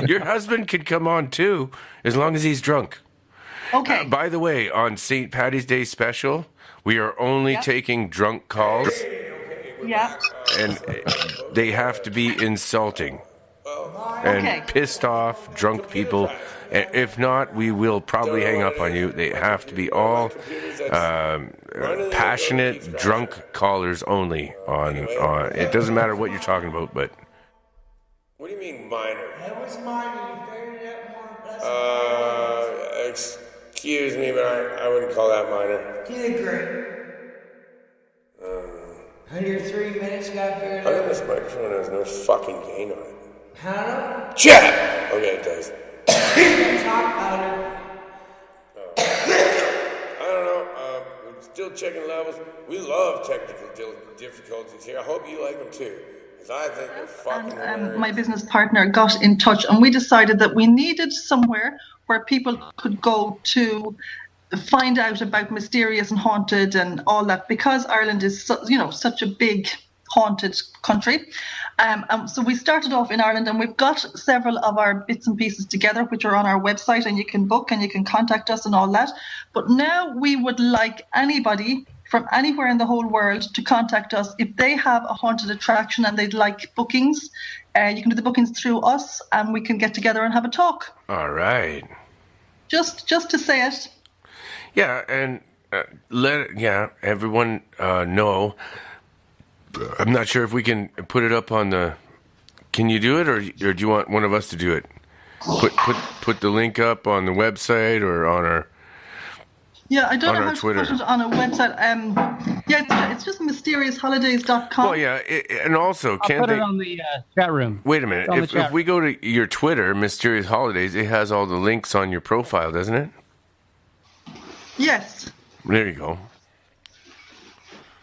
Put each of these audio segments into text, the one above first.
Your husband can come on too, as long as he's drunk. Okay. By the way, on St. Patty's Day special, we are only taking drunk calls. Yeah. And they have to be insulting and pissed off drunk people. And if not, we will probably hang up on you. They have to be all passionate drunk callers only. On it doesn't matter what you're talking about, but. What do you mean minor? That was minor. You figured it out more. Excuse me, but I wouldn't call that minor. Did great. 103 minutes got figured out. This microphone has no fucking gain on it. Huh? Jeff! Okay, it does. Talk louder. I don't know. We're still checking levels. We love technical difficulties here. I hope you like them too. Because I think they're fucking hilarious. My business partner got in touch and we decided that we needed somewhere where people could go to find out about mysterious and haunted and all that, because Ireland is such a big haunted country. So we started off in Ireland, and we've got several of our bits and pieces together, which are on our website, and you can book and you can contact us and all that. But now we would like anybody from anywhere in the whole world to contact us if they have a haunted attraction and they'd like bookings. You can do the bookings through us, and we can get together and have a talk. All right. Just to say it. Yeah, and let everyone know. I'm not sure if we can put it up on the. Can you do it, or do you want one of us to do it? Put the link up on the website or on our. Yeah, I don't know how Twitter. to put it on a website. It's just mysteriousHolidays.com. Well, yeah, and also I'll put it on the chat room. Wait a minute. If we go to your Twitter, Mysterious Holidays, it has all the links on your profile, doesn't it? Yes. There you go.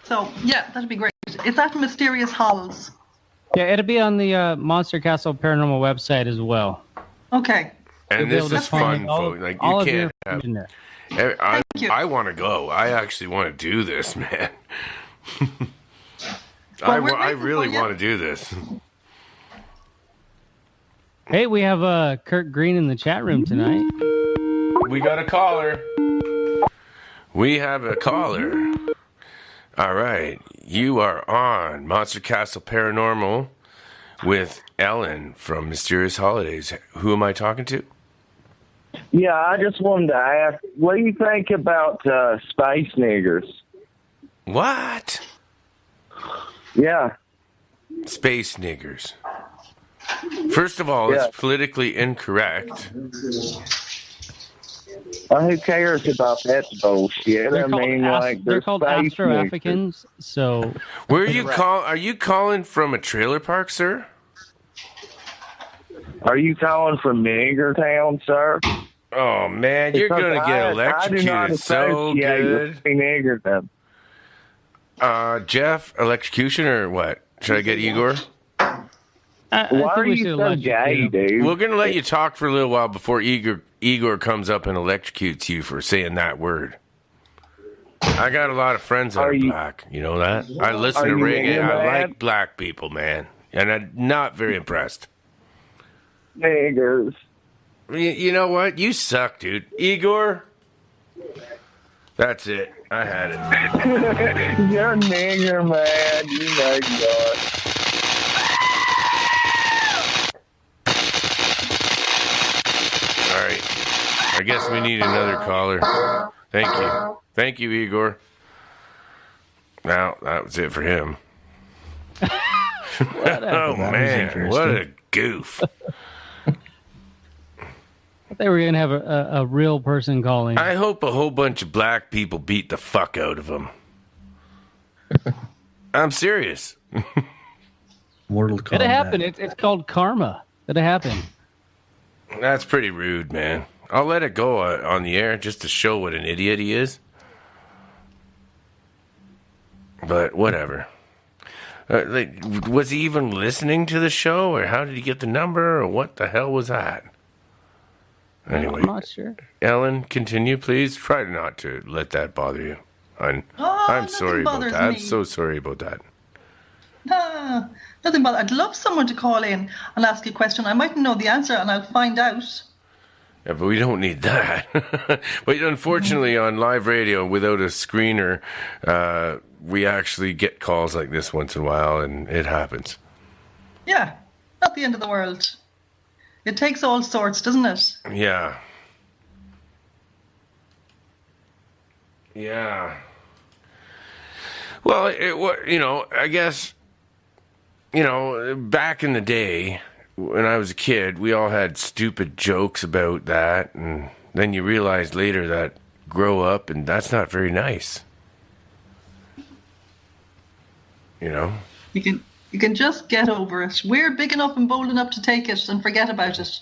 So, yeah, that'd be great. It's at Mysterious Halls. Yeah, it'll be on the Monster Castle Paranormal website as well. Okay. And this is fun, folks. Like, you can't have. I want to go. I actually want to do this, man. I really want to do this. Hey, we have Kurt Green in the chat room tonight. We got a caller. We have a caller. All right. You are on Monster Castle Paranormal with Ellen from Mysterious Holidays. Who am I talking to? Yeah, I just wanted to ask, what do you think about space niggers? What? Yeah. Space niggers. First of all, it's politically incorrect. Who cares about that bullshit? They're called Astro-Africans, so... Where are you Are you calling from a trailer park, sir? Are you calling from Nigger Town, sir? Oh, man, you're going to get electrocuted so good. Nigger Jeff, electrocution or what? Should I get Igor? Why are you so gay, dude? We're going to let you talk for a little while before Igor comes up and electrocutes you for saying that word. I got a lot of friends that are black. You know that? I listen to reggae. I like black people, man. And I'm not very impressed. Niggers. You know what? You suck, dude. Igor? That's it. I had it. You're a nigger, man. You know you are. All right. I guess we need another caller. Thank you. Thank you, Igor. Now, that was it for him. Oh, man. What a goof. They were going to have a real person calling. I hope a whole bunch of black people beat the fuck out of him. I'm serious. Mortal Kombat. It'll happen. It's called karma. It'll happen. That's pretty rude, man. I'll let it go on the air just to show what an idiot he is. But whatever. Was he even listening to the show, or how did he get the number, or what the hell was that? Anyway, I'm not sure. Ellen, continue, please. Try not to let that bother you. I'm sorry about that. I'm so sorry about that. Ah, nothing but I'd love someone to call in and ask a question. I mightn't know the answer, and I'll find out. Yeah, but we don't need that. But unfortunately, on live radio, without a screener, we actually get calls like this once in a while, and it happens. Yeah, not the end of the world. It takes all sorts, doesn't it? Yeah. Yeah. Well, I guess, back in the day, when I was a kid, we all had stupid jokes about that, and then you realize later that grow up, and that's not very nice. You can just get over it. We're big enough and bold enough to take it and forget about it.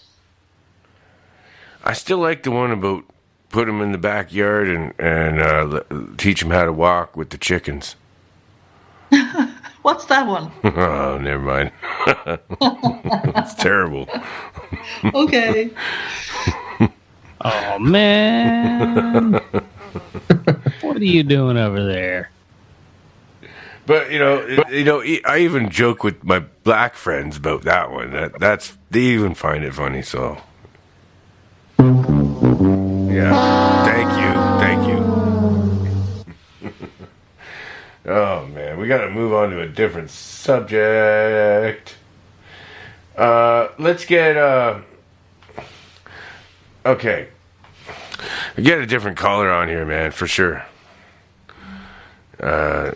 I still like the one about put them in the backyard and teach them how to walk with the chickens. What's that one? Oh, never mind. It's terrible. Okay. Oh, man. What are you doing over there? But I even joke with my black friends about that one. They even find it funny. So, yeah. Thank you. Oh man, we got to move on to a different subject. Let's get okay. Get a different caller on here, man, for sure. We're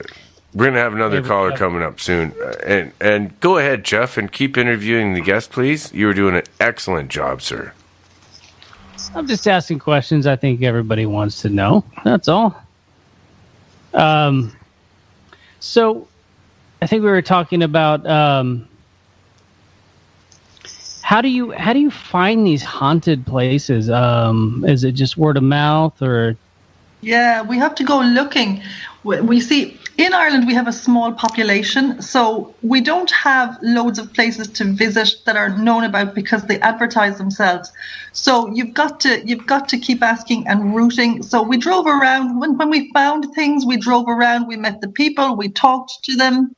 gonna have another caller coming up soon, and go ahead, Jeff, and keep interviewing the guest, please. You were doing an excellent job, sir. I'm just asking questions I think everybody wants to know. That's all. So I think we were talking about how do you find these haunted places? Is it just word of mouth or? Yeah, we have to go looking. We see in Ireland we have a small population, so we don't have loads of places to visit that are known about because they advertise themselves. So you've got to keep asking and rooting. So we drove around when we found things. We drove around. We met the people. We talked to them.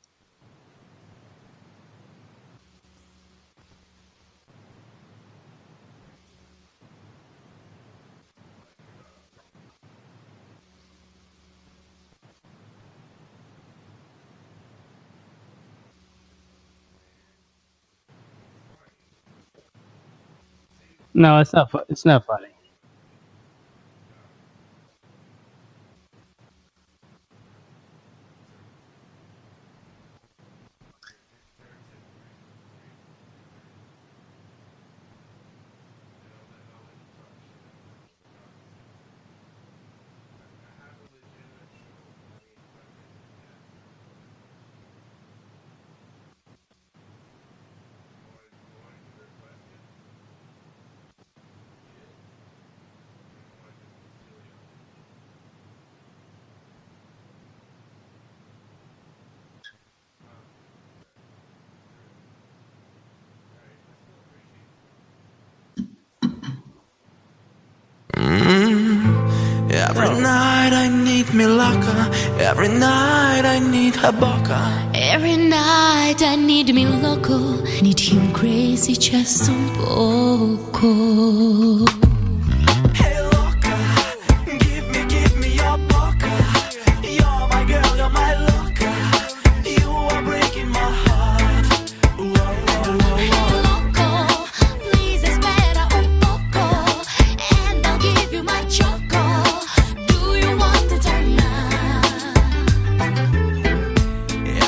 No, it's not. It's not funny. Every night I need me locker. Every night I need her boca. Every night I need me loco. Need him crazy just un poco. Hey loca, give me your boca. You're my girl, you're my loca. You are breaking my heart. Whoa, whoa, whoa, whoa. Loco, please espera un poco, and I'll give you my choco.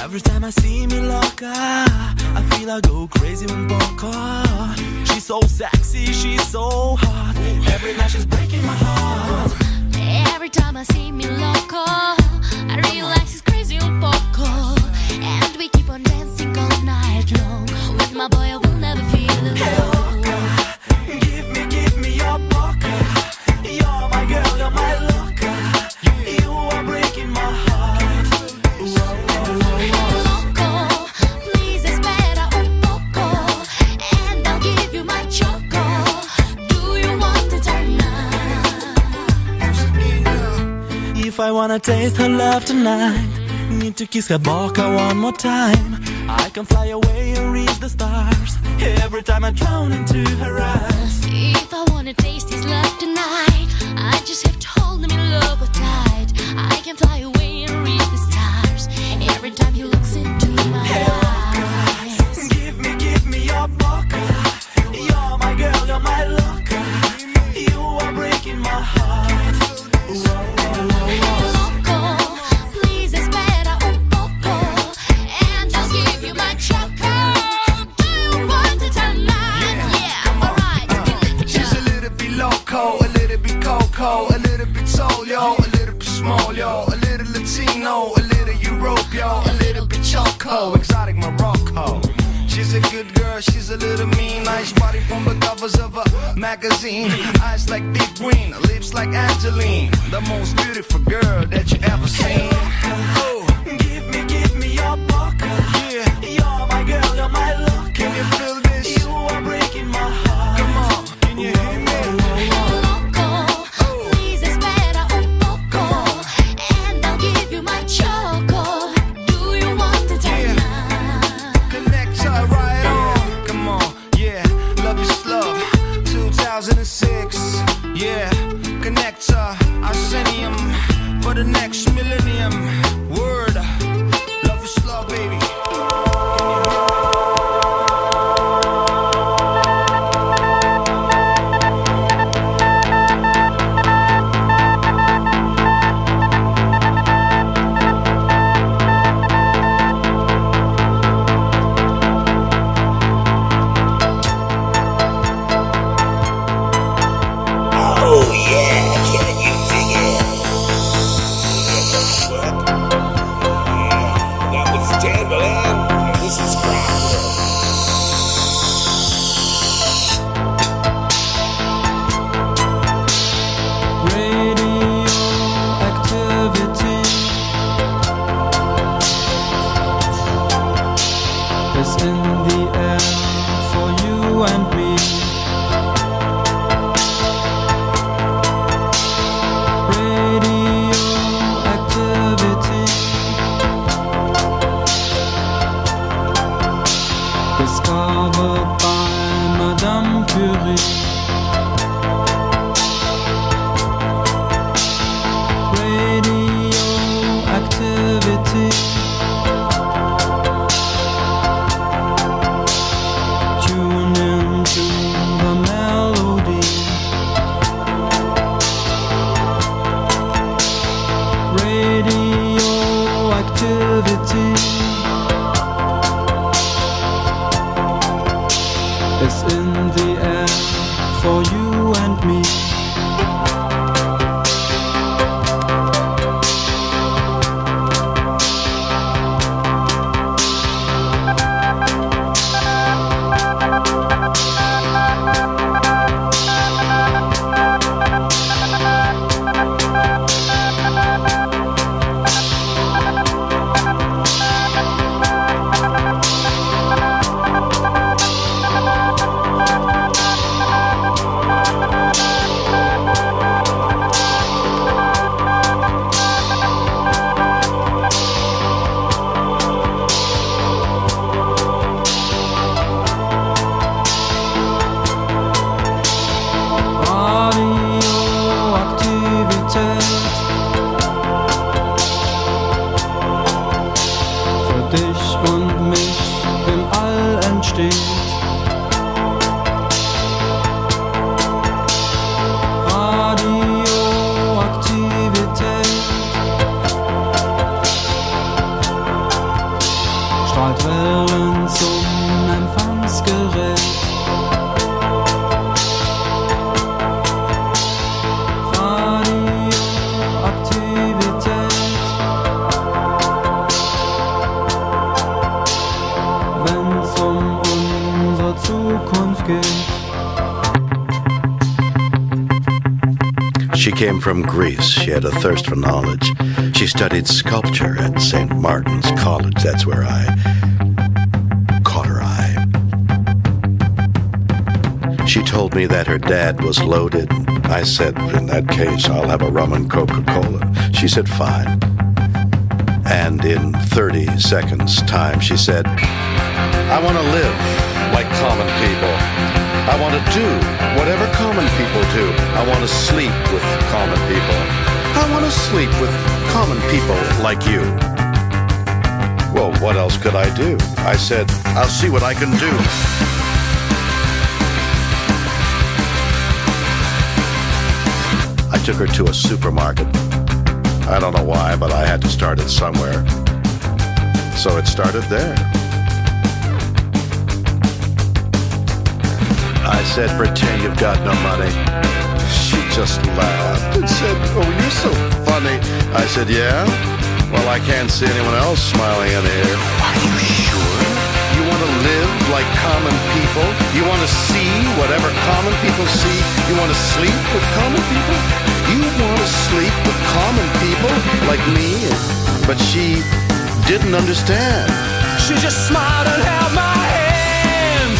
Every time I see me loca, I feel I go crazy un poco. She's so sexy, she's so hot. Every night she's breaking my heart. Every time I see me loco, I realize she's crazy un poco. And we keep on dancing all night long. With my boy I will never feel alone. Hey loca, give me your boca. You're my girl, you're my loca. You are breaking my heart. Whoa, whoa, whoa, whoa. If I wanna taste her love tonight, need to kiss Kabaka one more time. I can fly away and reach the stars every time I drown into her eyes. If I wanna taste his love tonight, I just have to hold him in love tight. I can fly away and reach the stars every time he looks into my eyes. Give me your baka. You're my girl, you're my locker. You are breaking my heart. Loco, please espera un poco, and I'll give you my choco. Do you want it tonight? Yeah, alright. She's a little bit loco, a little bit coco, a little bit soul, yo, a little bit small, yo, a little Latino, a little Europe, yo, a little bit choco, exotic Morocco. She's a good girl, she's a little mean. Nice body from the covers of a magazine. Eyes like deep green, lips like Angeline. The most beautiful girl that you ever seen. Oh, give me your baka. Yeah, you're my girl, you're my lover. Can you feel this? You are breaking my heart. Come on, can you hear me? Loco, please espera un poco, and I'll give you my choco. Do you want it tonight? Connect her right on. Come on, yeah, love is love. 2006, yeah, connect her. Arsenium for the next millennium. Word, love is love, baby. Oh yeah, can you dig it? Yeah, what? Yeah, that was Timberland, and this is Crackle. Radioactivity is in the air for you and me. Radioactivity discovered by Madame Curie. Radioactivity tune into the melody. Radioactivity is in the air for you and me. Radioaktivität für dich und mich im All entsteht. Radioaktivität strahlt Wellen zum Empfangsgerät. Radioaktivität, wenn's unsere Zukunft geht. She came from Greece. She had a thirst for knowledge. She studied sculpture at St. Martin's College. That's where I caught her eye. She told me that her dad was loaded. I said, in that case, I'll have a rum and Coca-Cola. She said, fine. And in 30 seconds' time, she said, I want to live like common people. I want to do whatever common people do. I want to sleep with common people. I want to sleep with common people like you. Well, what else could I do? I said, I'll see what I can do. I took her to a supermarket. I don't know why, but I had to start it somewhere. So it started there. I said, pretend you've got no money. She just laughed and said, oh, you're so funny. I said, yeah? Well, I can't see anyone else smiling in here. Are you sure? You want to live like common people? You want to see whatever common people see? You want to sleep with common people? You want to sleep with common people like me? But she didn't understand. She just smiled and held my hand.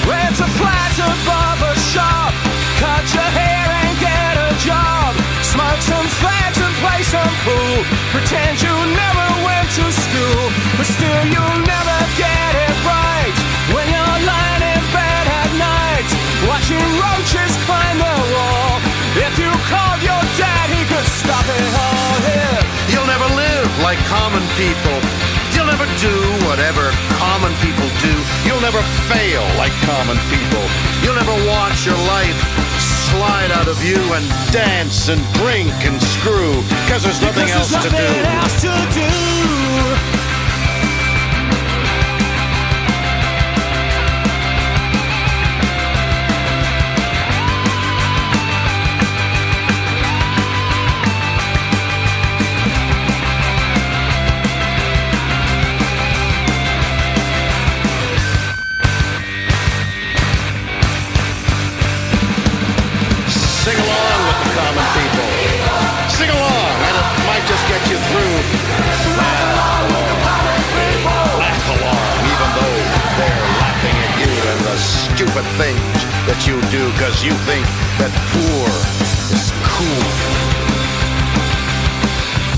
Went to flat above a shop. Cut your hair and get a job. Smoke some fags and play some pool. Pretend you never went to school. But still you'll never get it right. When you're lying in bed at night, watching roaches climb the wall. If you called your dad, he could stop it all here. You'll never live like common people. You'll never do whatever common people do. You'll never fail like common people. You'll never watch your life slide out of you and dance and drink and screw because there's nothing else to do. Sing along with the common people. Sing along, and it might just get you through. Laugh along, even though they're laughing at you and the stupid things that you do because you think that poor is cool.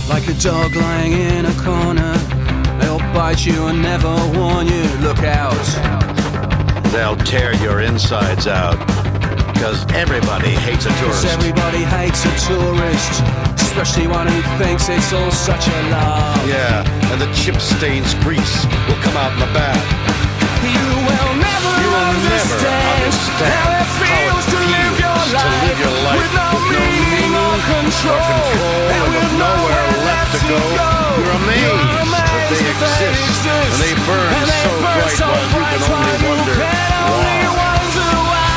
Like a dog lying in a corner, they'll bite you and never warn you. Look out. They'll tear your insides out. Because everybody hates a tourist. Everybody hates a tourist, especially one who thinks it's all such a laugh. Yeah, and the chip stains grease will come out in the bath. You will never understand how it feels to live your life with no meaning or control, and with nowhere left to go. You're amazed that they exist, and they burn so bright while you can only wonder why.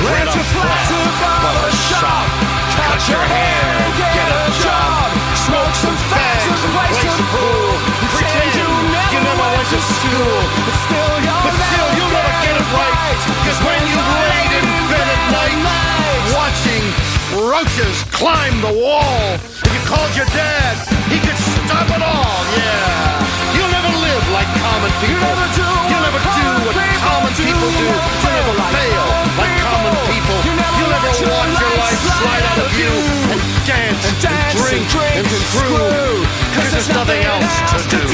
Rent a flat above a shop. Cut your hair, get a job. Smoke some fags and play some pool. Pretend you never went to school. But still you'll never get it right. Cause when you laid in bed at night, watching roaches climb the wall, if you called your dad, he could stop it all, yeah. You'll never live like common people. You'll never do what common people do. You'll never fail like common people. You'll never watch your life slide out of you and dance and drink and screw. Cause there's nothing else to do.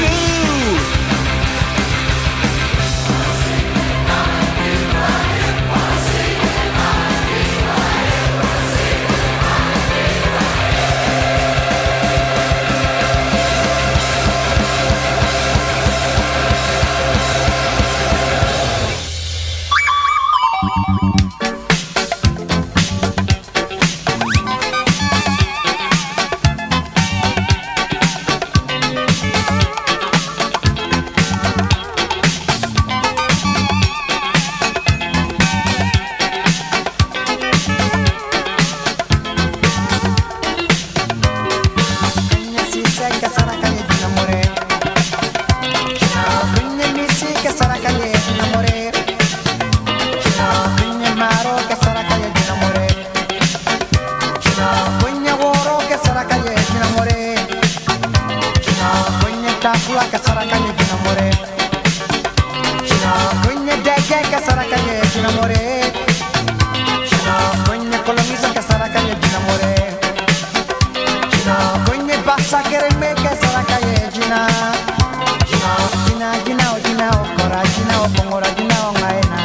ginaw pangora ginaw ngaina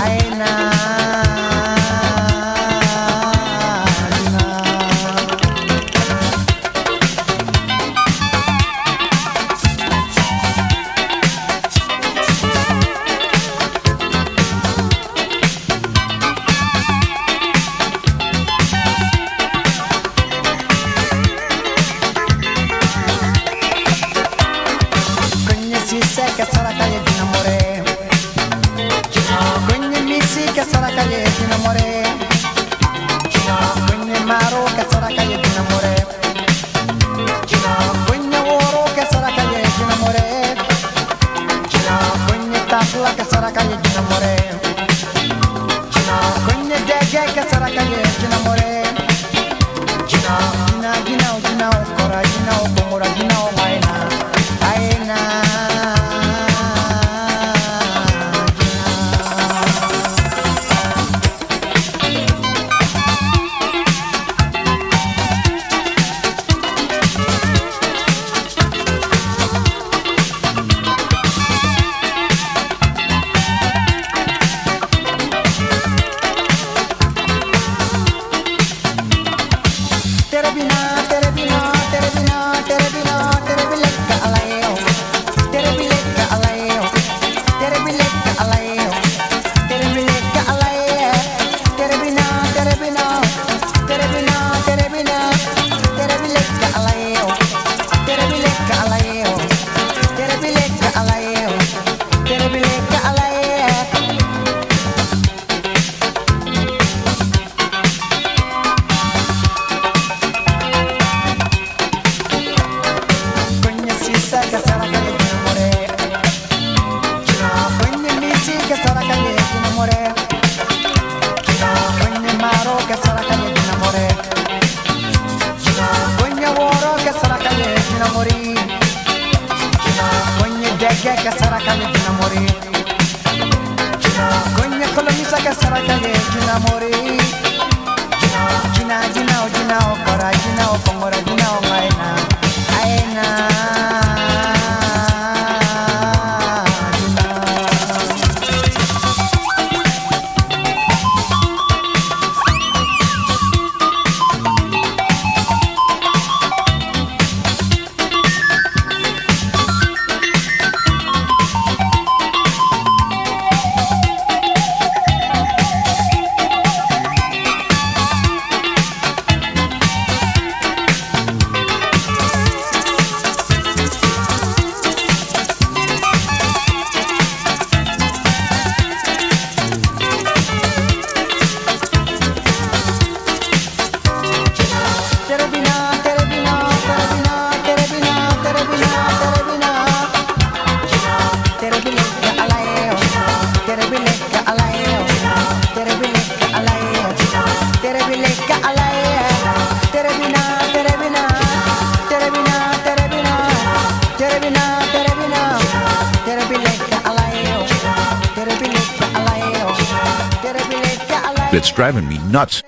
aina It's driving me nuts.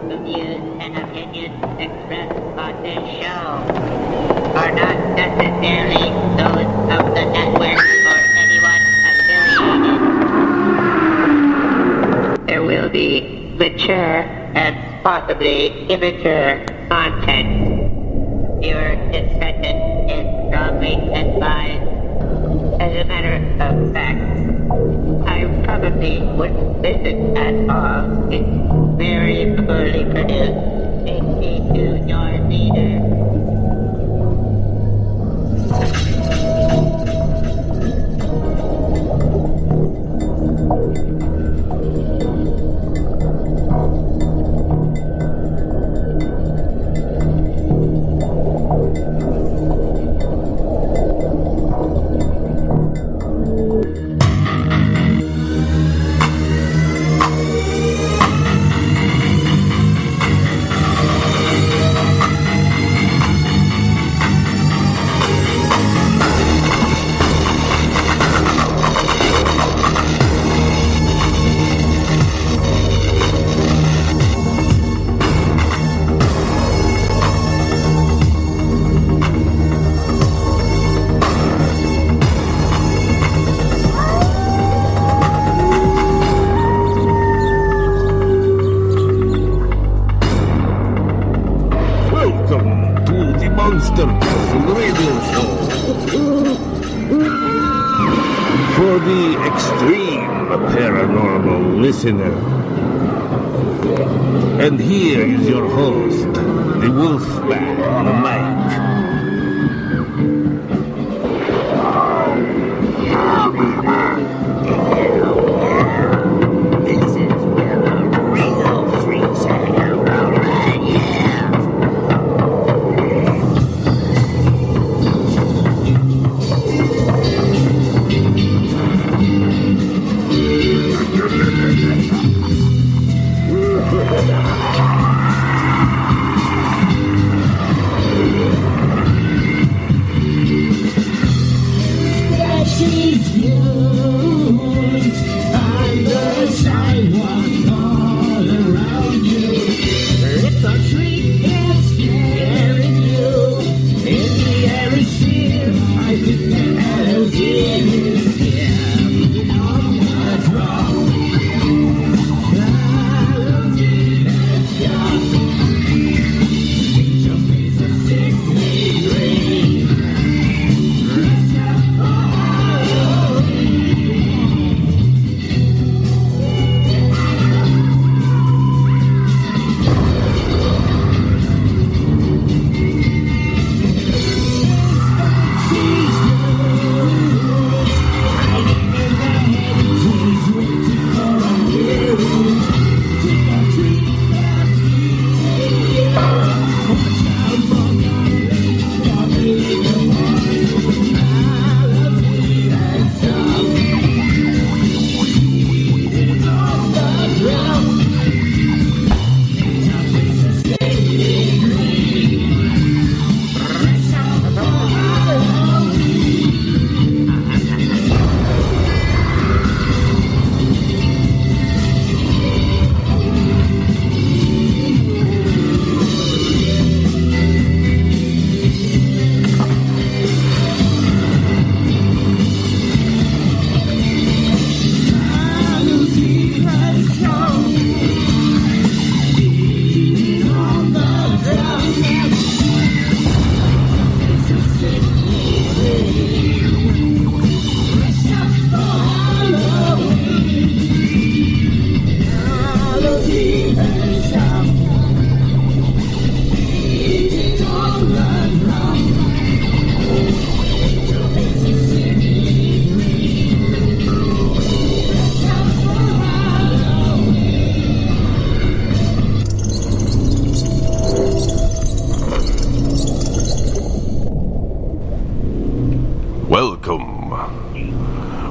The views and opinions expressed on this show are not necessarily those of the network or anyone affiliated. There will be mature and possibly immature content. Viewer discretion is strongly advised. As a matter of fact, I probably wouldn't listen at all. It's very poorly produced. Take me to your leader. Monster Castle Radio Show. For the extreme paranormal listener. And here is your host, the Wolfman, Mike. This is where the real freaks hang out, alright? Yeah.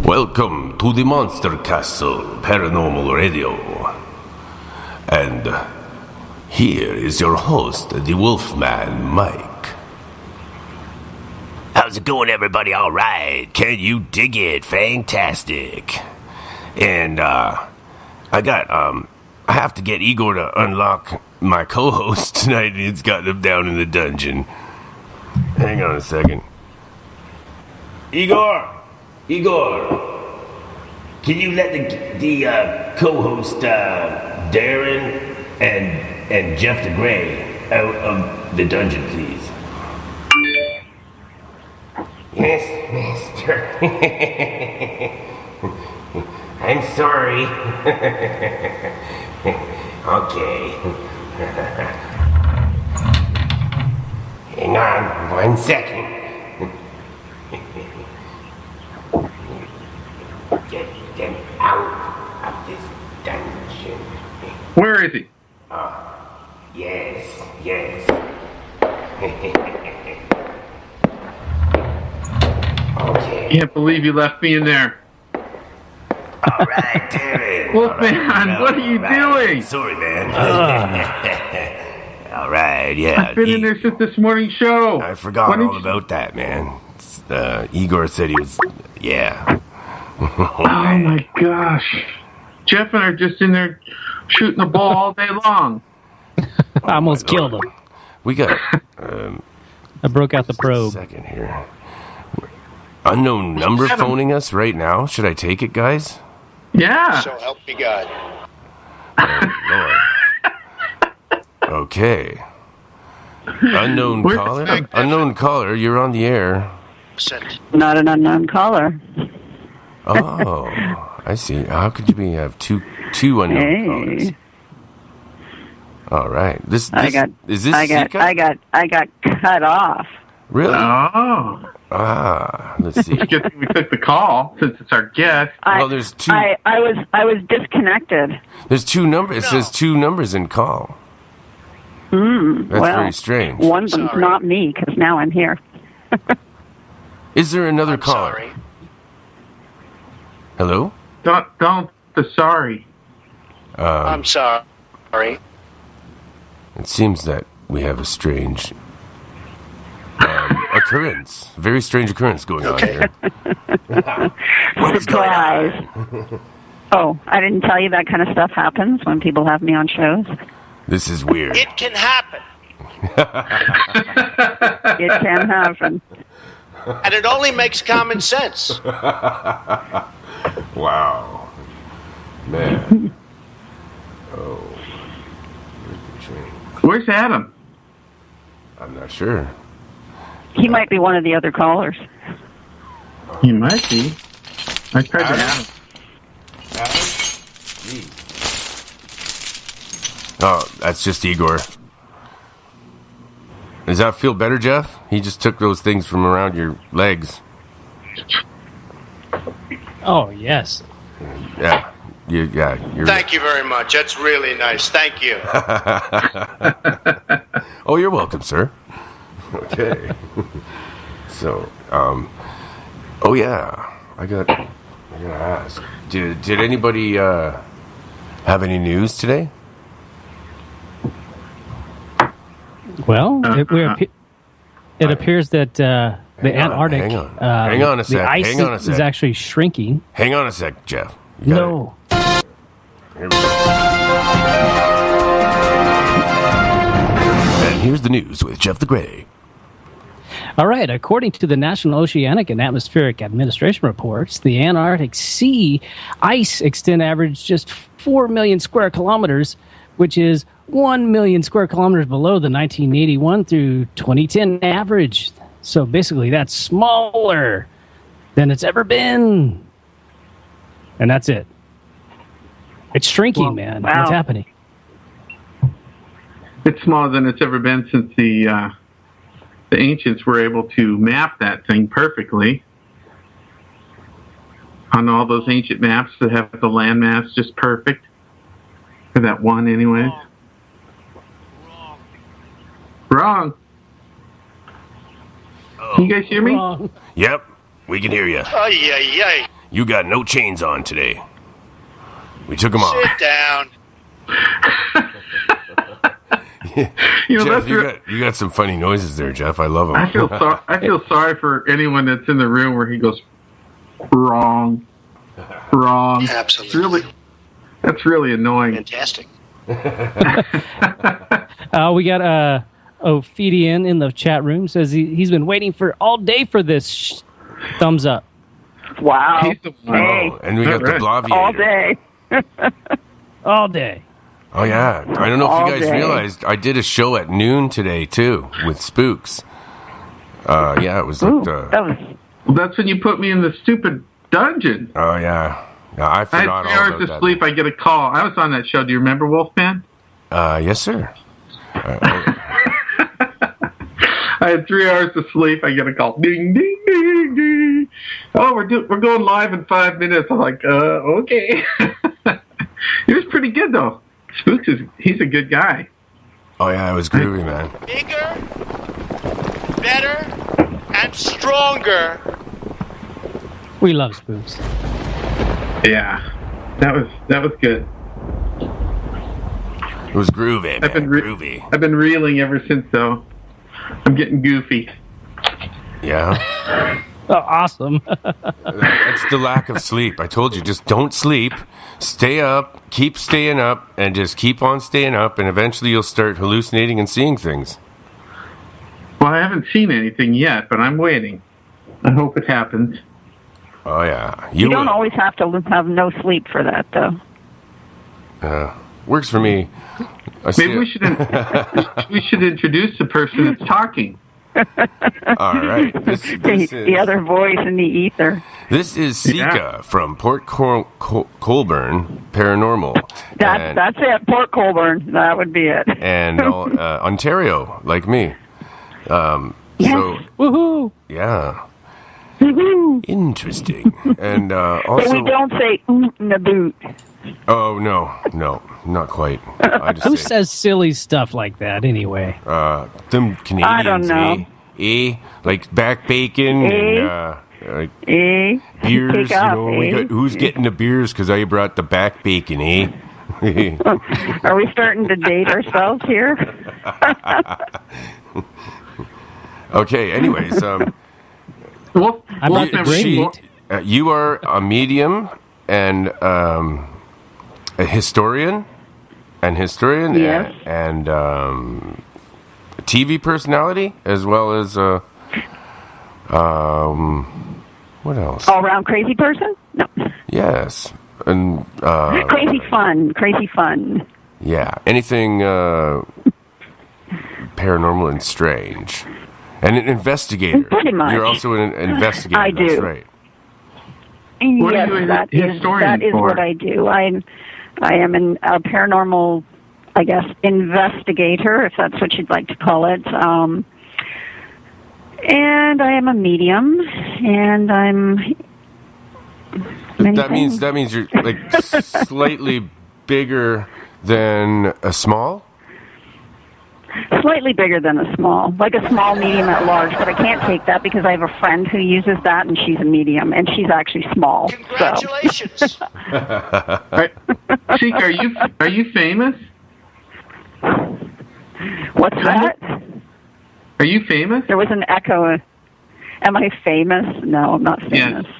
Welcome to the Monster Castle Paranormal Radio. And here is your host, the Wolfman, Mike. How's it going, everybody? All right. Can you dig it? Fantastic. And, I have to get Igor to unlock my co-host tonight. He's got them down in the dungeon. Hang on a second. Igor, can you let the co-host Darren and Jeff the Grey out of the dungeon, please? Yes, mister. I'm sorry. Okay. Hang on 1 second. Get them out of this dungeon. Where is he? Yes. Okay. Can't believe you left me in there. All right, Darren. Wolfman, what are you doing? Sorry, man. All right, yeah. I've been in there since this morning's show. I forgot all about that, man. Igor said he was... Yeah. Oh my gosh. Jeff and I are just in there shooting the ball all day long. I almost killed him. We got... I broke out the probe. Second here. Unknown number phoning us right now. Should I take it, guys? Yeah. So help me God. Oh, Lord. Okay. Unknown caller? Unknown caller, you're on the air. Not an unknown caller. Oh, I see. How could you have two unknown callers? All right. Is this Zika? I got cut off. Really? Oh. Let's see. We took the call since it's our guest. There's two. I was disconnected. There's two numbers. It says two numbers in call. That's very strange. One of them's not me because now I'm here. Is there another caller? Sorry. Hello? Don't the sorry. I'm sorry. It seems that we have a strange occurrence. Very strange occurrence going on here. What is going on? Oh, I didn't tell you that kind of stuff happens when people have me on shows. This is weird. It can happen. It can happen. And it only makes common sense. Wow. Man. Oh. Where's Adam? I'm not sure. He might be one of the other callers. He might be. I tried to Adam. Oh, that's just Igor. Does that feel better, Jeff? He just took those things from around your legs. Oh, yes. Yeah. You're Thank you very much. That's really nice. Thank you. Oh, you're welcome, sir. Okay. So, oh yeah, I gotta ask. Did anybody have any news today? Well, it appears that the Antarctic, hang on a sec. the ice is actually shrinking. Hang on a sec, Jeff. No. Here we go. And here's the news with Jeff the Gray. All right. According to the National Oceanic and Atmospheric Administration reports, the Antarctic sea ice extent averaged just 4 million square kilometers, which is 1 million square kilometers below the 1981 through 2010 average. So basically, that's smaller than it's ever been. And that's it. It's shrinking, man. Wow. What's happening? It's smaller than it's ever been since the ancients were able to map that thing perfectly. On all those ancient maps that have the landmass just perfect. For that one, anyways. Wrong. Can you guys hear me? Wrong. Yep, we can hear you. Ay. You got no chains on today. We took them off. Sit down. Jeff, you got some funny noises there, Jeff. I love them. I feel sorry for anyone that's in the room where he goes wrong. Absolutely. That's really annoying. Fantastic. We got Ophidian in the chat room. Says he's been waiting all day for this. Thumbs up. Wow. He's the one. Hey. Oh, and we got the Blaviator. All day. All day. Oh, yeah. I don't know if All you guys day. realized, I did a show at noon today, too, with Spooks. Yeah, it was like the... Well, that's when you put me in the stupid dungeon. Oh, yeah. I I had forgot 3 all hours about of that. sleep. I get a call. I was on that show. Do you remember, Wolfman? Yes, sir. I had 3 hours of sleep. I get a call. Ding, ding, ding, ding. Oh, we're going live in 5 minutes. I'm like, okay. It was pretty good, though. Spooks he's a good guy. Oh, yeah, it was groovy, man. Bigger, better, and stronger. We love Spooks. Yeah, that was good. It was groovy, man. Groovy. I've been reeling ever since, though. I'm getting goofy. Yeah. Oh, awesome. That's the lack of sleep. I told you, just don't sleep. Stay up, keep staying up, and just keep on staying up, and eventually you'll start hallucinating and seeing things. Well, I haven't seen anything yet, but I'm waiting. I hope it happens. Oh, yeah. You don't will. always have to have no sleep for that, though. Works for me. Maybe we should introduce the person that's talking. All right. This is the other voice in the ether. This is Sika from Port Colborne Paranormal. That's it, Port Colborne. That would be it. And Ontario, like me. Yes. So, woohoo! Yeah. Woohoo! Interesting. And also, but we don't say Naboot. Oh no, not quite. I just Who say, says silly stuff like that anyway? Them Canadians, I don't know. Like back bacon and beers. Take off, We got, who's getting the beers? Because I brought the back bacon, Are we starting to date ourselves here? Okay. Anyways, you are a medium and a historian, yes. and TV personality, as well as what else? All around crazy person? No. Yes, and crazy fun. Yeah, anything paranormal and strange, and an investigator. Pretty much. You're also an investigator. I do. That's right. What yes, are you a that historian is for? what I do. I am a paranormal, I guess, investigator, if that's what you'd like to call it. And I am a medium, and I'm. That means you're like slightly bigger than a small. Slightly bigger than a small, like a small, medium at large, but I can't take that because I have a friend who uses that, and she's a medium, and she's actually small. Congratulations! Sheik, are you famous? What's that? Are you famous? There was an echo. Am I famous? No, I'm not famous. Yes.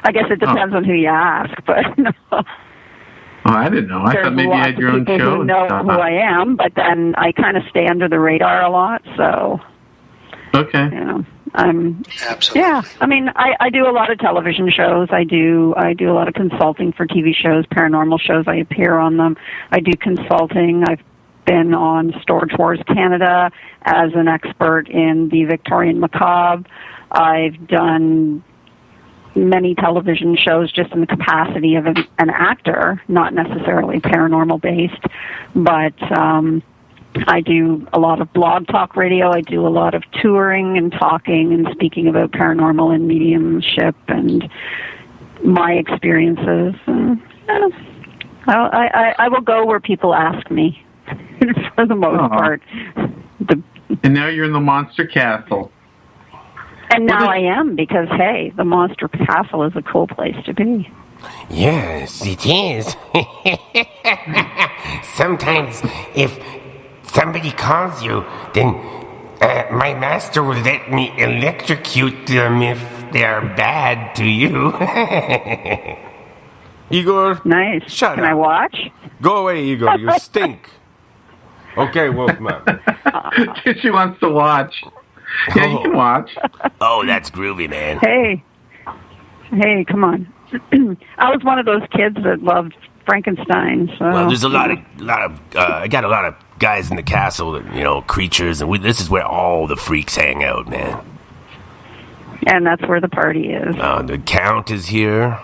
I guess it depends on who you ask, but no. Oh, I didn't know. I thought maybe you had your own There's show. who know who I am, but then I kind of stay under the radar a lot, so. Okay. You know, absolutely. Yeah, I mean, I do a lot of television shows. I do a lot of consulting for TV shows, paranormal shows. I appear on them. I do consulting. I've been on Storage Wars Canada as an expert in the Victorian Macabre. I've done many television shows just in the capacity of an actor, not necessarily paranormal based, but I do a lot of blog talk radio. I do a lot of touring and talking and speaking about paranormal and mediumship and my experiences. I will go where people ask me for the most part. And now you're in the Monster Castle. And now I am, because, hey, the Monster Castle is a cool place to be. Yes, it is. Sometimes if somebody calls you, then my master will let me electrocute them if they're bad to you. Igor. Nice. Shut Can up. I watch? Go away, Igor. You stink. Okay, Wolfman. She wants to watch. Yeah, you can watch. Oh, that's groovy, man. Hey, come on. I was one of those kids that loved Frankenstein. So. Well, there's a lot of I got a lot of guys in the castle that, creatures, and this is where all the freaks hang out, man. And that's where the party is. The Count is here.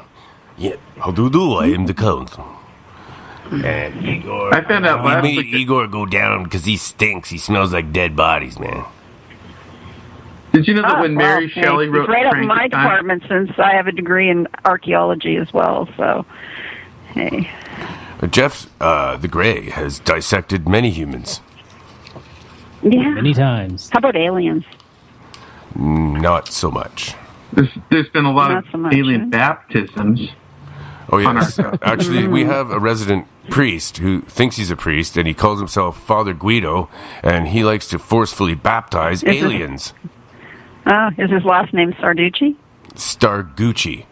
Yeah, how do you do? I am the Count. And Igor, I found out last we made week. Igor go down because he stinks. He smells like dead bodies, man. Did you know that when Mary Shelley wrote it's right up in my Frankenstein? department, since I have a degree in archaeology as well. So, hey. Jeff the Grey has dissected many humans. Yeah. Many times. How about aliens? Not so much. There's been a lot Not of so much, alien baptisms. Oh, yes. Actually, we have a resident priest who thinks he's a priest, and he calls himself Father Guido, and he likes to forcefully baptize aliens. Is his last name Sarducci? Stargucci.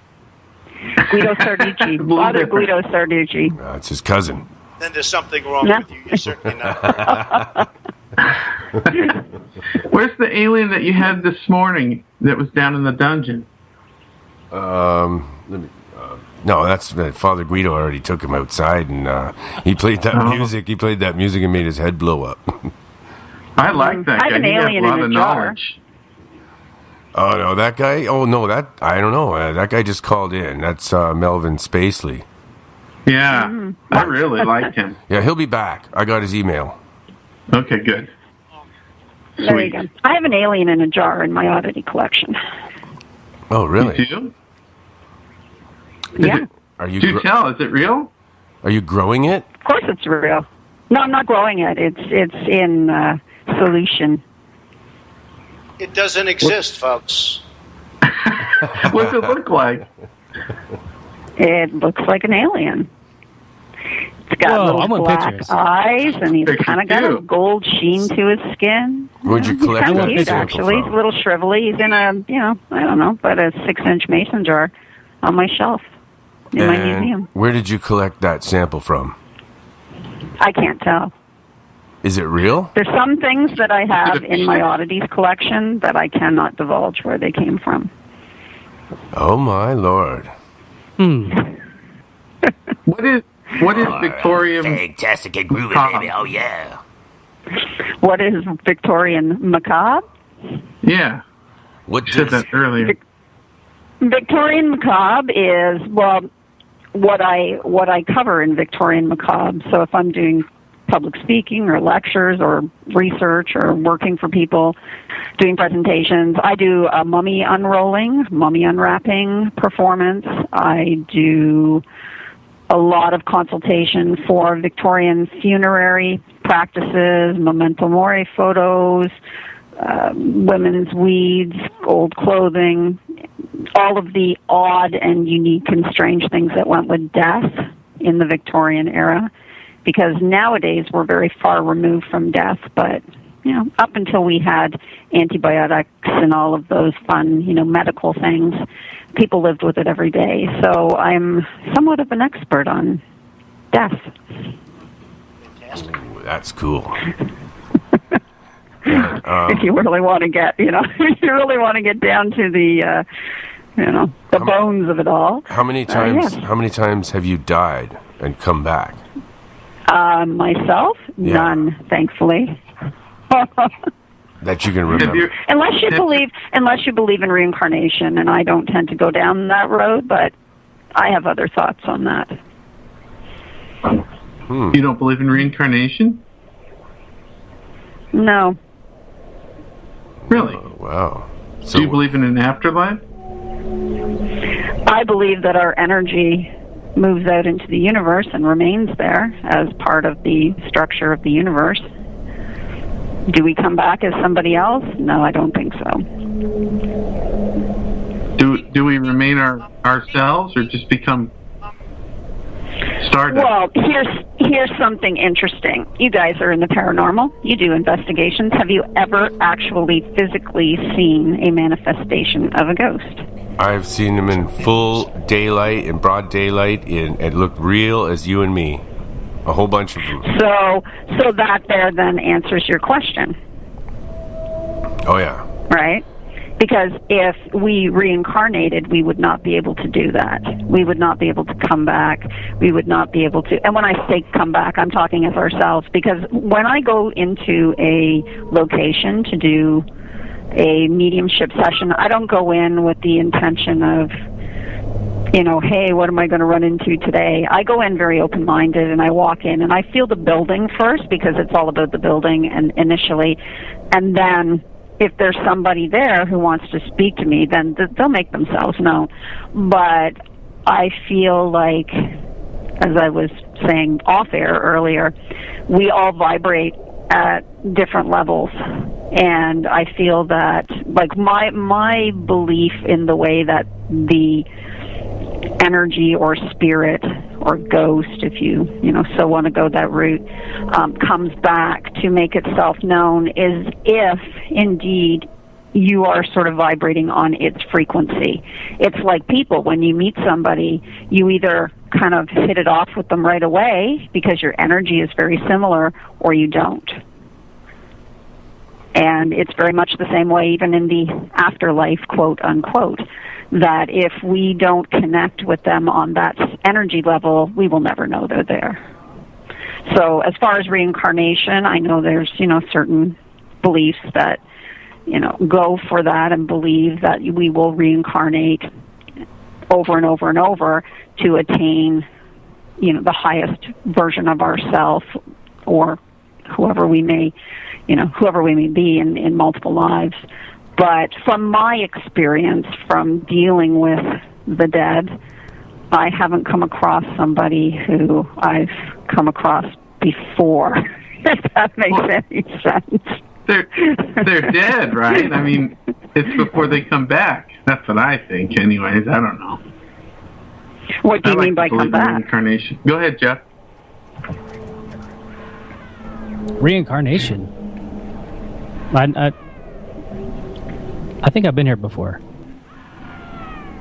Guido Sarducci. Father Guido Sarducci. It's his cousin. Then there's something wrong with you. You're certainly not. Where's the alien that you had this morning that was down in the dungeon? Let me. No, that's Father Guido already took him outside, and he played that music. He played that music and made his head blow up. I like that I have guy. an He has a alien lot in of a jar. knowledge. Oh no, that guy. Oh no, I don't know. That guy just called in. That's Melvin Spacely. Yeah, I really liked him. Yeah, he'll be back. I got his email. Okay, good. There you go. I have an alien in a jar in my oddity collection. Oh really? You do? Yeah. Are you? Do tell. Is it real? Are you growing it? Of course it's real. No, I'm not growing it. It's in solution. It doesn't exist, folks. What does it look like? It looks like an alien. It's got Whoa, I little want black pictures. eyes, and he's Pictures kind of got a too. gold sheen to his skin. Where'd you He's collect kind that of cute, sample actually. He's from? a little shrivelly. He's in a, I don't know, but a 6-inch mason jar on my shelf in my And museum. where did you collect that sample from? I can't tell. Is it real? There's some things that I have in my oddities collection that I cannot divulge where they came from. Oh my lord! What is Victorian? Fantastic and groovy, baby. Oh, yeah. What is Victorian macabre? Yeah. What You said that earlier. Victorian macabre is, well, what I cover in Victorian macabre. So if I'm doing public speaking or lectures or research or working for people, doing presentations, I do a mummy unwrapping performance. I do a lot of consultation for Victorian funerary practices, memento mori photos, women's weeds, old clothing, all of the odd and unique and strange things that went with death in the Victorian era. Because nowadays we're very far removed from death, but up until we had antibiotics and all of those fun, medical things, people lived with it every day. So I'm somewhat of an expert on death. Ooh, that's cool. If you really want to get, if you really want to get down to the, the bones of it all. How many times? Yes. How many times have you died and come back? Myself, none, thankfully. That you can remember. Unless you believe in reincarnation, and I don't tend to go down that road, but I have other thoughts on that. You don't believe in reincarnation? No. Really? Oh, wow. Do you believe in an afterlife? I believe that our energy moves out into the universe and remains there as part of the structure of the universe. Do we come back as somebody else? No, I don't think so. Do we remain ourselves or just become stardust? Well, here's something interesting. You guys are in the paranormal. You do investigations. Have you ever actually physically seen a manifestation of a ghost? I've seen them in full daylight, in broad daylight, it looked real as you and me. A whole bunch of them. So that there then answers your question. Oh, yeah. Right? Because if we reincarnated, we would not be able to do that. We would not be able to come back. We would not be able to, and when I say come back, I'm talking as ourselves, because when I go into a location to do a mediumship session, I don't go in with the intention of, hey, what am I going to run into today? I go in very open-minded, and I walk in, and I feel the building first, because it's all about the building and initially, and then if there's somebody there who wants to speak to me, then they'll make themselves known. But I feel like, as I was saying off-air earlier, we all vibrate at different levels. And I feel that, like, my belief in the way that the energy or spirit or ghost, if you so want to go that route, comes back to make itself known is if indeed you are sort of vibrating on its frequency. It's like people, when you meet somebody, you either kind of hit it off with them right away because your energy is very similar, or you don't. And it's very much the same way even in the afterlife, quote unquote. that if we don't connect with them on that energy level, we will never know they're there. So as far as reincarnation, I know there's, certain beliefs that, go for that and believe that we will reincarnate over and over and over to attain, the highest version of ourselves, or whoever we may be in multiple lives. But from my experience from dealing with the dead, I haven't come across somebody who I've come across before, if that makes any sense. They're dead, right? I mean, it's before they come back. That's what I think anyways. I don't know. What do you mean by come back? Reincarnation. Go ahead, Jeff. Reincarnation. I think I've been here before.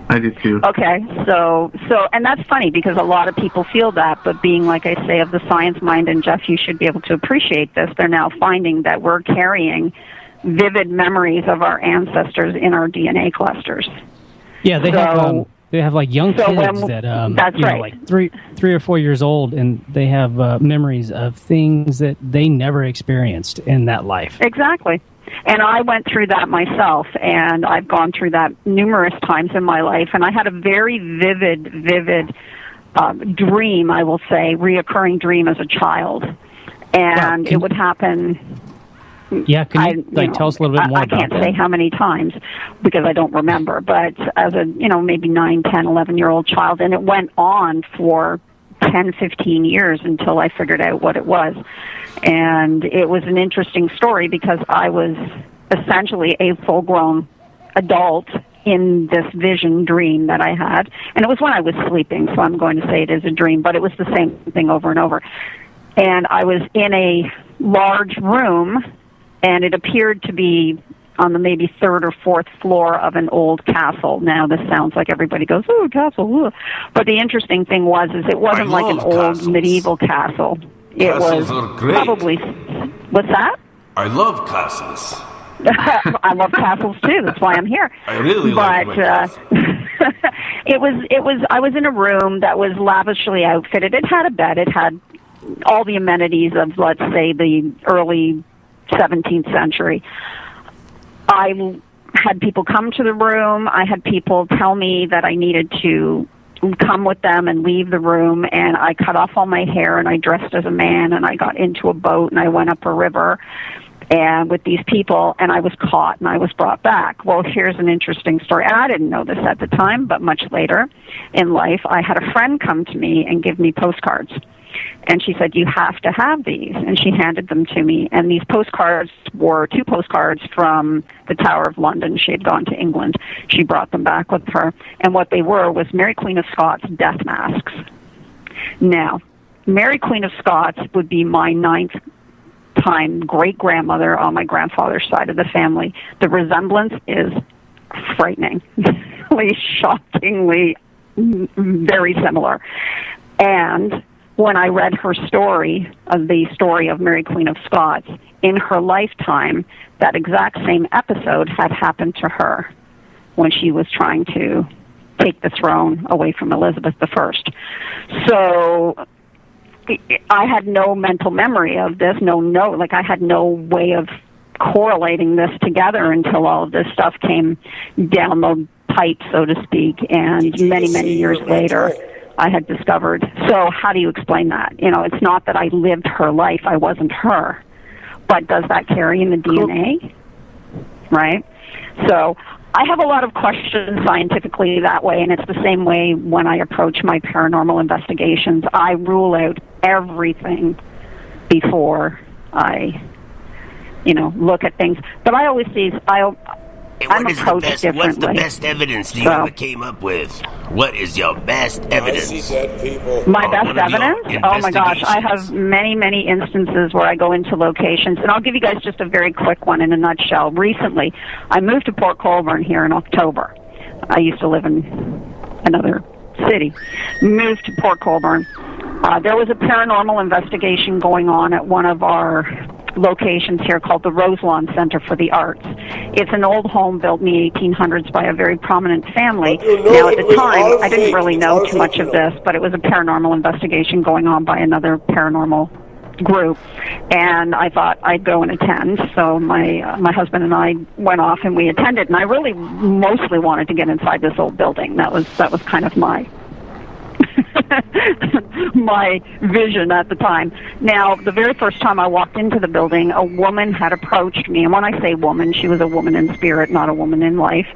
I did too. Okay, so, and that's funny because a lot of people feel that, but being, like I say, of the science mind, and Jeff, you should be able to appreciate this, they're now finding that we're carrying vivid memories of our ancestors in our DNA clusters. Yeah, they have like young kids that that's right. Like three or 4 years old, and they have memories of things that they never experienced in that life. Exactly. And I went through that myself, and I've gone through that numerous times in my life, and I had a very vivid dream, I will say, reoccurring dream as a child. And it would happen... Yeah, can you tell us a little bit more about that? I can't say how many times because I don't remember, but as a, maybe 9, 10, 11-year-old child, and it went on for 10, 15 years until I figured out what it was. And it was an interesting story because I was essentially a full-grown adult in this vision dream that I had. And it was when I was sleeping, so I'm going to say it is a dream, but it was the same thing over and over. And I was in a large room, and it appeared to be on the maybe 3rd or 4th floor of an old castle. Now, this sounds like everybody goes, "Oh, castle." Ugh. But the interesting thing was it wasn't like an old medieval castle. Castles are great. Probably. What's that? I love castles. I love castles too. That's why I'm here. I really like my castle. It was. I was in a room that was lavishly outfitted. It had a bed. It had all the amenities of, let's say, the early 17th century. I had people come to the room. I had people tell me that I needed to come with them and leave the room, and I cut off all my hair and I dressed as a man and I got into a boat and I went up a river and with these people, and I was caught and I was brought back. Well, here's an interesting story. And I didn't know this at the time, but much later in life, I had a friend come to me and give me postcards. And she said, "You have to have these." And she handed them to me. And these postcards were 2 postcards from the Tower of London. She had gone to England. She brought them back with her. And what they were was Mary Queen of Scots death masks. Now, Mary Queen of Scots would be my 9th time great-grandmother on my grandfather's side of the family. The resemblance is frightening, shockingly very similar. And when I read her story, the story of Mary Queen of Scots, in her lifetime, that exact same episode had happened to her when she was trying to take the throne away from Elizabeth I. So I had no mental memory of this, I had no way of correlating this together until all of this stuff came down the pipe, so to speak, and many years later I had discovered. So how do you explain that? It's not that I lived her life, I wasn't her, but does that carry in the DNA? Right? So I have a lot of questions scientifically that way, and it's the same way when I approach my paranormal investigations. I rule out everything before I, look at things. But I always see, I'm approached differently. What's the best evidence you ever came up with? What is your best evidence? My best evidence? Oh my gosh, I have many instances where I go into locations, and I'll give you guys just a very quick one in a nutshell. Recently, I moved to Port Colborne here in October. I used to live in another city. Moved to Port Colborne. There was a paranormal investigation going on at one of our locations here called the Roselawn Center for the Arts. It's an old home built in the 1800s by a very prominent family. Now, at the time, I didn't really know too much of this, but it was a paranormal investigation going on by another paranormal group, and I thought I'd go and attend. So my husband and I went off and we attended, and I really mostly wanted to get inside this old building. That was kind of my my vision at the time. Now, the very first time I walked into the building, a woman had approached me, and when I say woman, she was a woman in spirit, not a woman in life,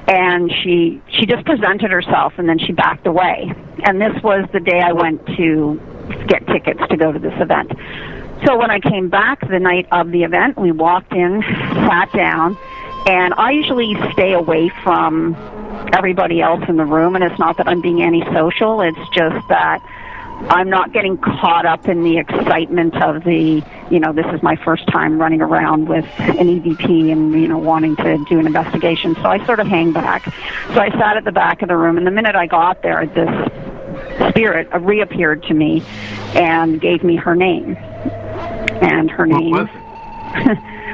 and she just presented herself, and then she backed away. And this was the day I went to get tickets to go to this event. So when I came back the night of the event, we walked in, sat down, and I usually stay away from everybody else in the room, and it's not that I'm being antisocial, it's just that I'm not getting caught up in the excitement of the, this is my first time running around with an EVP and, wanting to do an investigation, so I sort of hang back. So I sat at the back of the room, and the minute I got there, this spirit reappeared to me and gave me her name. And her name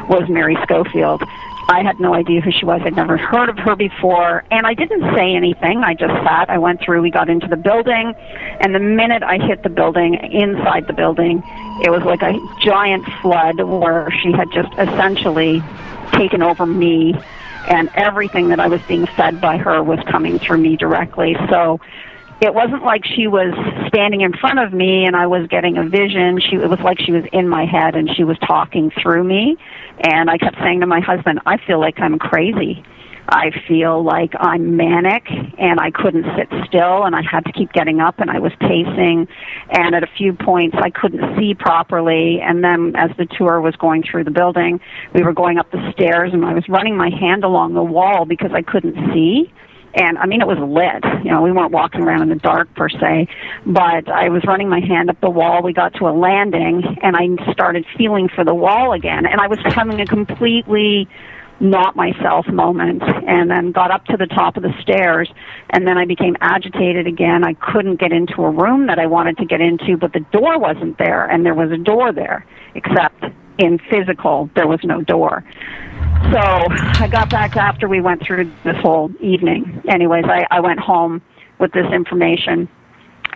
was Mary Schofield. I had no idea who she was. I'd never heard of her before, and I didn't say anything. I just sat. I went through. We got into the building, and the minute I hit the building, inside the building, it was like a giant flood where she had just essentially taken over me, and everything that I was being fed by her was coming through me directly. So it wasn't like she was standing in front of me and I was getting a vision. It was like she was in my head and she was talking through me. And I kept saying to my husband, I feel like I'm crazy. I feel like I'm manic, and I couldn't sit still, and I had to keep getting up, and I was pacing. And at a few points, I couldn't see properly. And then as the tour was going through the building, we were going up the stairs, and I was running my hand along the wall because I couldn't see. And, it was lit. We weren't walking around in the dark, per se. But I was running my hand up the wall. We got to a landing, and I started feeling for the wall again. And I was having a completely not myself moment, and then got up to the top of the stairs, and then I became agitated again. I couldn't get into a room that I wanted to get into, but the door wasn't there, and there was a door there, except in physical, there was no door. So I got back after we went through this whole evening. Anyways, I went home with this information,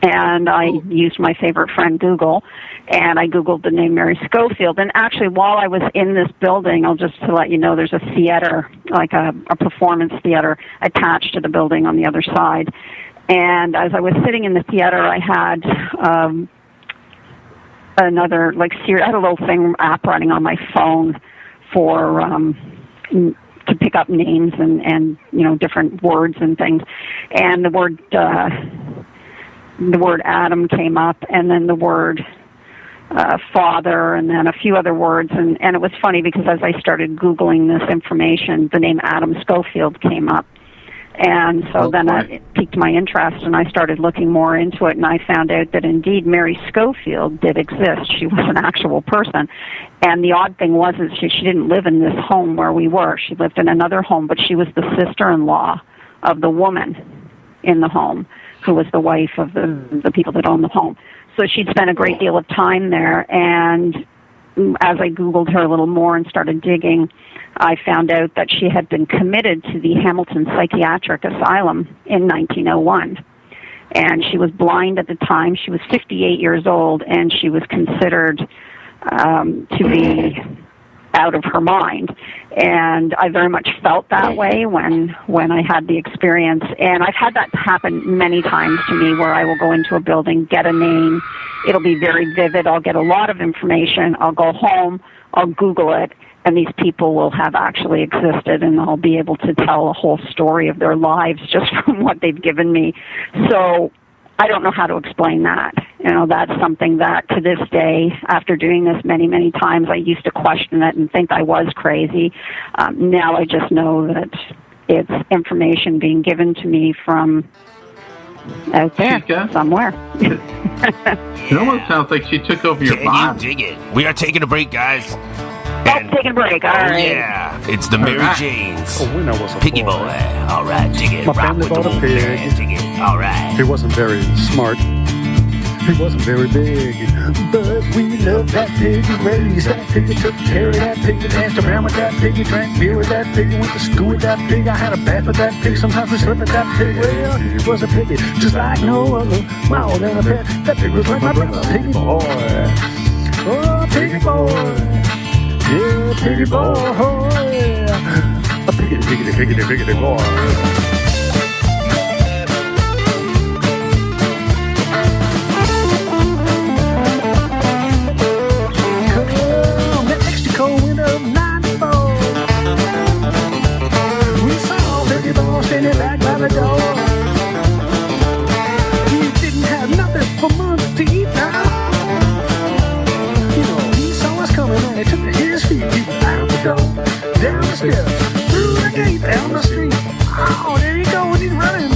and I used my favorite friend, Google, and I Googled the name Mary Schofield. And actually, while I was in this building, just to let you know, there's a theater, like a performance theater, attached to the building on the other side. And as I was sitting in the theater, I had another, I had a little app running on my phone for to pick up names and different words and things. And the word Adam came up, and then the word father, and then a few other words. And it was funny because as I started Googling this information, the name Adam Schofield came up. And so then it piqued my interest, and I started looking more into it, and I found out that indeed Mary Schofield did exist. She was an actual person. And the odd thing was is she didn't live in this home where we were. She lived in another home, but she was the sister-in-law of the woman in the home, who was the wife of the people that owned the home. So she'd spent a great deal of time there, and as I Googled her a little more and started digging, I found out that she had been committed to the Hamilton Psychiatric Asylum in 1901. And she was blind at the time. She was 58 years old, and she was considered to be out of her mind. And I very much felt that way when I had the experience. And I've had that happen many times to me, where I will go into a building, get a name, it'll be very vivid, I'll get a lot of information, I'll go home, I'll Google it, and these people will have actually existed, and I'll be able to tell a whole story of their lives just from what they've given me. So I don't know how to explain that. That's something that to this day, after doing this many, many times, I used to question it and think I was crazy. Now I just know that it's information being given to me from out there somewhere. It almost sounds like she took over your body. Can you dig it? We are taking a break, guys. Taking a break, all right. Yeah, it's the Mary Janes. A winner was a Piggy boy. All right, dig it. My Rock family with the bought a wolf pig. man. Dig it. All right. He wasn't very smart. He wasn't very big, but we loved that pig. He raised that pig, he took care of that pig, he danced around with that pig, he drank beer with that pig, he went to school with that pig. I had a bath with that pig, sometimes we slept with that pig. Well, he was a piggy, just like no other, more than a pet. That pig was like my brother, piggy boy. Oh, piggy boy. Yeah, piggy boy. A piggity boy. Standing back by the door. He didn't have nothing for months to eat now. You know, he saw us coming and he took to his feet. He was out the door, down the steps, through the gate, down the street. Oh, there he goes, he's running.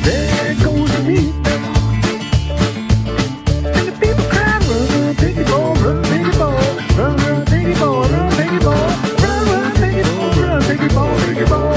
There goes the meat. And the people cried, run, piggy boy, run, piggy boy, run, piggy boy, run, piggy boy, run, piggy boy, run, piggy boy, piggy boy.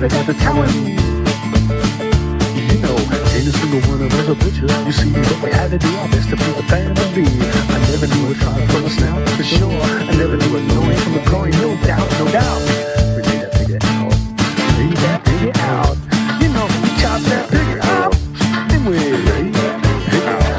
Got the talent. You know, ain't a single one of us a butcher. You see, but we had to do our best to be the family. I never knew a try from a snout, for sure. I never knew a noise from a groin, no doubt, no doubt. We made that figure out. Made that figure out. You know, we chopped that figure out. And we made that figure out.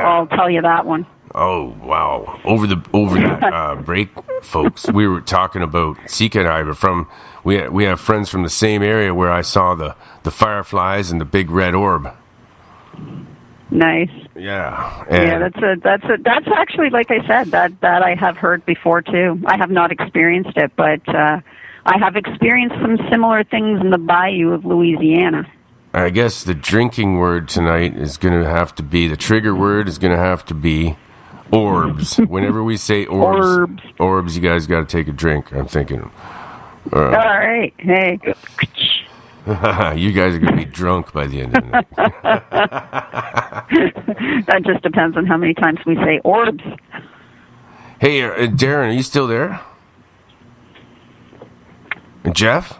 I'll tell you that one. Oh wow! Over that break, folks, we were talking about Sika and I were from. We have friends from the same area where I saw the fireflies and the big red orb. Nice. Yeah. Yeah, that's actually, like I said, that I have heard before too. I have not experienced it, but I have experienced some similar things in the bayou of Louisiana. I guess the drinking word tonight is going to have to be, the trigger word is going to have to be orbs. Whenever we say orbs, you guys got to take a drink, I'm thinking. All right. Hey. You guys are going to be drunk by the end of the night. That just depends on how many times we say orbs. Hey, Darren, are you still there? Jeff?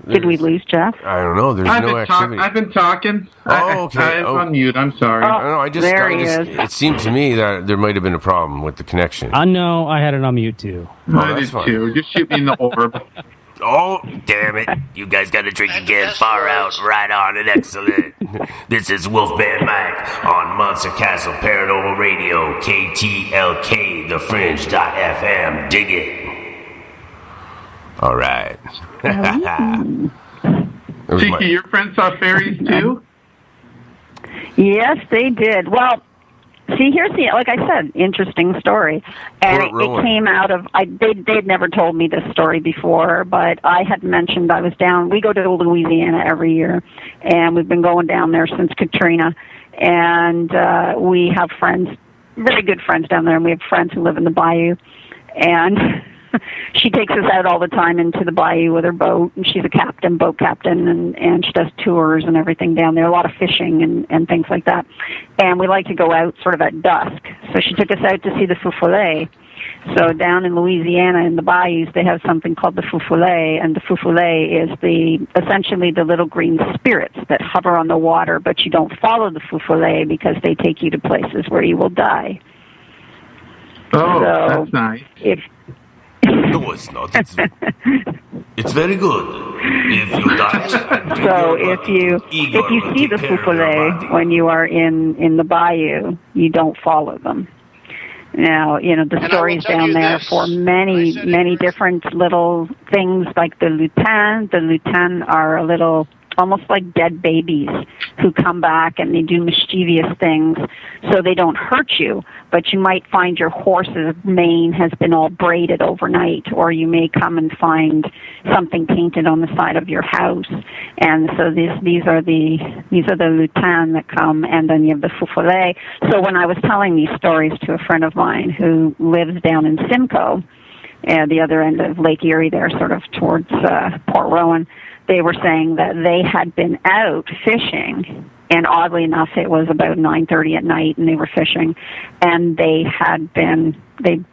Did we lose Jeff? I don't know. There's no activity. I've been talking. Oh, okay. I was on mute. I'm sorry. No, there he is. It seemed to me that there might have been a problem with the connection. I know. I had it on mute too. I did too. Just shoot me in the orb. Oh, damn it. You guys got to drink again. Far out, right on, and excellent. This is Wolfman Mike on Monster Castle Paranormal Radio, KTLK, The Fringe.fm. Dig it. All right. Tiki, your friends saw fairies too? Yes, they did. Well, see, here's the, like I said, interesting story. And it came out of, they'd never told me this story before, but I had mentioned I was down, we go to Louisiana every year, and we've been going down there since Katrina, and we have friends, very good friends down there, and we have friends who live in the bayou, and she takes us out all the time into the bayou with her boat, and she's a boat captain, and she does tours and everything down there, a lot of fishing and things like that. And we like to go out sort of at dusk. So she took us out to see the feu follet. So down in Louisiana in the bayous, they have something called the feu follet, and the feu follet is essentially the little green spirits that hover on the water, but you don't follow the feu follet because they take you to places where you will die. Oh, so that's nice. No, it's not. It's very good. If you die, so if you see the feu follet when you are in the bayou, you don't follow them. Now, the stories down there for many different little things like the lutin. The lutin are a little, almost like dead babies who come back and they do mischievous things so they don't hurt you, but you might find your horse's mane has been all braided overnight, or you may come and find something painted on the side of your house. And so these are the lutin that come, and then you have the feu follet. So when I was telling these stories to a friend of mine who lives down in Simcoe, the other end of Lake Erie there, sort of towards Port Rowan, they were saying that they had been out fishing, and oddly enough, it was about 9:30 at night, and they were fishing, and they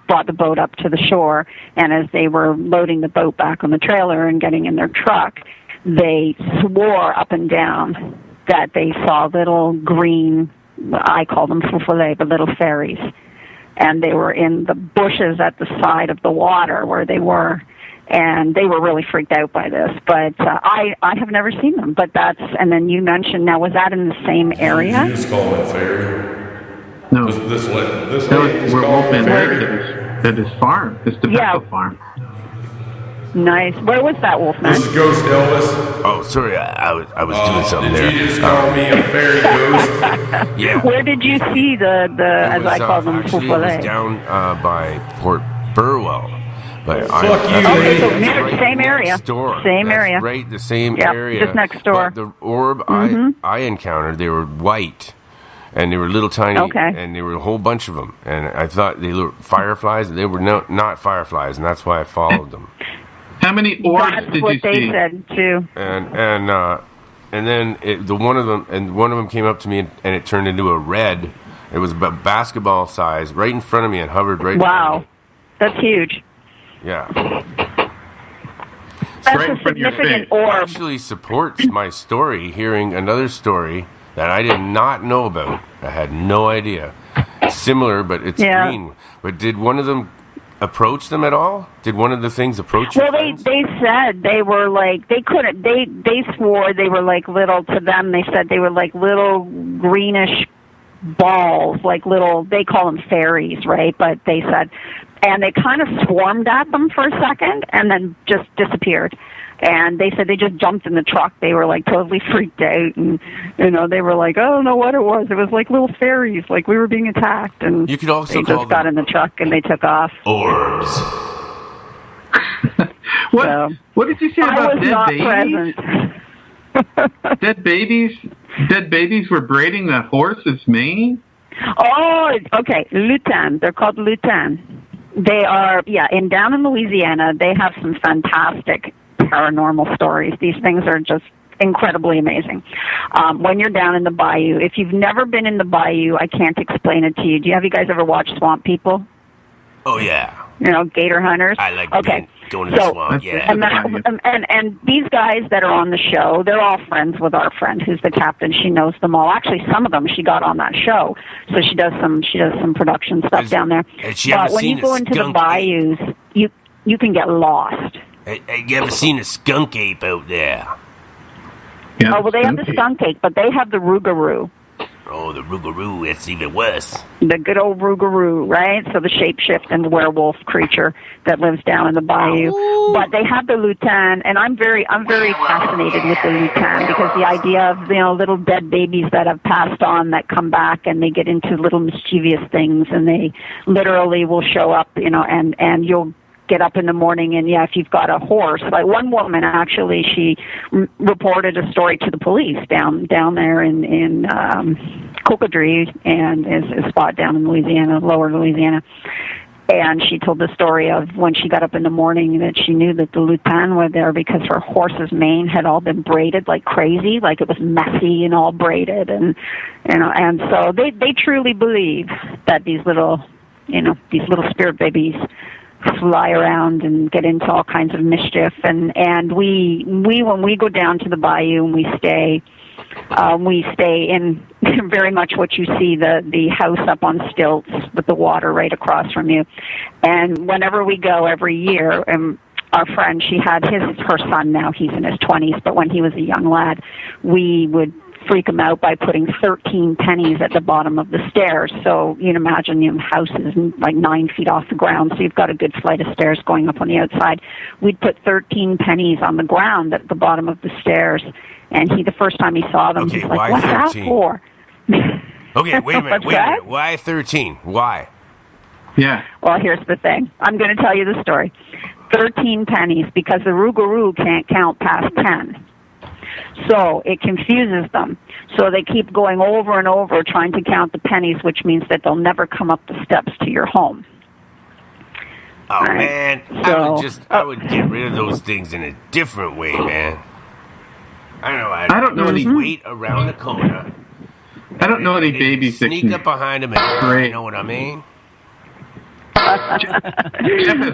brought the boat up to the shore, and as they were loading the boat back on the trailer and getting in their truck, they swore up and down that they saw little green, I call them feu follet, but little fairies, and they were in the bushes at the side of the water where they were. And they were really freaked out by this, but I have never seen them. But and then you mentioned, now was that in the same area? Did you just call that fairy? No. This we're Wolfman at his farm, his tobacco farm. Nice. Where was that, Wolfman? This is Ghost Elvis. Oh, sorry, I was doing something did there. Did you just call me a fairy ghost? Yeah. Where did you see the as I call them, feu follet? It was down by Port Burwell. But same area. Same area. Right, the same area. Just next door. But the orb I encountered, they were white, and they were little tiny, and there were a whole bunch of them. And I thought they were fireflies. They were not fireflies, and that's why I followed them. How many orbs did you see? That's what they said too. And then one of them came up to me, and it turned into a red. It was about basketball size, right in front of me, and hovered right. Wow, in front of me. That's huge. Yeah. That's a significant orb. Actually supports my story, hearing another story that I did not know about. I had no idea. Similar, but it's green. But did one of them approach them at all? Did one of the things approach you? Well, they said they were like, they couldn't, they swore they were like little, to them, they said they were like little greenish balls, like little, they call them fairies, right? But they said, and they kind of swarmed at them for a second and then just disappeared. And they said they just jumped in the truck. They were like totally freaked out, and they were like, I don't know what it was. It was like little fairies, like we were being attacked. And you could also they just got in the truck and they took off. Orbs. What did you say about dead babies? Dead babies were braiding the horse's mane? Oh, okay. Lutin. They're called lutin. They are, down in Louisiana, they have some fantastic paranormal stories. These things are just incredibly amazing. When you're down in the bayou, if you've never been in the bayou, I can't explain it to you. Have you guys ever watched Swamp People? Oh, yeah. gator hunters. I like okay. going to the swamp, yeah. And these guys that are on the show, they're all friends with our friend who's the captain. She knows them all. Actually, some of them she got on that show, so she does some production stuff down there. But when you go into the bayous, you can get lost. You ever seen a skunk ape out there? Yeah, well, they have the skunk ape, but they have the rougarou. Oh, the rougarou, it's even worse. The good old rougarou, right? So the shapeshifting werewolf creature that lives down in the bayou. But they have the lutan, and I'm very fascinated with the lutan because the idea of little dead babies that have passed on that come back and they get into little mischievous things and they literally will show up, and you'll get up in the morning and if you've got a horse, like one woman actually, she reported a story to the police down there in Cocodrie, and is a spot down in Louisiana, lower Louisiana. And she told the story of when she got up in the morning that she knew that the lutan were there because her horse's mane had all been braided like crazy, like it was messy and all braided, and so they truly believe that these little spirit babies fly around and get into all kinds of mischief, and we when we go down to the bayou and we stay in very much what you see, the house up on stilts with the water right across from you. And whenever we go every year, our friend, she had her son now, he's in his 20s, but when he was a young lad, we would freak him out by putting 13 pennies at the bottom of the stairs. So you can imagine the house is like 9 feet off the ground, so you've got a good flight of stairs going up on the outside. We'd put 13 pennies on the ground at the bottom of the stairs, and the first time he saw them, he's like, "What's 13? That for?" Okay, wait a minute. Why 13? Why? Yeah. Well, here's the thing. I'm going to tell you the story. 13 pennies because the rougarou can't count past 10. So it confuses them. So they keep going over and over trying to count the pennies, which means that they'll never come up the steps to your home. Oh, right? Man. I would get rid of those things in a different way, man. I don't know any wait around the corner. I don't know any babies that sneak up behind them and you know what I mean?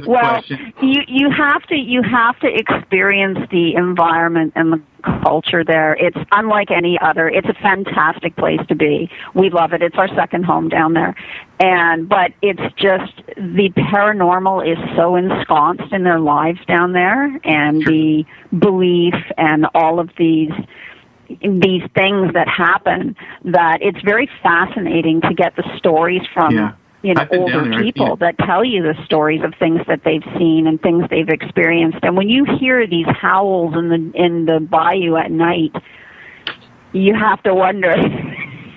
Well, you have to experience the environment and the culture there. It's unlike any other. It's a fantastic place to be. We love it. It's our second home down there. But it's just the paranormal is so ensconced in their lives down there, and the belief and all of these things that happen, that it's very fascinating to get the stories from older people that tell you the stories of things that they've seen and things they've experienced. And when you hear these howls in the bayou at night, you have to wonder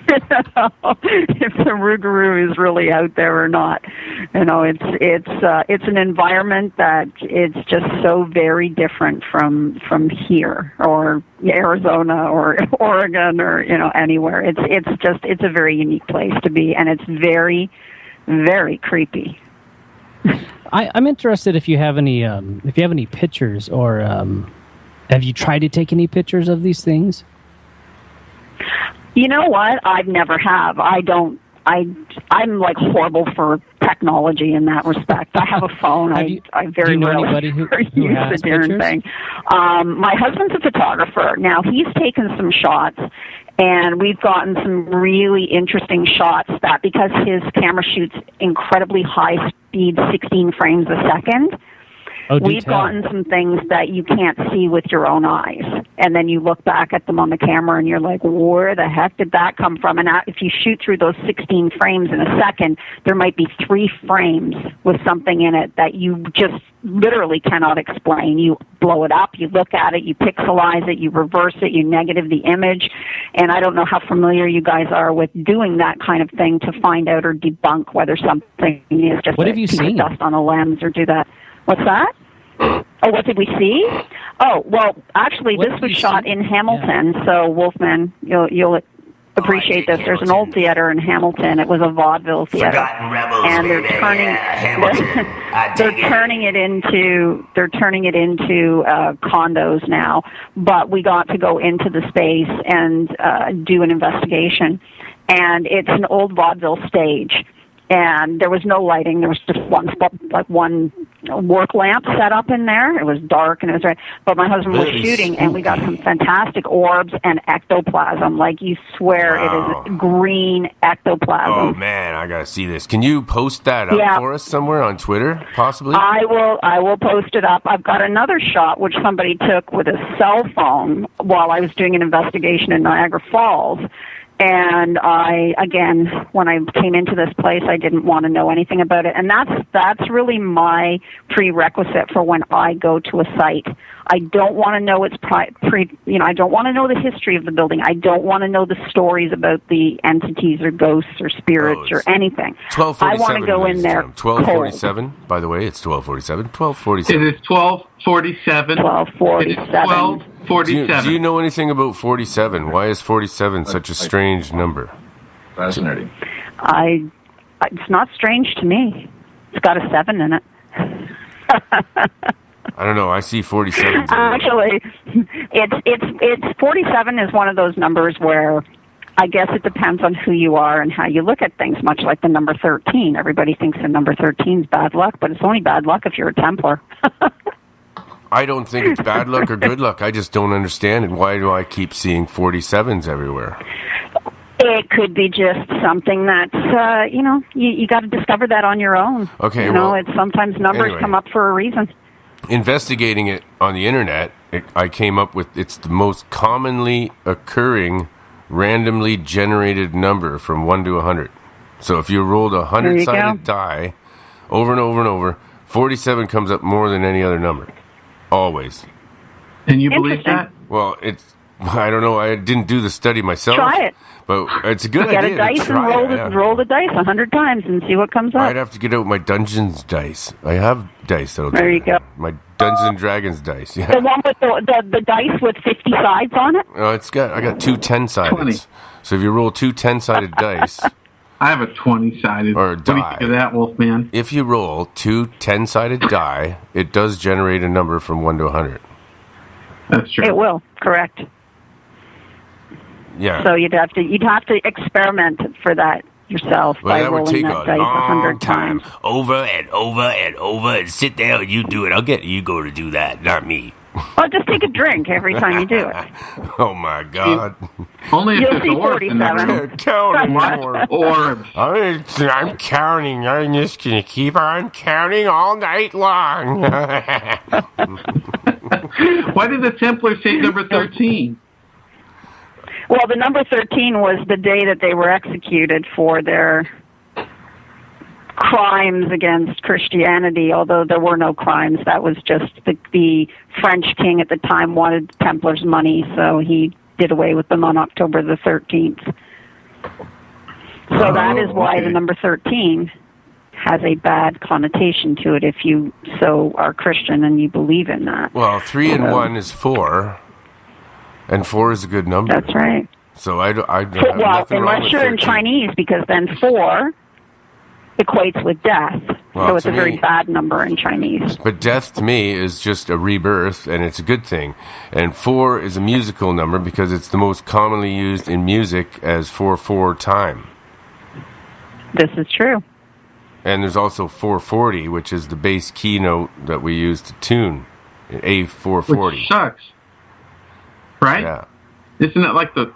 if the rougarou is really out there or not. It's an environment that it's just so very different from here or Arizona or Oregon or anywhere. It's a very unique place to be, and it's very, very creepy. I'm interested if you have any pictures, or have you tried to take any pictures of these things? You know what? I've never have. I'm like horrible for technology in that respect. I have a phone. I very rarely use the darn thing. My husband's a photographer. Now, he's taken some shots, and we've gotten some really interesting shots that because his camera shoots incredibly high speed, 16 frames a second, we've gotten some things that you can't see with your own eyes. And then you look back at them on the camera and you're like, where the heck did that come from? And if you shoot through those 16 frames in a second, there might be 3 frames with something in it that you just literally cannot explain. You blow it up, you look at it, you pixelize it, you reverse it, you negative the image. And I don't know how familiar you guys are with doing that kind of thing to find out or debunk whether something is just a piece of dust on a lens or do that. What's that? Oh, what did we see? Oh, well, actually, this was shot in Hamilton. Yeah. So, Wolfman, you'll appreciate this. There's an old theater in Hamilton. It was a vaudeville theater, Forgotten Rebels, and they're turning it into condos now. But we got to go into the space and do an investigation, and it's an old vaudeville stage. and there was no lighting. There was just one work lamp set up in there. It was dark and it was right. But my husband was shooting, and we got some fantastic orbs and ectoplasm. Like, you swear it is green ectoplasm. Oh man, I gotta see this. Can you post that up for us somewhere on Twitter, possibly? I will post it up. I've got another shot which somebody took with a cell phone while I was doing an investigation in Niagara Falls. And when I came into this place, I didn't want to know anything about it. And that's really my prerequisite for when I go to a site. I don't want to know I don't want to know the history of the building. I don't want to know the stories about the entities or ghosts or spirits or anything. 1247. I want to go in there. 1247. By the way, it's 1247. 1247. It is 1247. 1247. It is 1247. Do you know anything about 47? Why is 47 such a strange number? Fascinating. It's not strange to me. It's got a 7 in it. I don't know. I see 47. Actually, it's 47 is one of those numbers where I guess it depends on who you are and how you look at things, much like the number 13. Everybody thinks the number 13 is bad luck, but it's only bad luck if you're a Templar. I don't think it's bad luck or good luck. I just don't understand it. Why do I keep seeing 47s everywhere? It could be just something that's, you got to discover that on your own. Okay, it's sometimes numbers come up for a reason. Investigating it on the internet, I came up with it's the most commonly occurring randomly generated number from 1 to 100. So if you rolled a 100-sided die over and over and over, 47 comes up more than any other number. Always. And you believe that? Well, I don't know. I didn't do the study myself. Try it. But it's a good idea. Get a dice and roll the dice 100 times and see what comes up. I'd have to get out my Dungeons dice. I have dice that'll do There you go. My Dungeons and Dragons dice. Yeah. The one with the dice with 50 sides on it? Oh, I got 2 10-sided. So if you roll 2 10-sided dice. I have a 20-sided. Or a die. What do you think of that, Wolfman? If you roll 2 10-sided die, it does generate a number from 1 to 100. That's true. It will, correct. Yeah. So you'd have to experiment for that yourself by rolling that dice 100 times. Over and over and over, and sit there and you do it. I'll get you go to do that, not me. Well, just take a drink every time you do it. Oh my God! Only if You'll there's see orbs in there. Counting orbs. I'm counting. I'm just gonna keep on counting all night long. Why did the Templars say number 13? Well, the number 13 was the day that they were executed for their crimes against Christianity, although there were no crimes. That was just the French king at the time wanted the Templars' money, so he did away with them on October the 13th. So that is why the number 13 has a bad connotation to it if you are Christian and you believe in that. Well, 3 and 1 is 4. And 4 is a good number. That's right. So I have well, nothing wrong unless with you're 13. in Chinese, because then 4 equates with death. Well, so it's to a very me- bad number in Chinese. But death to me is just a rebirth, and it's a good thing. And 4 is a musical number because it's the most commonly used in music as 4/4 time. This is true. And there's also 440, which is the bass keynote that we use to tune. A440. Which sucks. Right? Yeah. Isn't it like the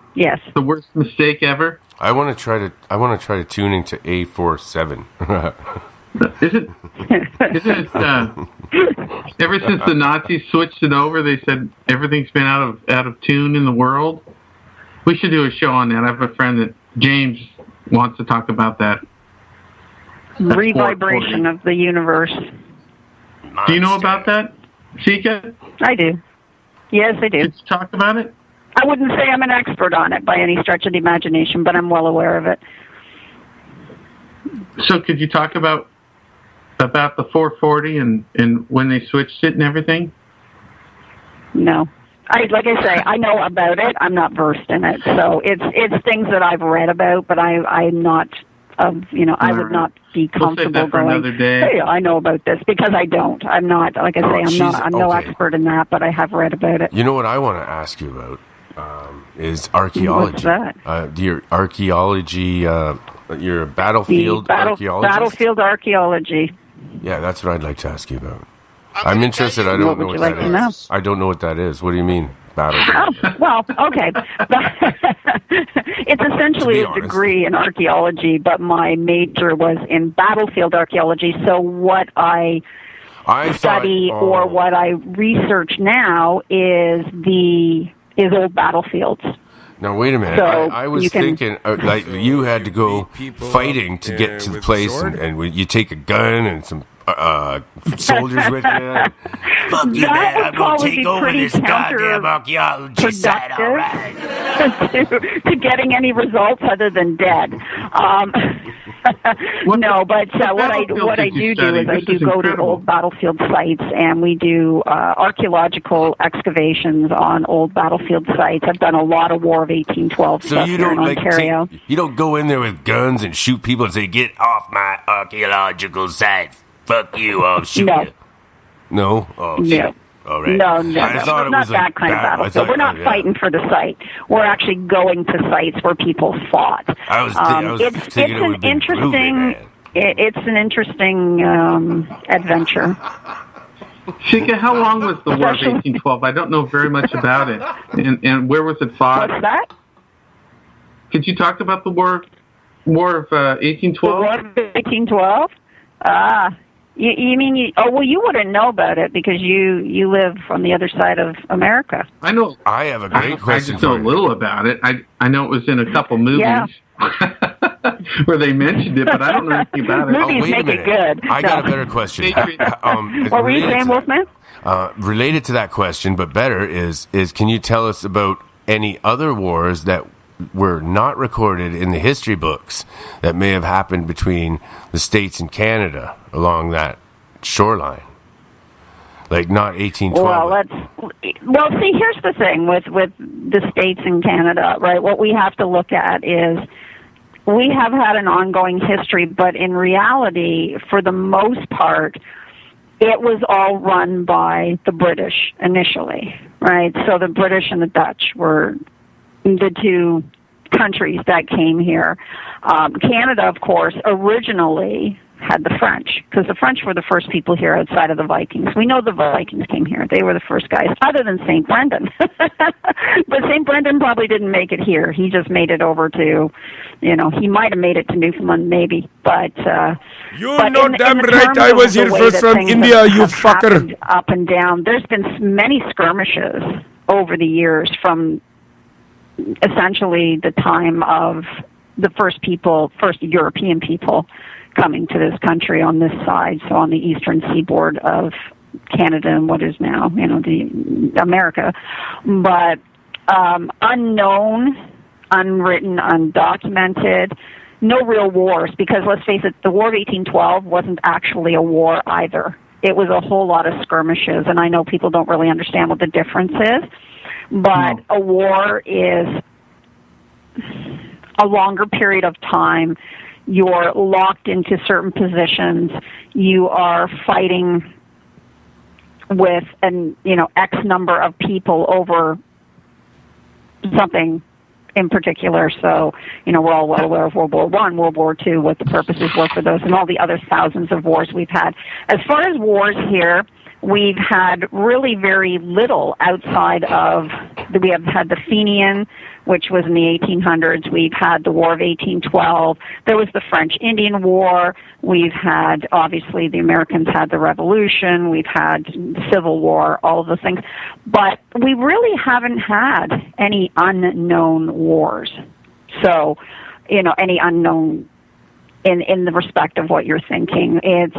worst mistake ever? I want to try to tuning to A47. Isn't it, ever since the Nazis switched it over, they said everything's been out of tune in the world? We should do a show on that. I have a friend that James wants to talk about that. Revibration of the universe. Do you know about that, Chica? I do. Yes, I do. Could you talk about it? I wouldn't say I'm an expert on it by any stretch of the imagination, but I'm well aware of it. So could you talk about the 440 and when they switched it and everything? No. Like I say, I know about it. I'm not versed in it. So it's things that I've read about, but I'm not, I would not be comfortable that for going, another day. hey, I know about this, because I don't. I'm not, like I say, I'm no expert in that, but I have read about it. You know what I want to ask you about is archaeology. What's that? Your archaeology You're a battlefield archaeologist? Battlefield archaeology. Yeah, that's what I'd like to ask you about. I'm interested. I don't know what that is. I don't know what that is. What do you mean, battlefield? Oh, well, okay. It's essentially a degree in archaeology, but my major was in battlefield archaeology. So what I study or what I research now is old battlefields. Now, wait a minute. So I was thinking, like, you had to go fighting to get to the place, and you take a gun and some soldiers with you. Fuck you, man. I'm going to take over this goddamn archaeology site, all right? to getting any results other than dead. No, but what I do is I do go to old battlefield sites, and we do archaeological excavations on old battlefield sites. I've done a lot of War of 1812 So stuff you here don't in Ontario. you don't go in there with guns and shoot people and say, "Get off my Archaeological site. Fuck you, I'll shoot you. No. Oh, shit. No. All right. No. I thought it not was that like kind of battle. battle. So we're not fighting for the site. We're actually going to sites where people fought. I was thinking it would be interesting. It's an interesting adventure. Shika, how long was the War of 1812? I don't know very much about it. And where was it fought? What's that? Could you talk about the War of 1812? The War of 1812? You mean you wouldn't know about it because you live on the other side of America. I know. I have a great question. I just know a little about it. I know it was in a couple movies. Yeah. Where they mentioned it, but I don't know anything about it. Movies make it good. I got a better question. What were you saying, Wolfman? Related to that question, but better is can you tell us about any other wars that were not recorded in the history books that may have happened between the States and Canada along that shoreline? Like not 1812. Well, see, here's the thing with the States and Canada, right? What we have to look at is we have had an ongoing history, but in reality, for the most part, it was all run by the British initially, right? So the British and the Dutch were the two countries that came here. Canada, of course, originally had the French, because the French were the first people here outside of the Vikings. We know the Vikings came here. They were the first guys, other than St. Brendan. But St. Brendan probably didn't make it here. He just made it over to, he might have made it to Newfoundland, maybe. But you know damn right I was here first from India, you fucker. Up and down. There's been many skirmishes over the years from essentially the time of the first European people coming to this country on this side, so on the eastern seaboard of Canada and what is now, the America. But unknown, unwritten, undocumented, no real wars, because let's face it, the War of 1812 wasn't actually a war either. It was a whole lot of skirmishes, and I know people don't really understand what the difference is, but a war is a longer period of time. You're locked into certain positions. You are fighting with X number of people over something in particular. So, we're all well aware of World War I, World War II, what the purposes were for those, and all the other thousands of wars we've had. As far as wars here, we've had really very little outside of, we have had the Fenian, which was in the 1800s. We've had the War of 1812. There was the French-Indian War. We've had, obviously, the Americans had the Revolution. We've had the Civil War, all of those things. But we really haven't had any unknown wars. So, any unknown in the respect of what you're thinking. It's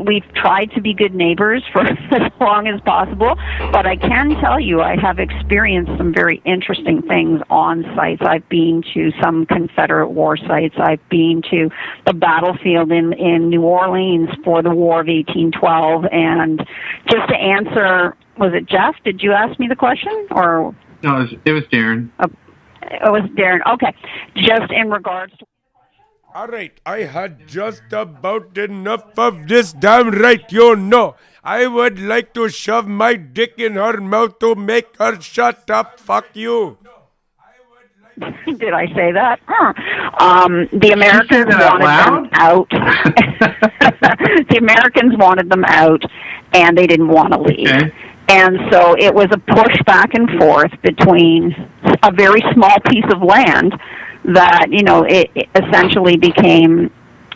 we've tried to be good neighbors for as long as possible, but I can tell you I have experienced some very interesting things on sites. I've been to some Confederate war sites. I've been to the battlefield in New Orleans for the War of 1812. And just to answer, was it Jeff? Did you ask me the question? Or no, it was Darren. It was Darren. Okay. Just in regards to... All right, I had just about enough of this, damn right, I would like to shove my dick in her mouth to make her shut up, fuck you. Did I say that? The Americans wanted them out. The Americans wanted them out, and they didn't want to leave. Okay. And so it was a push back and forth between a very small piece of land that, it essentially became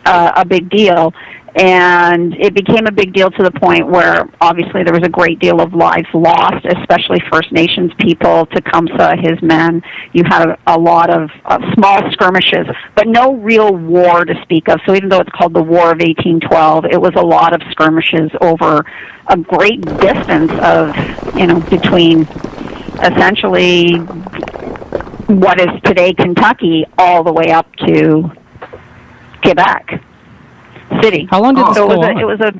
a big deal. And it became a big deal to the point where, obviously, there was a great deal of lives lost, especially First Nations people, Tecumseh, his men. You had a lot of small skirmishes, but no real war to speak of. So even though it's called the War of 1812, it was a lot of skirmishes over a great distance of, between essentially what is today Kentucky all the way up to Quebec City. How long did this go on? It was a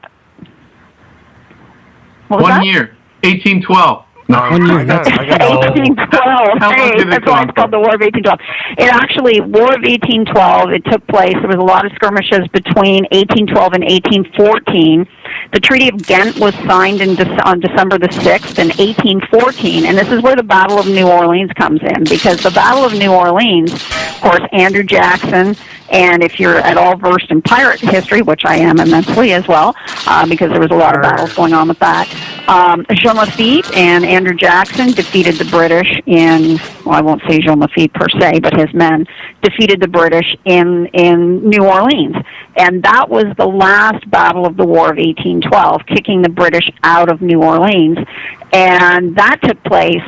what was 1 that? year, 1812. No, 1 year. That's 1812. Hey, that's why it's called the War of 1812. It actually, War of 1812, it took place, there was a lot of skirmishes between 1812 and 1814. The Treaty of Ghent was signed on December the 6th in 1814, and this is where the Battle of New Orleans comes in, because the Battle of New Orleans, of course, Andrew Jackson, and if you're at all versed in pirate history, which I am immensely as well, because there was a lot of battles going on with that, Jean Lafitte and Andrew Jackson defeated the British in, well, I won't say Jean Lafitte per se, but his men defeated the British in New Orleans. And that was the last battle of the War of 1812, kicking the British out of New Orleans. And that took place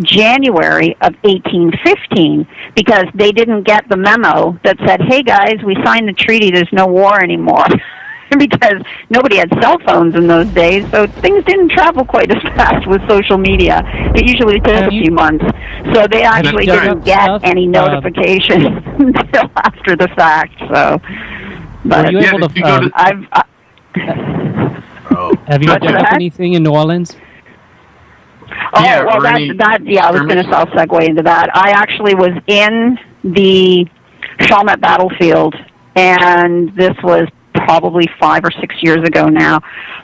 January of 1815, because they didn't get the memo that said, hey guys, we signed the treaty, there's no war anymore. Because nobody had cell phones in those days, so things didn't travel quite as fast with social media. It usually took a few months. So they actually didn't get any notification until after the fact. So, but were you able to? Have you done anything in New Orleans? Oh, yeah, well, I was going to segue into that. I actually was in the Chalmette battlefield, and this was probably 5 or 6 years ago now,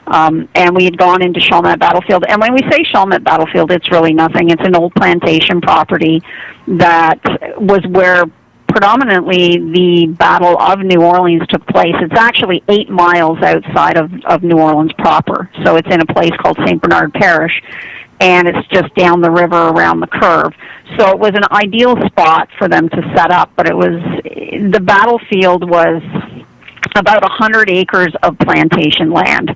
and we had gone into Chalmette battlefield. And when we say Chalmette battlefield, it's really nothing. It's an old plantation property that was where predominantly the Battle of New Orleans took place. It's actually 8 miles outside of New Orleans proper, so it's in a place called St. Bernard Parish, and it's just down the river around the curve. So it was an ideal spot for them to set up, but the battlefield was about 100 acres of plantation land.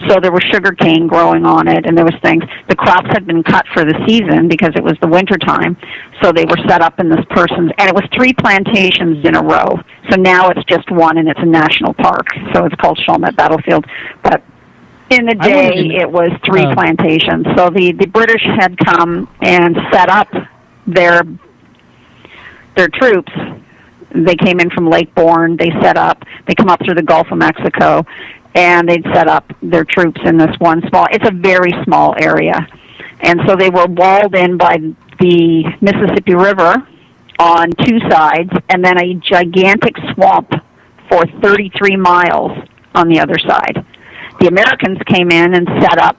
So there was sugar cane growing on it, and there was things. The crops had been cut for the season because it was the winter time. So they were set up in this person's, and it was 3 plantations in a row. So now it's just one, and it's a national park. So it's called Chalmette Battlefield. But in the day, it was 3 plantations. So the British had come and set up their troops. They came in from Lake Bourne. They come up through the Gulf of Mexico, and they'd set up their troops in this one it's a very small area. And so they were walled in by the Mississippi River on 2 sides, and then a gigantic swamp for 33 miles on the other side. The Americans came in and set up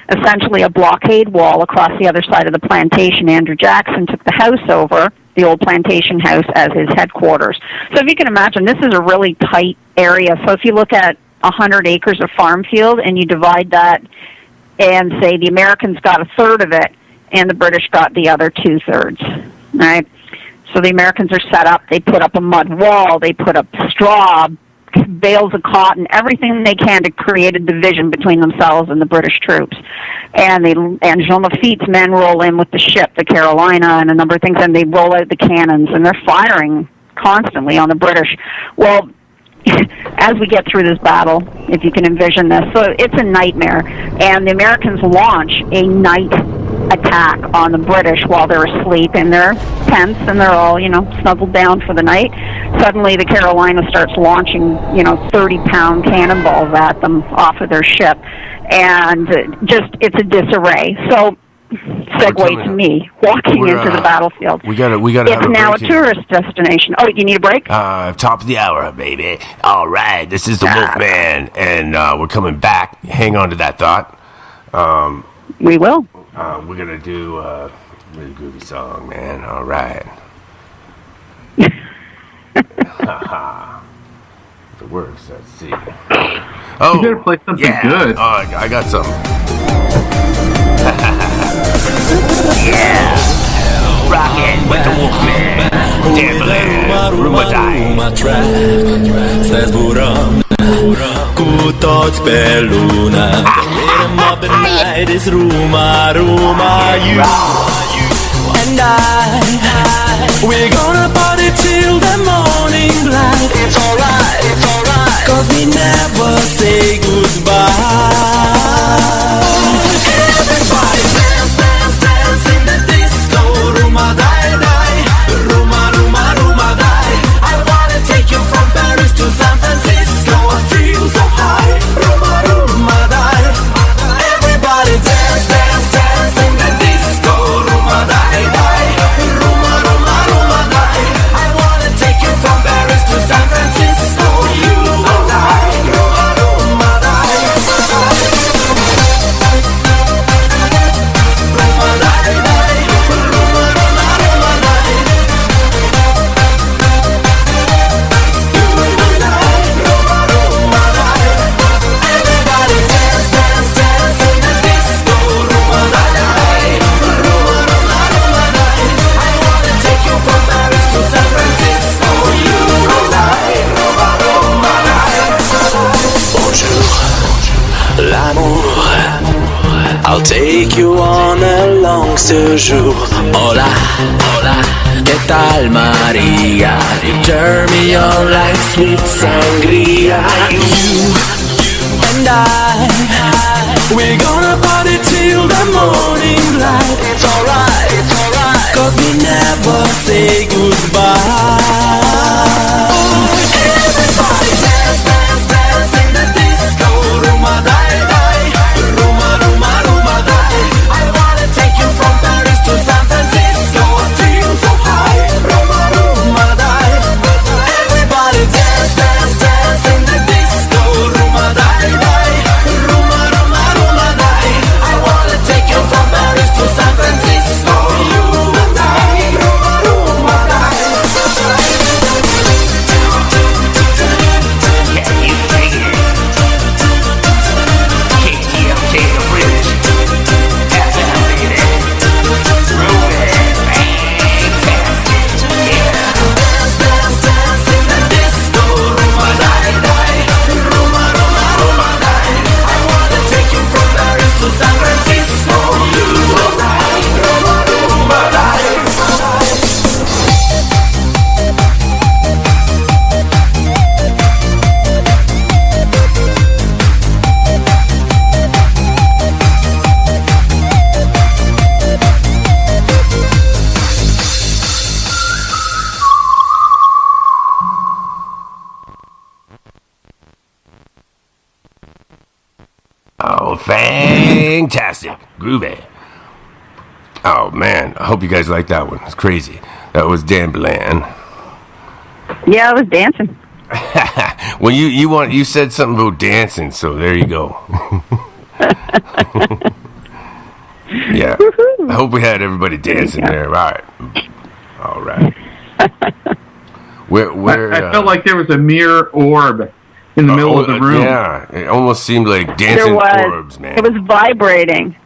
essentially a blockade wall across the other side of the plantation. Andrew Jackson took the house over, the old plantation house, as his headquarters. So if you can imagine, this is a really tight area. So if you look at 100 acres of farm field and you divide that and say the Americans got 1/3 of it and the British got the other 2/3, right? So the Americans are set up. They put up a mud wall. They put up straw, bales of cotton, everything they can to create a division between themselves and the British troops. And Jean Lafitte's men roll in with the ship, the Carolina, and a number of things, and they roll out the cannons, and they're firing constantly on the British. Well, as we get through this battle, if you can envision this, so it's a nightmare, and the Americans launch a night attack on the British while they're asleep in their tents, and they're all, snuggled down for the night. Suddenly the Carolina starts launching, 30-pound cannonballs at them off of their ship, and it's a disarray. So segue to me walking into the battlefield. We gotta. It's now a tourist destination. Oh, you need a break? Top of the hour, baby. All right, this is the Wolfman, and we're coming back. Hang on to that thought. We will. We're gonna do a really groovy song, man. All right. If it works, let's see. Oh, you better play something good. Oh, I got something. Yeah. Rockin' with the Wolfman. Timberland. Rumadai. Says Buram. Kutot Beluna. The rhythm of the night is Ruma, Ruma, you. And we're gonna party till the morning light. It's alright, 'cause we never say goodbye. Everybody dance, dance, dance in the disco. Ruma, die, die. Ruma, Ruma, Ruma, die. I wanna take you from Paris to San Francisco. I feel so high. Ruma, Ruma, die. Everybody dance, dance, dance in the disco. Ruma, die, die. Ruma, Ruma, Ruma, die. I wanna take you from Paris to San Francisco. You and I. Ruma, Ruma, die. Ruma, die, die. Ruma, Ruma, Ruma, die. You and I. Ruma, Ruma, die. Everybody dance, dance, dance in the disco. Ruma, die. Ruma, Ruma, Ruma, die. I wanna take you from Paris to San Francisco. You and I. Ruma, Ruma, die. Bonjour, l'amour. I'll take you on a long séjour. Hola, hola, ¿qué tal, Maria? You turn me on like sweet sangria. You and we're gonna party till the morning light. It's alright, 'cause we never say goodbye. Everybody dance, dance, dance in the disco. Ruma, die, die. Ruma, Ruma, Ruma, die. I wanna take you from Paris to San Francisco. I feel so high. Ruma, Ruma, die. Everybody dance, dance, dance in the disco. Ruma, die, die. Ruma, Ruma, Ruma, die. I wanna take you from Paris to San Francisco. You and I. Ruma, Ruma, die. Can you dig it? KTLK the Bridge. FM, baby. Ruben. Fantastic. Yeah. Dance, dance, dance in the disco. Ruma, die, die. Ruma, Ruma, Ruma, die. I wanna take you from Paris to San Francisco. You and I. Ruma, Ruma, die. Oh, fantastic. Groovy. Oh, man. I hope you guys like that one. It's crazy. That was Dan Bland. Yeah, I was dancing. Well, you said something about dancing, so there you go. Yeah. I hope we had everybody dancing there. All right. Where I felt like there was a mirror orb in the middle of the room. Yeah, it almost seemed like dancing orbs, man. It was vibrating.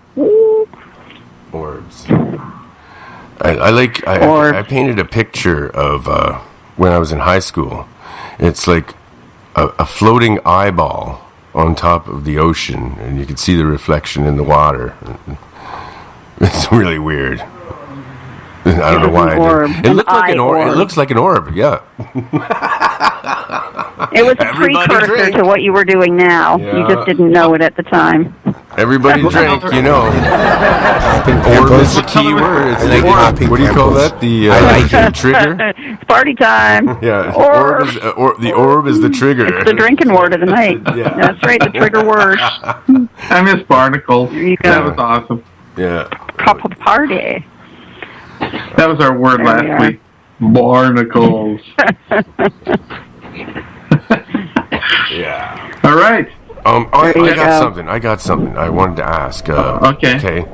Orbs. I painted a picture of when I was in high school. It's like a floating eyeball on top of the ocean, and you can see the reflection in the water. It's really weird. I don't know why I did. It looked like an orb. It looks like an orb. Yeah. It was a precursor to what you were doing now. Yeah. You just didn't know it at the time. Everybody drink, you know. Orb is the key word. It's like, what do you call that? The trigger? It's party time. Yeah. Orb. The orb is the trigger. It's the drinking word of the night. Yeah. That's right, the trigger word. I miss barnacles. You go. That was awesome. Yeah. Cup of party. That was our word last week. Barnacles. Yeah. All right. I got something. I wanted to ask. Okay.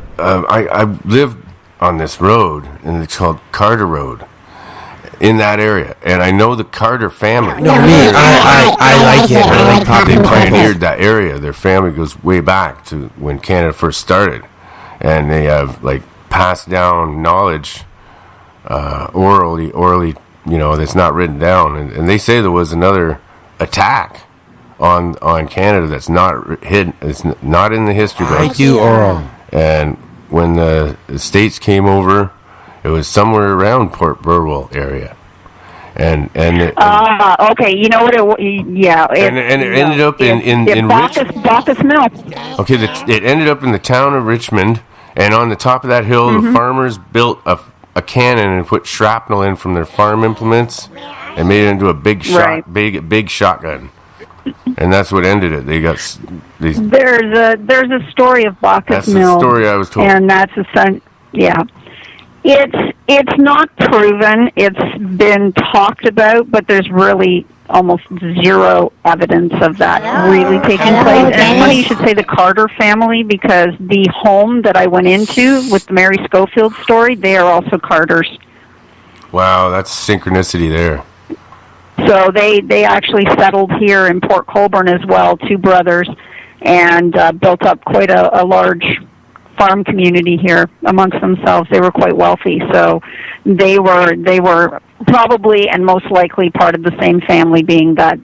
I live on this road, and it's called Carter Road, in that area, and I know the Carter family. No, me. I like it. I like popping They pineapples. pioneered that area. Their family goes way back to when Canada first started, and they have like passed down knowledge orally, that's not written down. And they say there was another attack on Canada that's not hidden. It's not in the history books. I do oral. And when the States came over, it was somewhere around Port Burwell area. And okay, you know what? And it ended up in Bacchus Mill. Okay, it ended up in the town of Richmond, and on the top of that hill, the farmers built a cannon and put shrapnel in from their farm implements, and made it into a big big shotgun, and that's what ended it. They got these. There's a story of Bacchus Mill. That's the story I was told, and that's yeah. It's not proven. It's been talked about, but there's really almost zero evidence of that really taking place. And it's funny you should say the Carter family, because the home that I went into with the Mary Schofield story, they are also Carters. Wow, that's synchronicity there. So they actually settled here in Port Colborne as well, two brothers, and built up quite a large farm community here amongst themselves. They were quite wealthy, so they were probably and most likely part of the same family, being that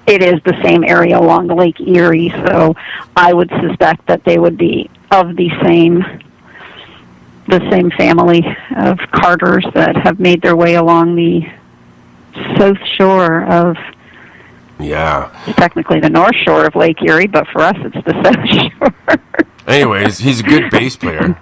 it is the same area along the Lake Erie. So I would suspect that they would be of the same family of Carters that have made their way along the south shore of technically the north shore of Lake Erie, but for us it's the south shore. Anyways, he's a good bass player.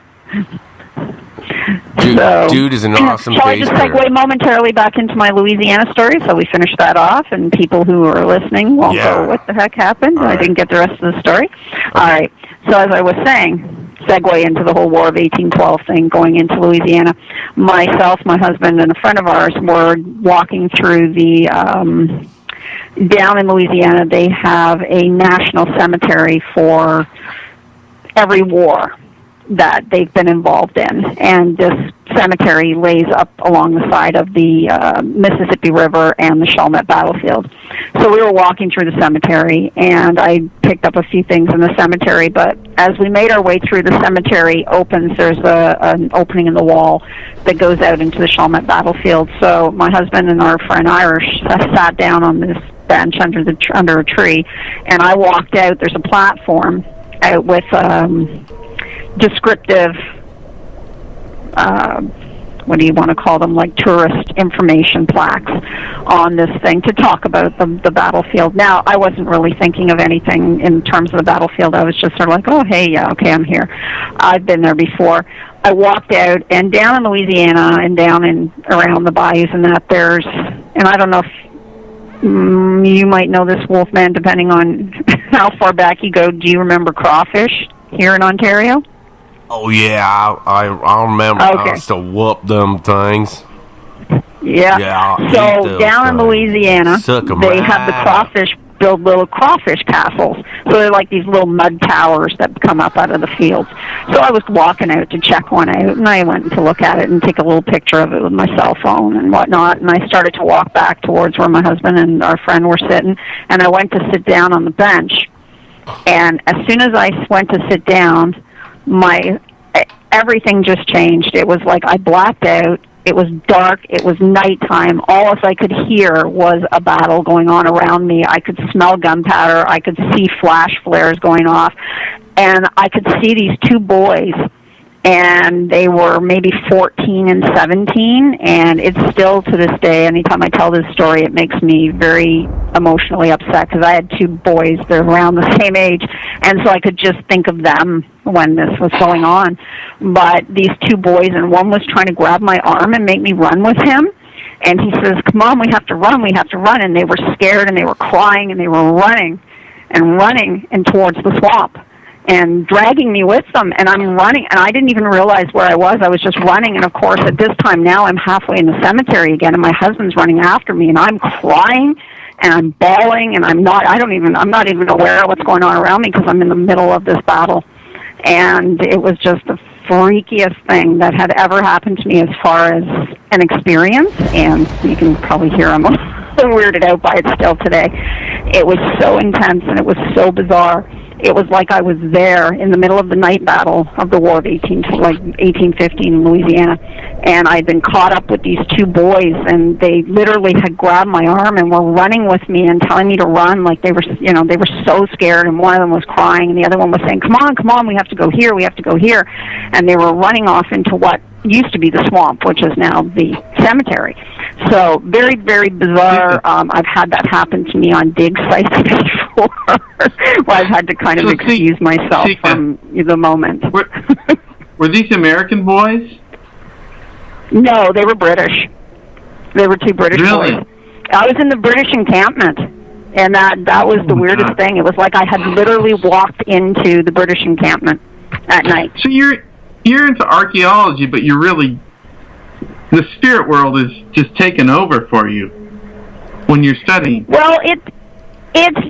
Dude is an awesome shall bass I just player. segue momentarily back into my Louisiana story so we finish that off, and people who are listening won't go, what the heck happened? I didn't get the rest of the story. All right. So as I was saying, segue into the whole War of 1812 thing, going into Louisiana. Myself, my husband, and a friend of ours were walking through the... down in Louisiana, they have a national cemetery for every war that they've been involved in, and this cemetery lays up along the side of the Mississippi River and the Chalmette battlefield. So we were walking through the cemetery, and I picked up a few things in the cemetery, but as we made our way through, the cemetery opens. There's an opening in the wall that goes out into the Chalmette battlefield. So my husband and our friend Irish sat down on this bench under a tree, and I walked out. There's a platform out with descriptive, what do you want to call them, like tourist information plaques on this thing to talk about the battlefield. Now, I wasn't really thinking of anything in terms of the battlefield. I was just sort of like, oh, hey, yeah, okay, I'm here. I've been there before. I walked out, and down in Louisiana and down in around the bayous and that, there's, and I don't know if you might know this, Wolfman, depending on how far back you go. Do you remember crawfish here in Ontario? Oh, yeah, I remember. I used to whoop them things. Yeah. So down in Louisiana, they have the crawfish build little crawfish castles. So they're like these little mud towers that come up out of the fields. So I was walking out to check one out, and I went to look at it and take a little picture of it with my cell phone and whatnot. And I started to walk back towards where my husband and our friend were sitting, and I went to sit down on the bench. And as soon as I went to sit down, everything just changed. It was like I blacked out. It was dark. It was nighttime. All I could hear was a battle going on around me. I could smell gunpowder. I could see flash flares going off. And I could see these two boys, and they were maybe 14 and 17, and it's still to this day, anytime I tell this story, it makes me very emotionally upset, because I had two boys, they're around the same age, and so I could just think of them when this was going on. But these two boys, and one was trying to grab my arm and make me run with him, and he says, come on, we have to run, and they were scared, and they were crying, and they were running and towards the swamp, and dragging me with them, and I'm running, and I didn't even realize where I was just running, and of course at this time now I'm halfway in the cemetery again, and my husband's running after me, and I'm crying, and I'm bawling, and I'm not even aware of what's going on around me, because I'm in the middle of this battle, and it was just a freakiest thing that had ever happened to me as far as an experience, and you can probably hear I'm a little weirded out by it still today. It was so intense and it was so bizarre. It was like I was there in the middle of the night battle of the War of 1815 in Louisiana, and I'd been caught up with these two boys, and they literally had grabbed my arm and were running with me and telling me to run. Like they were so scared, and one of them was crying, and the other one was saying, "Come on, we have to go here, we have to go here," and they were running off into what used to be the swamp, which is now the cemetery. So very, very bizarre. I've had that happen to me on dig sites before, where I've had to kind of excuse myself from the moment. Were these American boys? No, they were British. They were two British Really? boys. I was in the British encampment, and that was the weirdest thing. It was like I had literally walked into the British encampment at night. So you're into archaeology, but you're really, the spirit world is just taken over for you when you're studying. Well, it's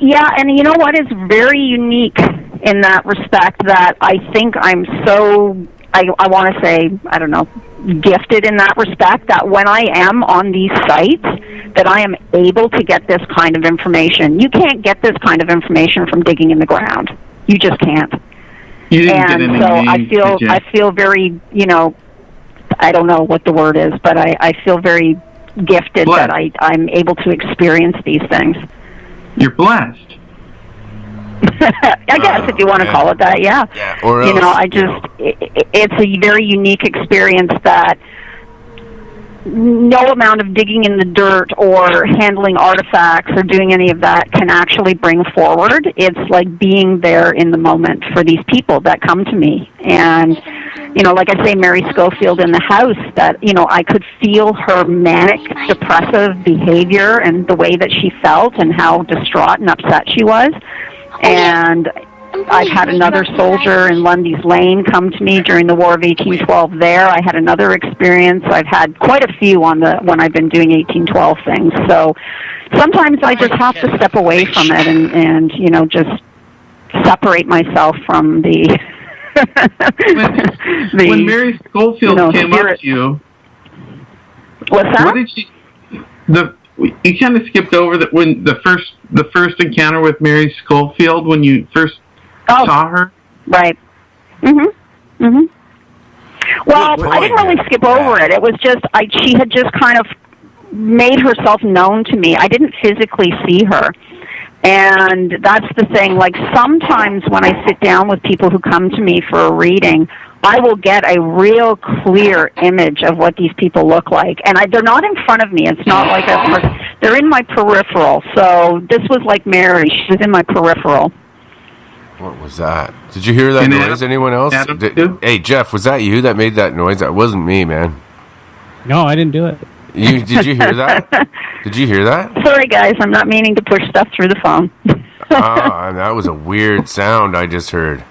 yeah, and you know what is very unique in that respect, that I think I'm so, I want to say, I don't know, gifted in that respect, that when I am on these sites, that I am able to get this kind of information. You can't get this kind of information from digging in the ground. You just can't. You didn't and get any so names, I feel very, I don't know what the word is, but I feel very gifted that I'm able to experience these things. You're blessed. I guess if you want to call it that, yeah. Or else, it's a very unique experience that no amount of digging in the dirt or handling artifacts or doing any of that can actually bring forward. It's like being there in the moment for these people that come to me. And, like I say, Mary Schofield in the house, that, I could feel her manic, depressive behavior and the way that she felt and how distraught and upset she was. And I've had another soldier in Lundy's Lane come to me during the War of 1812 there. I had another experience. I've had quite a few when I've been doing 1812 things. So sometimes I just have to step away from it and just separate myself from the... when Mary Schofield came up to you... What's that? What did she... You kind of skipped over that when the first encounter with Mary Schofield, when you first saw her? Right. Well, I didn't really skip over it. It was just, she had just kind of made herself known to me. I didn't physically see her. And that's the thing, like sometimes when I sit down with people who come to me for a reading, I will get a real clear image of what these people look like. And they're not in front of me. It's not like they're in my peripheral. So this was like Mary. She was in my peripheral. What was that? Did you hear that noise? Anyone else? Hey, Jeff, was that you that made that noise? That wasn't me, man. No, I didn't do it. Did you hear that? Did you hear that? Sorry, guys. I'm not meaning to push stuff through the phone. That was a weird sound I just heard.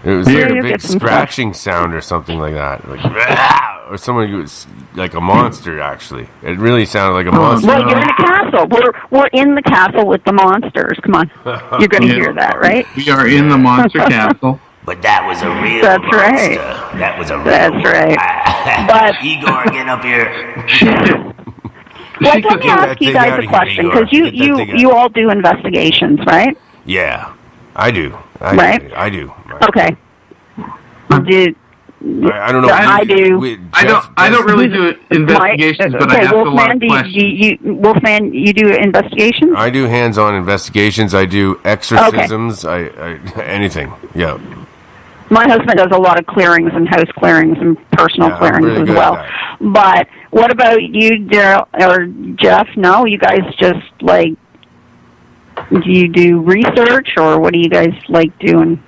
It was like a big scratching sound or something like that. Like, or someone who was like a monster, actually. It really sounded like a monster. Well, you're in a castle. We're in the castle with the monsters. Come on. You're going to hear that, right? We are in the monster castle. But that was a real That's monster. Right. That was a real That's right. But Igor, get up here. Well, let me ask you guys a question, because you all do investigations, right? Yeah, I do. I do. Okay. I don't know. I do. I don't really do investigations, but I ask a lot of questions. Wolfman, you do investigations? I do hands-on investigations. I do exorcisms. Okay. I anything. Yeah. My husband does a lot of clearings and house clearings and personal clearings really as well. But what about you, Daryl or Jeff? No, you guys just do you do research, or what do you guys like doing?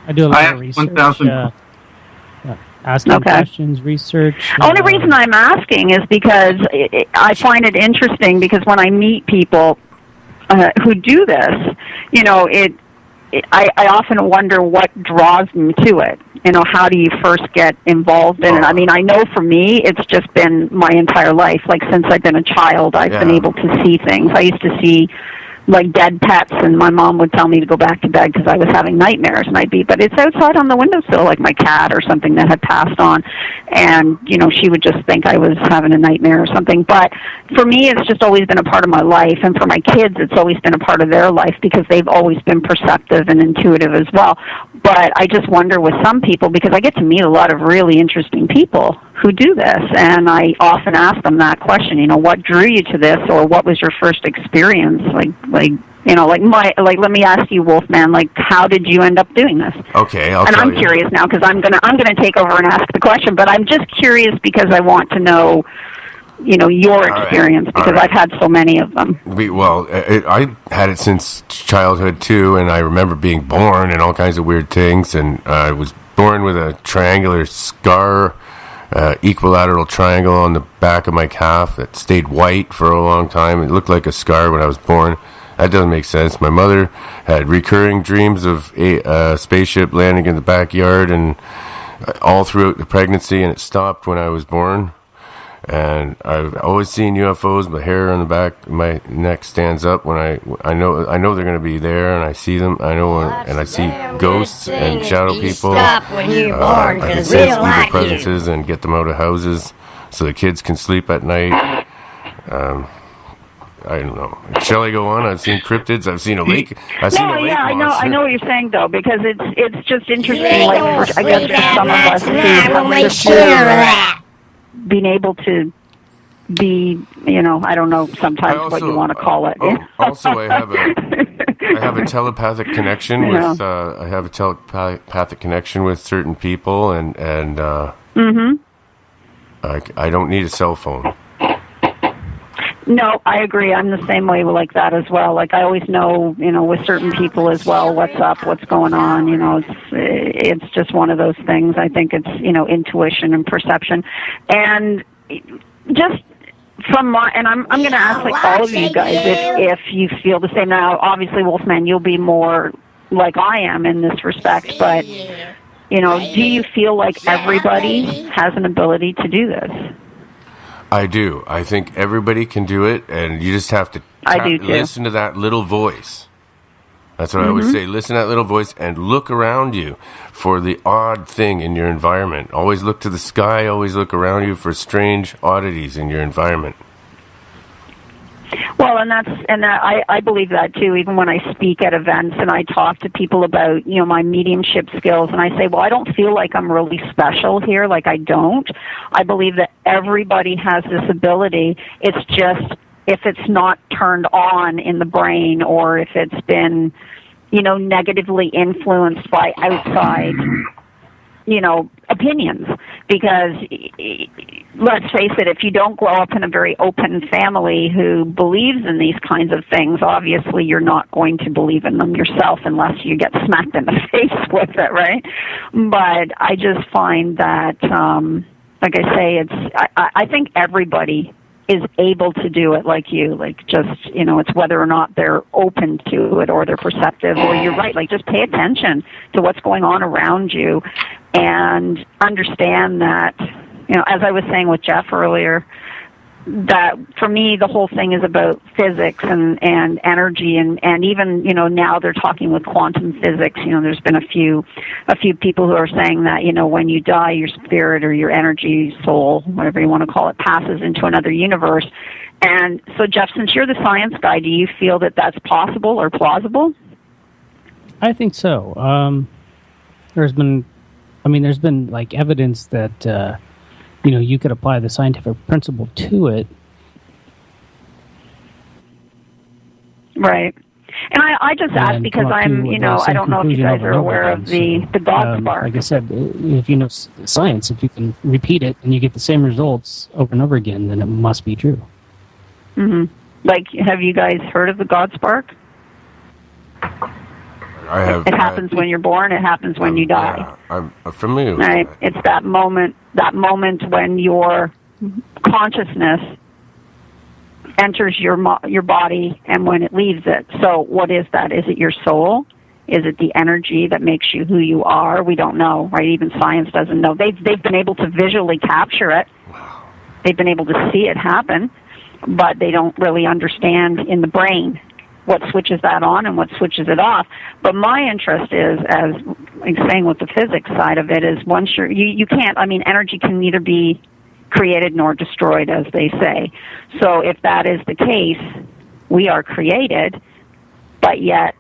I do a lot of research. 1,000. Asking questions, research. Only reason I'm asking is because I find it interesting, because when I meet people who do this, I often wonder what draws them to it. How do you first get involved in it? I mean, I know for me, it's just been my entire life. Like, since I've been a child, I've been able to see things. I used to see like dead pets, and my mom would tell me to go back to bed because I was having nightmares, and I'd be, but it's outside on the windowsill, like my cat or something that had passed on, and she would just think I was having a nightmare or something. But for me, it's just always been a part of my life, and for my kids, it's always been a part of their life because they've always been perceptive and intuitive as well. But I just wonder with some people, because I get to meet a lot of really interesting people who do this, and I often ask them that question, what drew you to this, or what was your first experience? Let me ask you, Wolfman, how did you end up doing this? Okay, I'm curious now because I'm gonna take over and ask the question, but I'm just curious because I want to know, your experience, because I've had so many of them. I had it since childhood too, and I remember being born and all kinds of weird things, and I was born with a triangular scar, equilateral triangle on the back of my calf that stayed white for a long time. It looked like a scar when I was born. That doesn't make sense. My mother had recurring dreams of a spaceship landing in the backyard, and all throughout the pregnancy, and it stopped when I was born. And I've always seen UFOs. My hair on the back of my neck stands up when I know they're going to be there, and I see them. And I see ghosts and shadow people. When you're born, I can sense evil presences and get them out of houses so the kids can sleep at night. I don't know. Shall I go on? I've seen cryptids. I've seen a lake. I know what you're saying though, because it's just interesting. I guess some of us who have being able to be, I don't know sometimes what you want to call it. Also, I have a telepathic connection with certain people, and I don't need a cell phone. No, I agree. I'm the same way like that as well. I always know, with certain people as well, what's up, what's going on. It's just one of those things. I think it's, intuition and perception. And just from my, and I'm going to ask all of you guys if you feel the same. Now, obviously, Wolfman, you'll be more like I am in this respect, but, do you feel like everybody has an ability to do this? I do. I think everybody can do it, and you just have to listen to that little voice. That's what I always say. Listen to that little voice and look around you for the odd thing in your environment. Always look to the sky. Always look around you for strange oddities in your environment. Well, I believe that too. Even when I speak at events and I talk to people about, my mediumship skills, and I say, well, I don't feel like I'm really special here. I don't. I believe that everybody has this ability. It's just if it's not turned on in the brain, or if it's been, negatively influenced by outside, opinions. Because let's face it, if you don't grow up in a very open family who believes in these kinds of things, obviously you're not going to believe in them yourself unless you get smacked in the face with it, right? But I just find that, like I say, I think everybody is able to do it like you, it's whether or not they're open to it or they're perceptive, or you're right, just pay attention to what's going on around you and understand that, as I was saying with Jeff earlier, that for me the whole thing is about physics and energy, and even, now they're talking with quantum physics. There's been a few people who are saying that, when you die, your spirit or your energy, soul, whatever you want to call it, passes into another universe. And so, Jeff, since you're the science guy, do you feel that that's possible or plausible? I think so. There's been evidence that you could apply the scientific principle to it. Right. And I just asked because I'm, I don't know if you guys are aware of the God spark. Like I said, if you know science, if you can repeat it and you get the same results over and over again, then it must be true. Mm-hmm. Have you guys heard of the God spark? I have. It happens when you're born. It happens when you die. Yeah, I'm familiar with right. It's that moment when your consciousness enters your body and when it leaves it. So what is that? Is it your soul? Is it the energy that makes you who you are? We don't know, right? Even science doesn't know. They've been able to visually capture it. They've been able to see it happen, but they don't really understand in the brain what switches that on and what switches it off. But my interest is, as I'm saying with the physics side of it, is once you can't, I mean, energy can neither be created nor destroyed, as they say. So if that is the case, we are created, but yet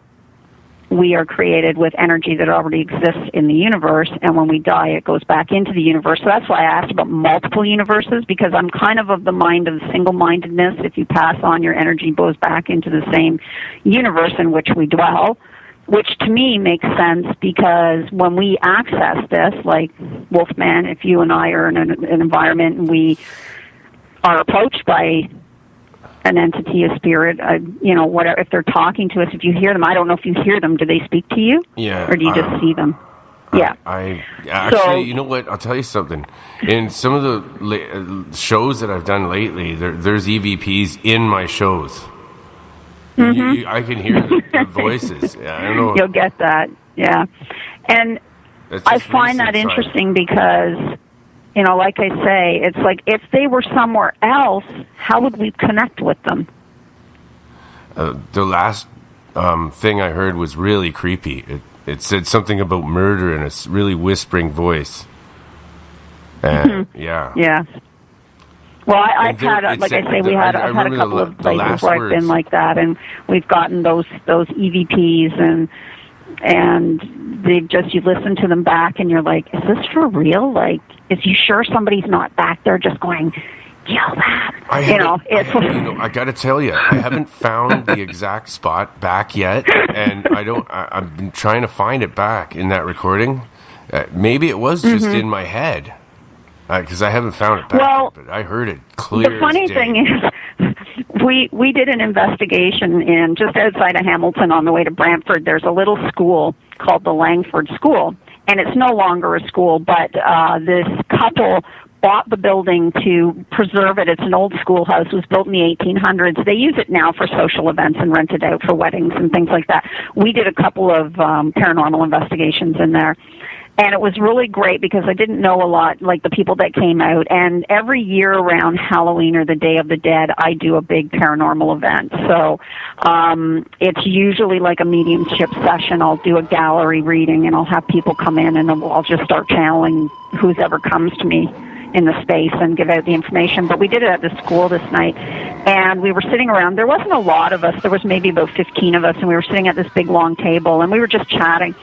we are created with energy that already exists in the universe, and when we die, it goes back into the universe. So that's why I asked about multiple universes, because I'm kind of the mind of single-mindedness. If you pass on, your energy goes back into the same universe in which we dwell, which to me makes sense, because when we access this, like Wolfman, if you and I are in an environment and we are approached by an entity, a spirit, whatever, if they're talking to us, if you hear them, I don't know if you hear them, do they speak to you? Yeah. Or do you just see them? Yeah. I actually, you know what? I'll tell you something. In some of the shows that I've done lately, there's EVPs in my shows. Mm-hmm. I can hear the voices. I don't know. You'll get that, yeah. And I find that interesting because, like I say, it's like if they were somewhere else, how would we connect with them? The last thing I heard was really creepy. It said something about murder in a really whispering voice. Yeah. Yeah. Well, I've had, like I say, I've had a couple of places where I've been like that, and we've gotten those EVPs, and they just, you listen to them back, and you're like, is this for real? Like, is you sure somebody's not back there just going, kill that? I got to tell you, I haven't found the exact spot back yet, and I've been trying to find it back in that recording. Maybe it was just in my head. Because I haven't found it back yet, but I heard it clear. The funny thing is, we did an investigation in just outside of Hamilton on the way to Brantford. There's a little school called the Langford School, and it's no longer a school, but this couple bought the building to preserve it. It's an old schoolhouse. It was built in the 1800s. They use it now for social events and rent it out for weddings and things like that. We did a couple of paranormal investigations in there. And it was really great because I didn't know a lot, like the people that came out. And every year around Halloween or the Day of the Dead, I do a big paranormal event. So it's usually like a mediumship session. I'll do a gallery reading, and I'll have people come in, and I'll just start channeling whoever comes to me in the space and give out the information. But we did it at the school this night, and we were sitting around. There wasn't a lot of us. There was maybe about 15 of us, and we were sitting at this big, long table, and we were just chatting.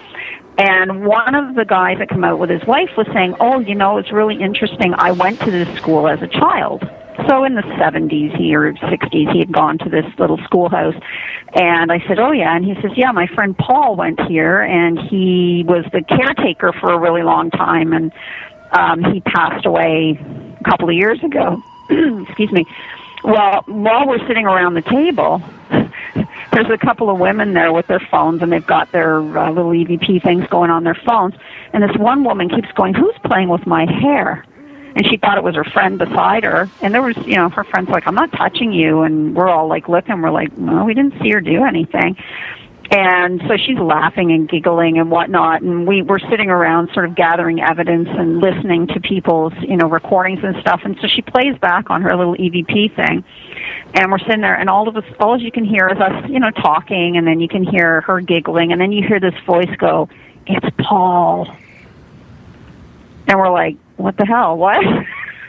And one of the guys that came out with his wife was saying, it's really interesting. I went to this school as a child. So in the 70s or 60s, he had gone to this little schoolhouse. And I said, oh, yeah. And he says, yeah, my friend Paul went here, and he was the caretaker for a really long time. And he passed away a couple of years ago. Excuse me. Well, while we're sitting around the table, there's a couple of women there with their phones, and they've got their little EVP things going on their phones. And this one woman keeps going, who's playing with my hair? And she thought it was her friend beside her. And there was, her friend's like, I'm not touching you. And we're all like looking. We're like, no, we didn't see her do anything. And so she's laughing and giggling and whatnot. And we were sitting around sort of gathering evidence and listening to people's, recordings and stuff. And so she plays back on her little EVP thing. And we're sitting there, and all you can hear is us, talking, and then you can hear her giggling, and then you hear this voice go, it's Paul. And we're like, what the hell? What?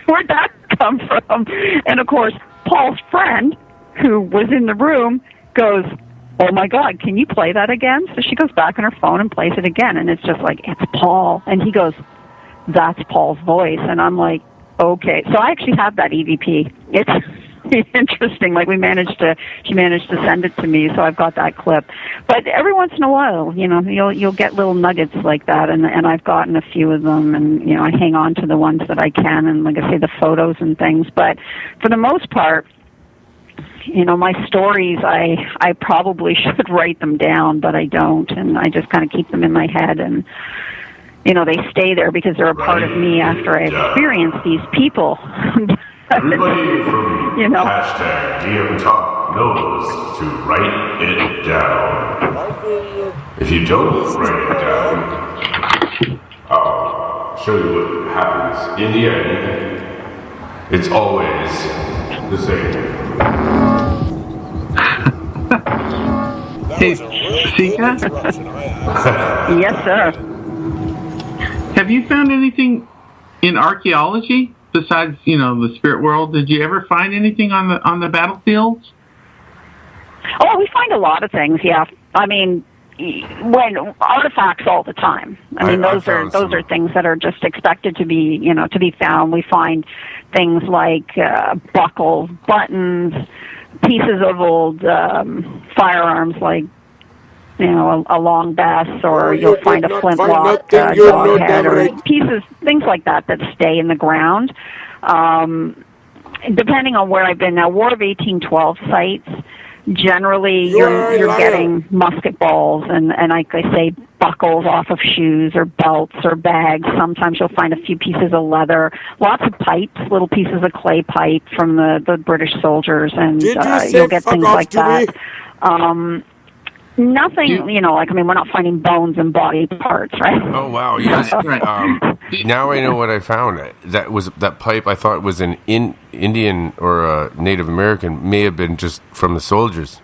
Where'd that come from? And of course, Paul's friend, who was in the room, goes, oh my God, can you play that again? So she goes back on her phone and plays it again, and it's just like, it's Paul. And he goes, that's Paul's voice. And I'm like, okay. So I actually have that EVP. It's interesting. Like she managed to send it to me, so I've got that clip. But every once in a while, you'll get little nuggets like that, and I've gotten a few of them, and I hang on to the ones that I can, and like I say, the photos and things. But for the most part, my stories, I probably should write them down, but I don't, and I just kind of keep them in my head, and they stay there because they're a part of me after I've experienced these people. Everybody from hashtag DM Talk knows to write it down. If you don't write it down, I'll show you what happens. In the end, it's always the same. Hey, Sika? Yes, sir. Have you found anything in archaeology besides, the spirit world? Did you ever find anything on the battlefields? Oh, we find a lot of things. Yeah, I mean, when artifacts all the time. I mean, those are things that are just expected to be found. We find things like buckles, buttons, pieces of old firearms, like a long bess, or you'll find a flintlock dog head, or pieces, things like that stay in the ground. Depending on where I've been now, War of 1812 sites. Generally, you're getting musket balls and like I say, buckles off of shoes or belts or bags. Sometimes you'll find a few pieces of leather, lots of pipes, little pieces of clay pipe from the British soldiers, and you'll get things like that. Nothing, we're not finding bones and body parts, right? Oh wow! Yes. Now I know what I found. That pipe. I thought was an Indian or a Native American. May have been just from the soldiers.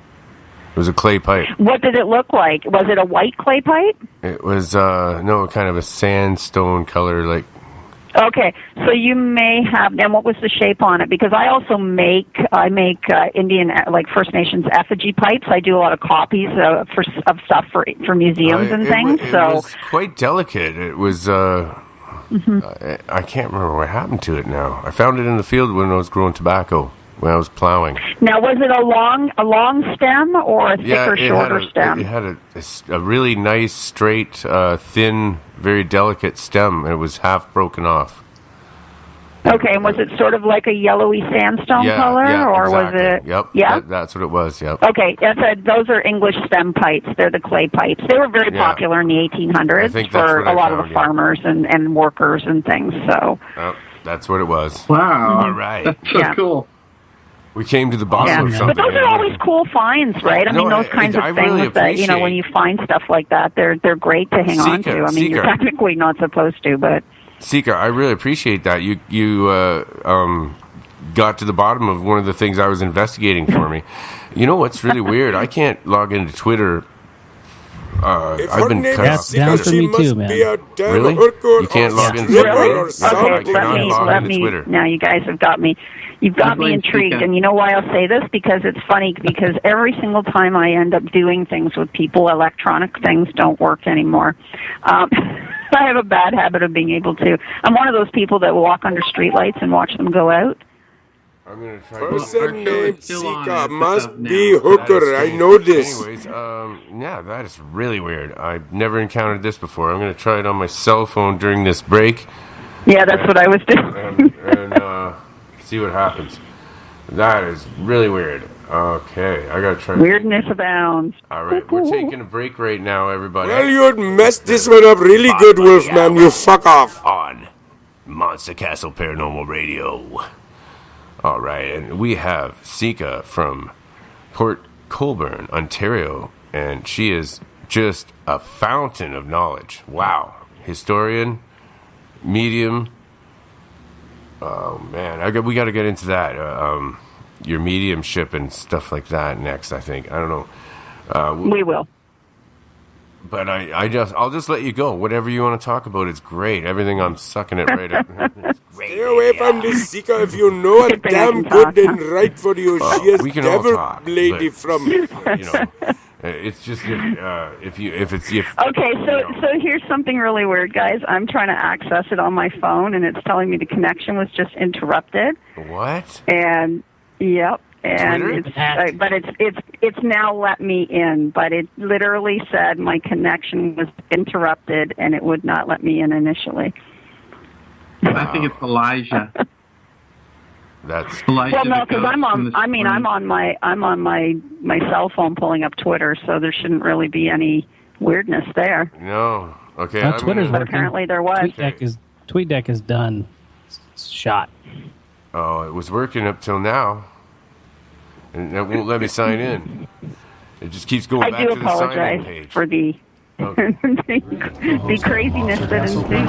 It was a clay pipe. What did it look like? Was it a white clay pipe? It was kind of a sandstone color, like. Okay, so you may have. And what was the shape on it? Because I also make Indian, like First Nations effigy pipes. I do a lot of copies of stuff for museums and things. It was quite delicate. It was. I can't remember what happened to it now. I found it in the field when I was growing tobacco, when I was plowing. Now, was it a long stem or a thicker, shorter stem? It had a really nice, straight, thin, very delicate stem, and it was half broken off. Okay, and was it sort of like a yellowy sandstone color, or exactly. was it? Yep. Yeah, that's what it was. Yep. Okay, those are English stem pipes. They're the clay pipes. They were very popular in the 1800s for a lot of the farmers and workers and things. So. That's what it was. Wow! All right. That's so cool. We came to the bottom of something. But those are always cool finds, right? I mean, those kinds of things really that, when you find stuff like that, they're great to hang on to. I mean, you're technically not supposed to, but... Sika, I really appreciate that. You got to the bottom of one of the things I was investigating for me. You know what's really weird? I can't log into Twitter. I've been cut off. Down for me too, man. Really? You can't log into Twitter? Really? Okay, let me. Now you guys have got me. You've got me intrigued, and you know why I'll say this? Because it's funny, because every single time I end up doing things with people, electronic things don't work anymore. I have a bad habit of being able to. I'm one of those people that will walk under streetlights and watch them go out. I'm going to try Person named Sika must be hooker. I know this. Anyways, that is really weird. I've never encountered this before. I'm going to try it on my cell phone during this break. Yeah, that's what I was doing. and see what happens. That is really weird. Okay, I got to try. Weirdness abounds. All right, we're taking a break right now, everybody. Well, you'd messed this one up really good, Wolfman. You fuck off. On Monster Castle Paranormal Radio. All right, and we have Sika from Port Colborne, Ontario, and she is just a fountain of knowledge. Wow. Historian, medium. Oh, man. We got to get into that. Your mediumship and stuff like that next, I think. I don't know. We will. But I'll just let you go. Whatever you want to talk about, it's great. Everything, I'm sucking it right up. Stay away from this Sika if you know a damn good and right for you. She is we can all devil talk, lady from. It's just if Okay, so here's something really weird, guys. I'm trying to access it on my phone, and it's telling me the connection was just interrupted. What? And yep. And Twitter? it's now let me in, but it literally said my connection was interrupted and it would not let me in initially. I think it's Elijah. That's Elijah. Well, no, because I'm on my cell phone pulling up Twitter, so there shouldn't really be any weirdness there. No. Okay. Twitter's but working. Apparently there was. TweetDeck is done. It's shot. Oh, it was working up till now. And that won't let me sign in. It just keeps going back to the sign-in page. For the the craziness that ensues when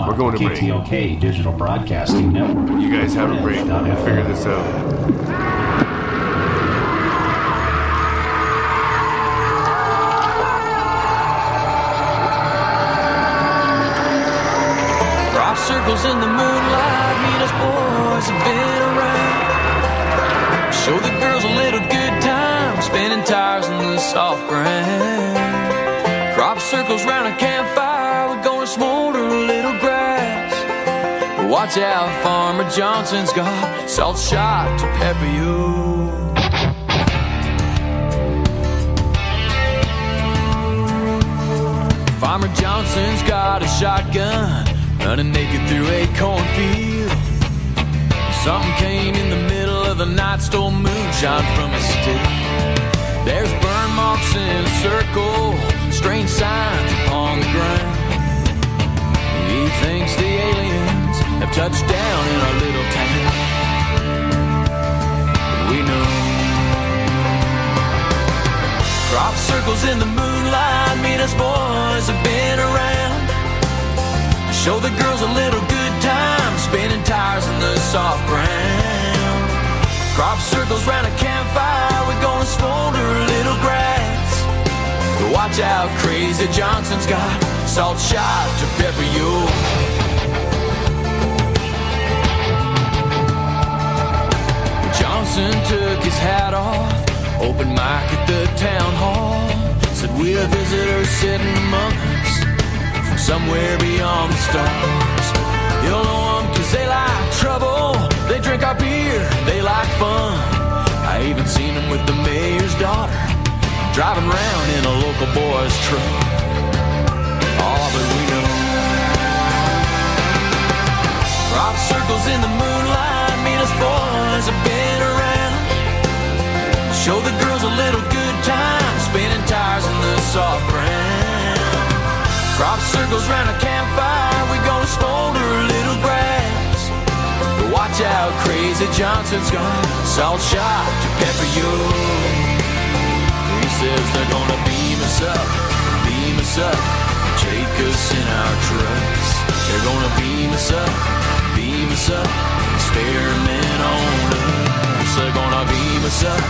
We're going to break. KTLK Digital Broadcasting Network. You guys have a break. We'll figure this out. circles in the moonlight, me and us boys have been around. Show the girls a little good time, spinning tires in the soft ground. Crop circles round a campfire, we're gonna smolder a little grass. But watch out, Farmer Johnson's got salt shot to pepper you. Farmer Johnson's got a shotgun, running naked through a cornfield. Something came in the middle of the night, stole moonshine from his stick. There's burn marks in a circle, strange signs upon the ground. He thinks the aliens have touched down in our little town. We know. Crop circles in the moonlight, me and us boys have been around. Show the girls a little good time, spinning tires in the soft ground. Crop circles round a campfire, we're gonna smolder a little grass. But watch out, Crazy Johnson's got salt shot to pepper you. Johnson took his hat off, open mic at the town hall. Said we're visitors sitting among us from somewhere beyond the stars. You'll know them cause they like trouble, they drink our beer, they like fun. I even seen them with the mayor's daughter, driving around in a local boy's truck. All that we know. Crop circles in the moonlight, me and us boys have been around. Show the girls a little good time, spinning tires in the soft ground. Crop circles round a campfire, we gonna smolder a little grass. But watch out, Crazy Johnson's got salt shot to pepper you. He says they're gonna beam us up, take us in our trucks. They're gonna beam us up, experiment on us. They're gonna beam us up,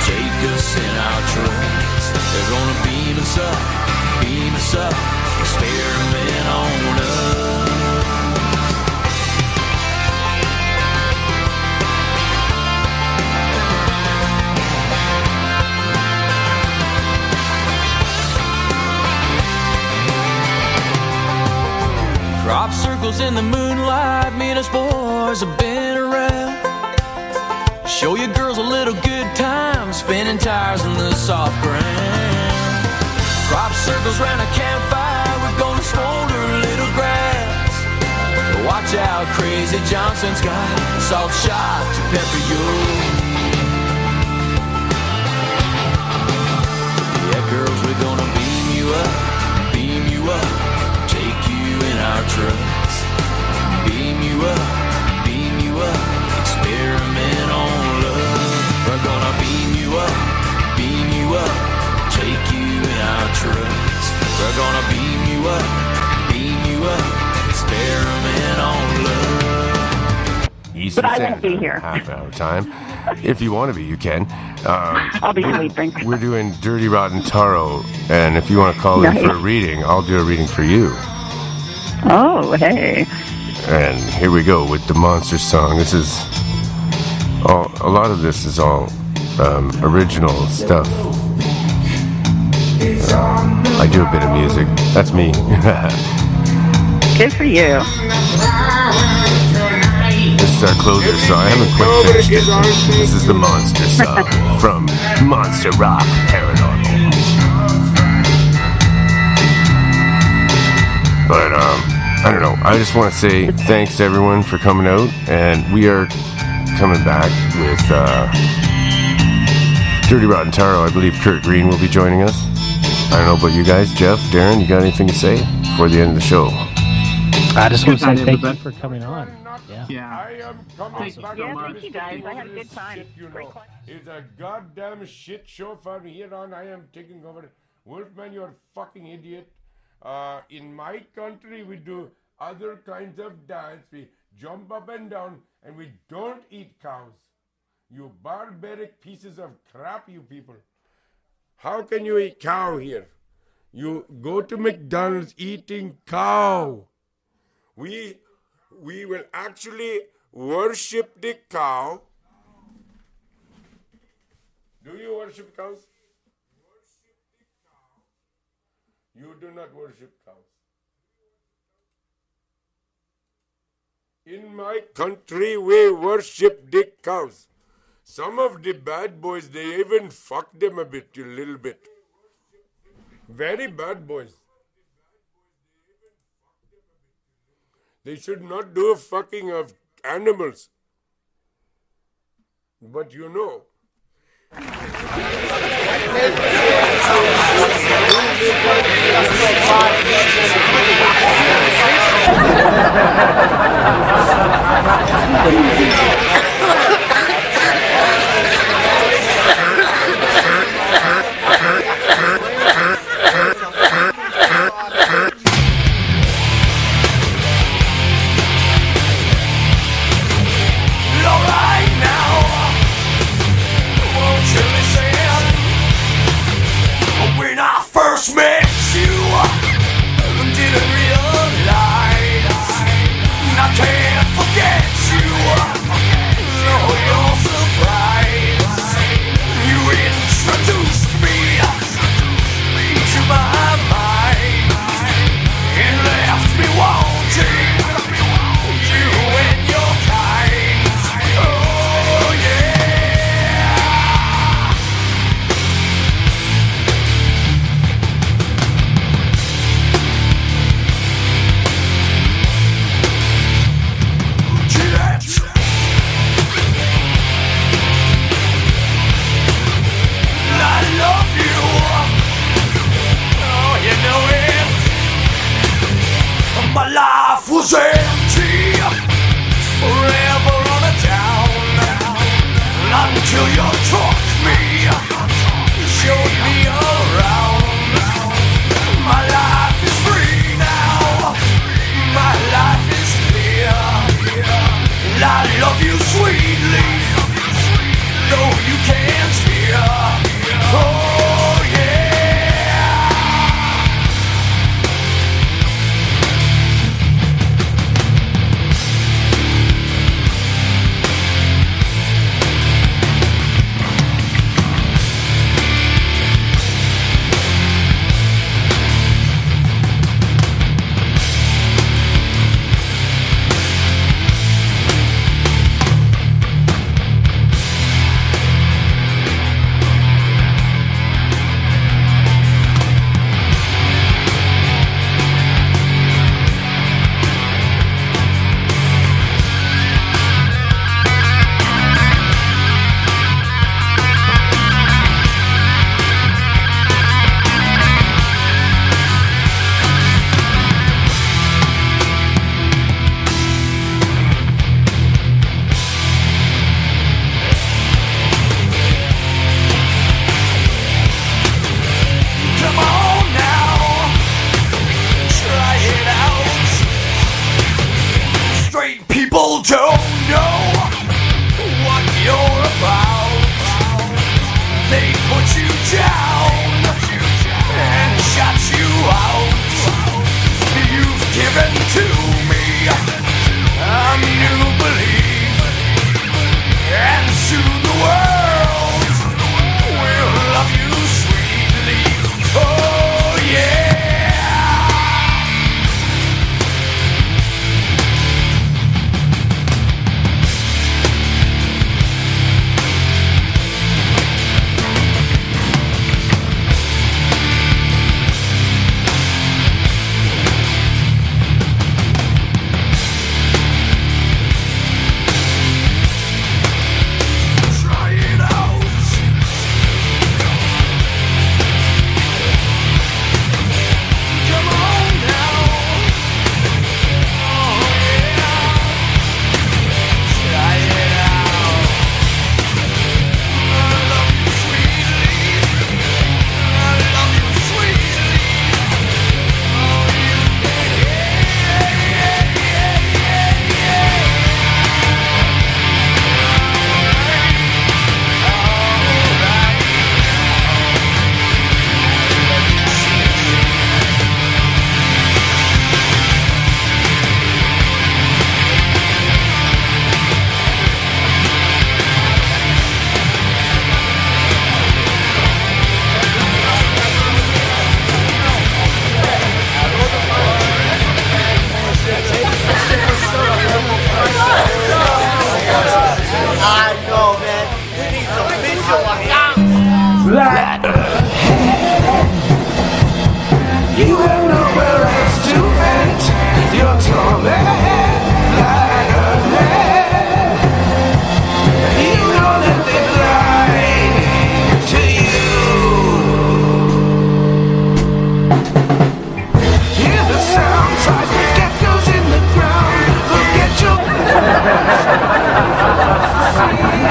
take us in our trucks. They're gonna beam us up, experiment on us. Crop circles in the moonlight, me and us boys have been around. Show you girls a little good time, spinning tires in the soft ground. Crop circles round a campfire, we're gonna smolder a little grass. But watch out, Crazy Johnson's got salt shot to pepper you. Yeah, girls, we're gonna beam you up, take you in our trucks. Beam you up, experiment on love. We're gonna beam you up, take you in our trucks. We're gonna beam you up, experiment on love. But I won't be here. Half hour time. If you want to be, you can. I'll be sleeping. We're doing Dirty Rotten Taro, and if you want to call in for a reading, I'll do a reading for you. Oh, hey. And here we go with the Monster song. This is all, a lot of this is all original stuff. I do a bit of music. That's me. Good for you. This is our closer song. I haven't quite finished it. This is the Monster song from Monster Rock Paranormal. But I don't know. I just want to say thanks to everyone for coming out, and we are coming back with Dirty Rotten Taro. I believe Kurt Green will be joining us. I don't know about you guys. Jeff, Darren, you got anything to say before the end of the show? I just want to say thank you for coming on. Yeah. I am coming back. Yeah, thank you guys. I had a good time. Shit, you know. It's a goddamn shit show from here on. I am taking over. Wolfman, you're a fucking idiot. In my country, we do other kinds of dance. We jump up and down, and we don't eat cows. You barbaric pieces of crap, you people. How can you eat cow here? You go to McDonald's eating cow. We will actually worship the cow. Do you worship cows? You do not worship cows. In my country, we worship the cows. Some of the bad boys, they even fuck them a little bit. Very bad boys. They should not do fucking of animals. But you know. Alright now, won't you listen? When I first met you, didn't realize I can't forget you.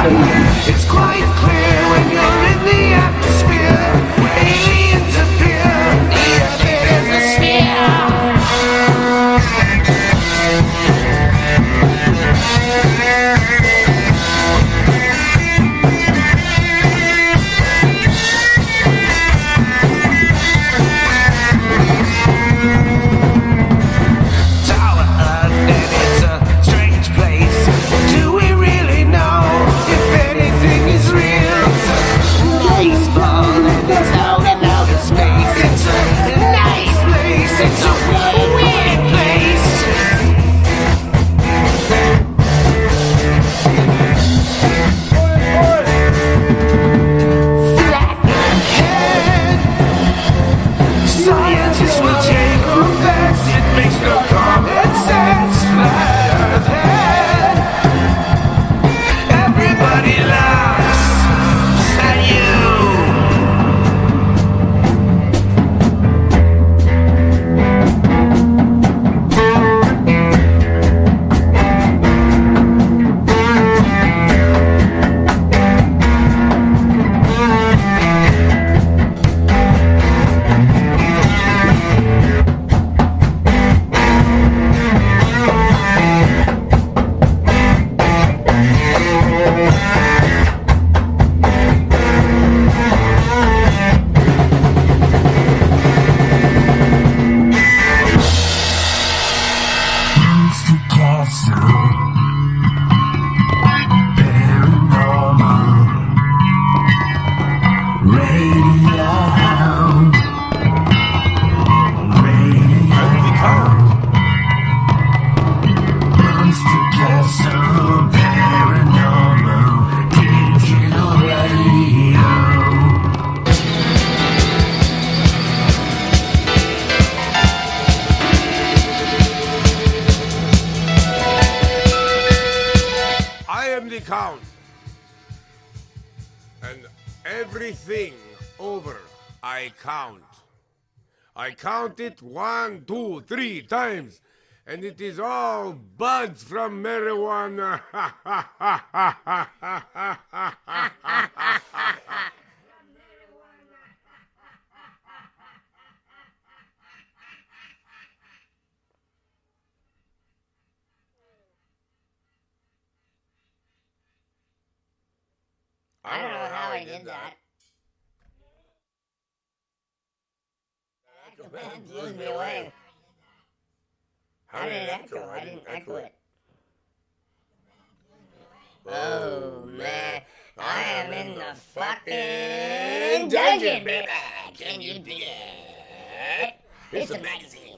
It's quite clear when you're in the atmosphere. Aliens appear. The earth is a sphere. Tower Earth, and it's a strange place. Do we really know if anything is real? It's a nice ball and it's out in outer space. It's a nice place. It's a weird place. Scientists will take offense. It makes no common sense. Flat Earth head. Everybody laughs at you. I am the Count. And everything over, I count. I count it 1, 2, 3 times. And it is all buds from marijuana. I don't know how I did that. That blew me away. How did it echo? I didn't echo it. Oh man, I am in the fucking dungeon, baby. Can you dig it? It's a magazine.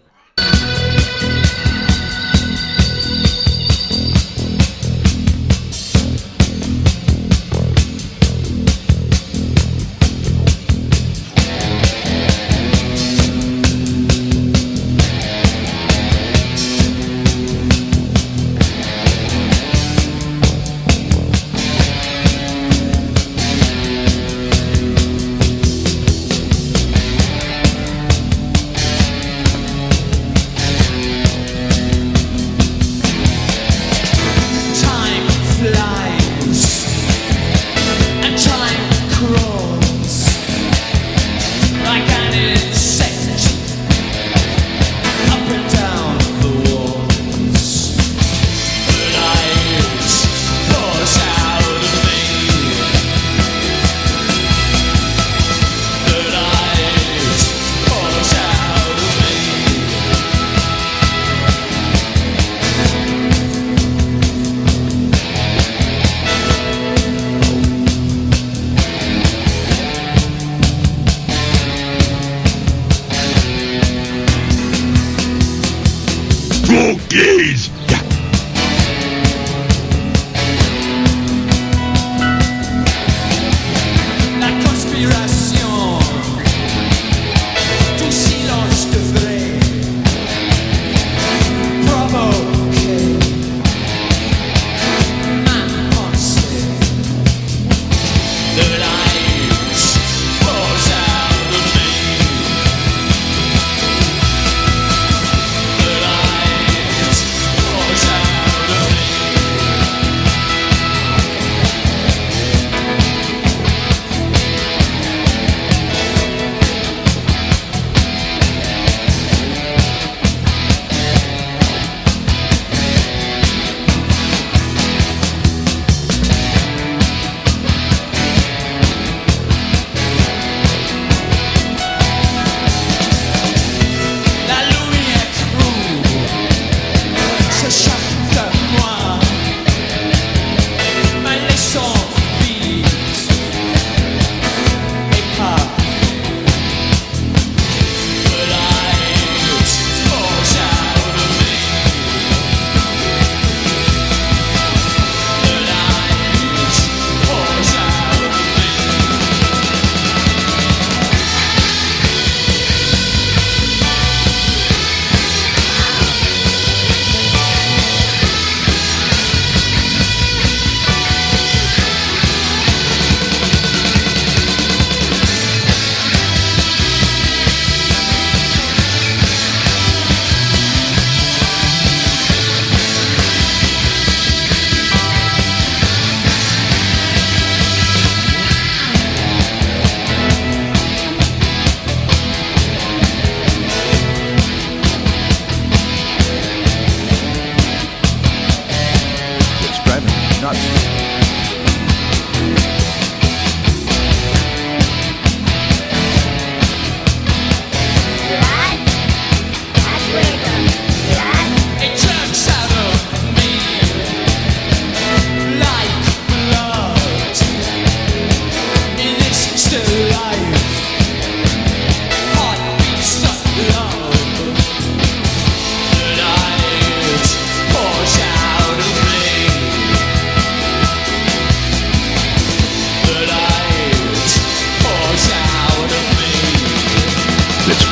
Cookies! La conspiration, tout silence devrait provoquer ma pensée. The light pours out of me. The light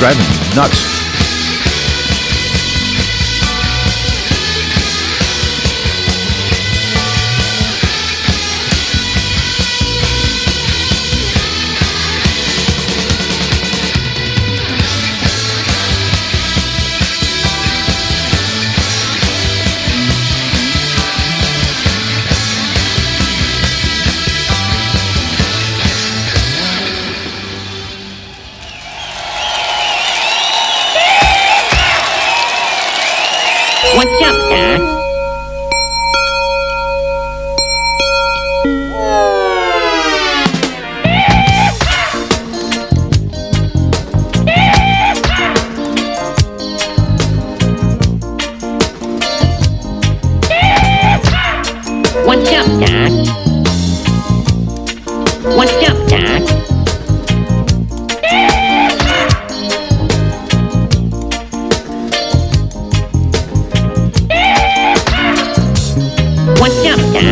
driving me nuts. What's up, Doc? What's up, Doc? What's up, Doc? What's up, Doc?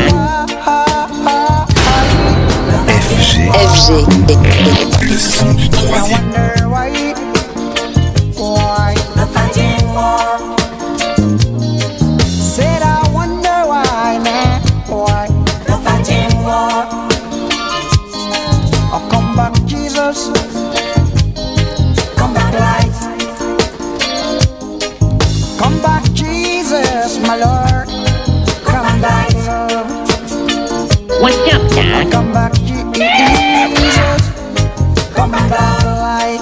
FG. Le son du troisième. Why the fighting war? Said I wonder why, man. Why the fighting war? Oh, come back, Jesus. Come back, light. Come back, Jesus, my Lord. Come back, love. What's up, Doc? Come back, Jesus. Come back, light.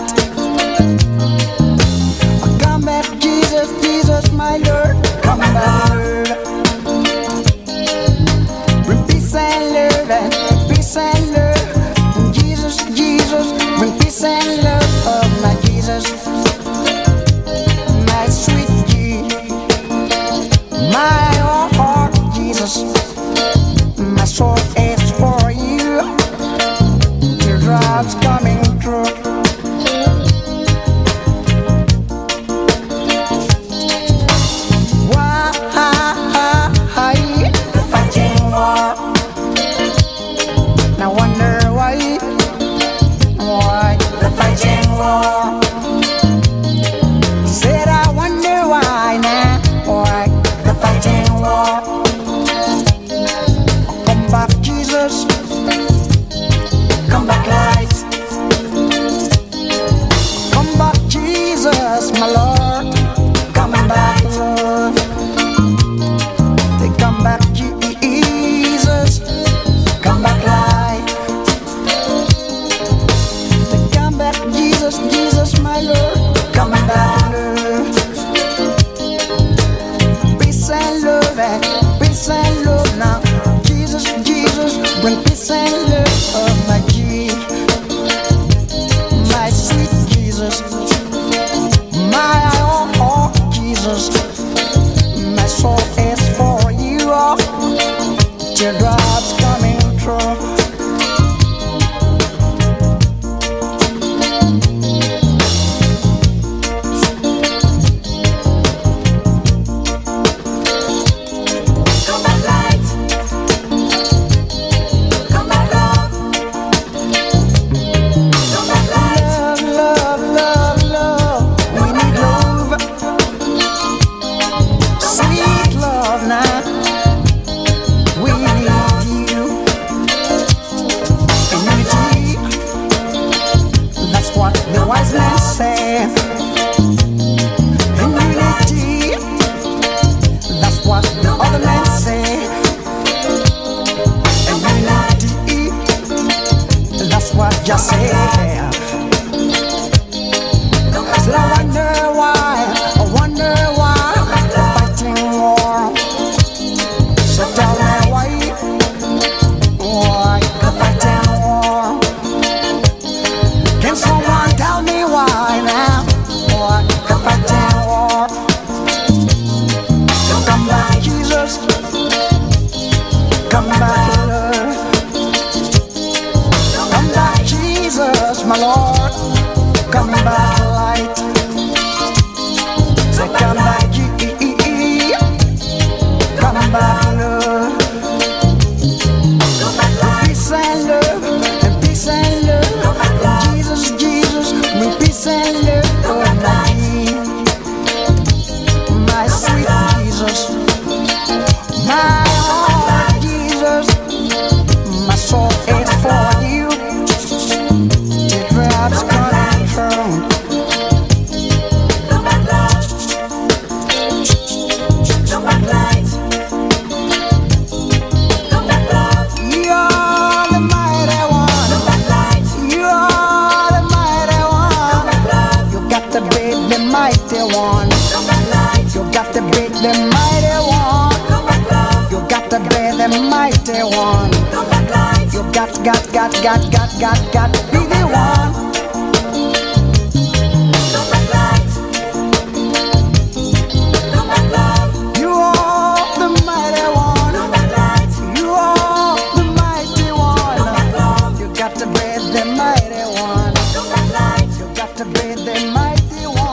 Come back, Jesus, Jesus, my Lord. Come back, Lord. Bring peace and love, and peace and love. Jesus, Jesus, bring peace and love. Oh, my Jesus, my sweet Jesus, my heart, Jesus. My soul is for you. Teardrops coming through. Why the fighting war? Now wonder why the fighting war? Said I wonder why now, why the fighting war? Come back, Jesus. Come back, light. Come back, Jesus, my Lord. Come back, love. They come back, Jesus. Come back, light. They come back, Jesus, Jesus, my Lord. Come back, love. Peace and love, peace and love now. Jesus, Jesus, bring peace and love, oh my Jesus, my sweet Jesus, my oh Jesus. got to be the one. Look back light, look back love. You are the mighty one. Look back light, you are the mighty one. Look back love, you got to be the mighty one. Look back light, you got to be the mighty one.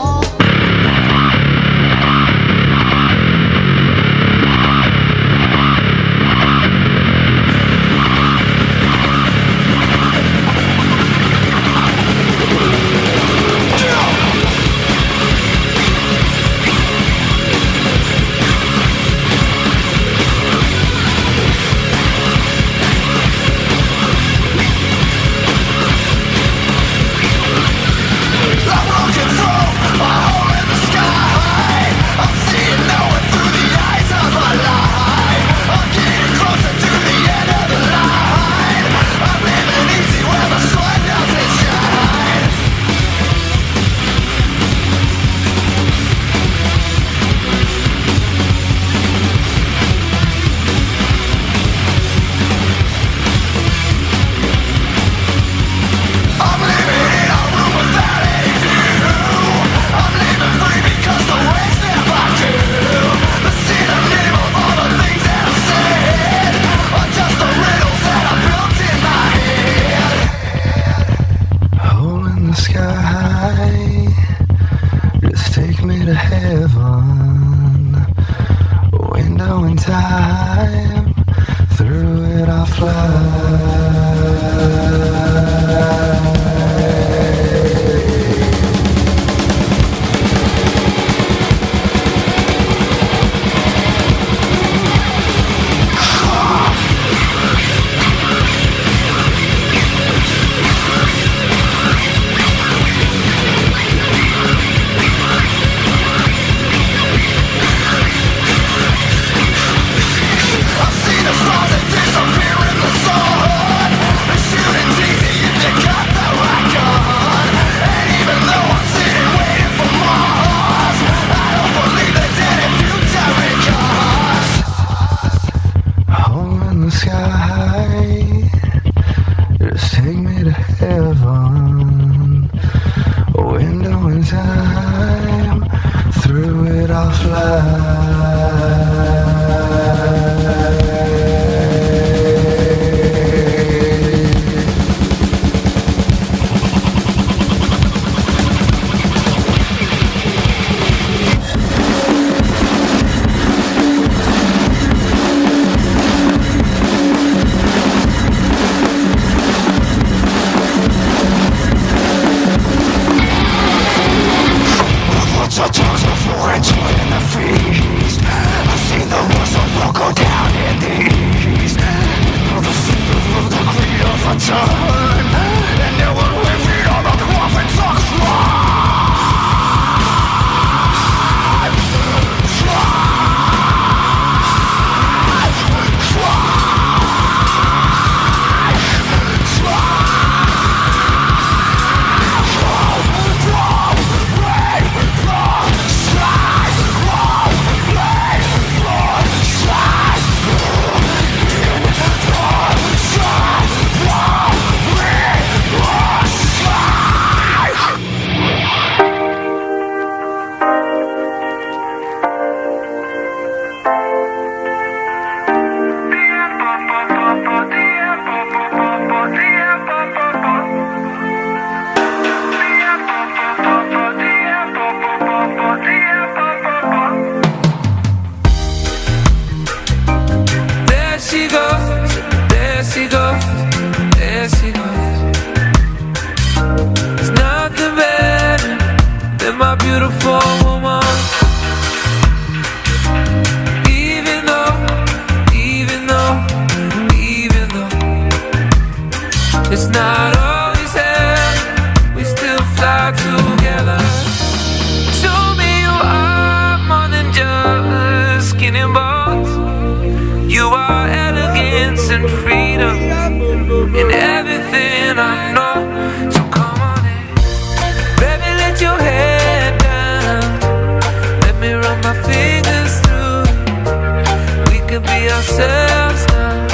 Ourselves now.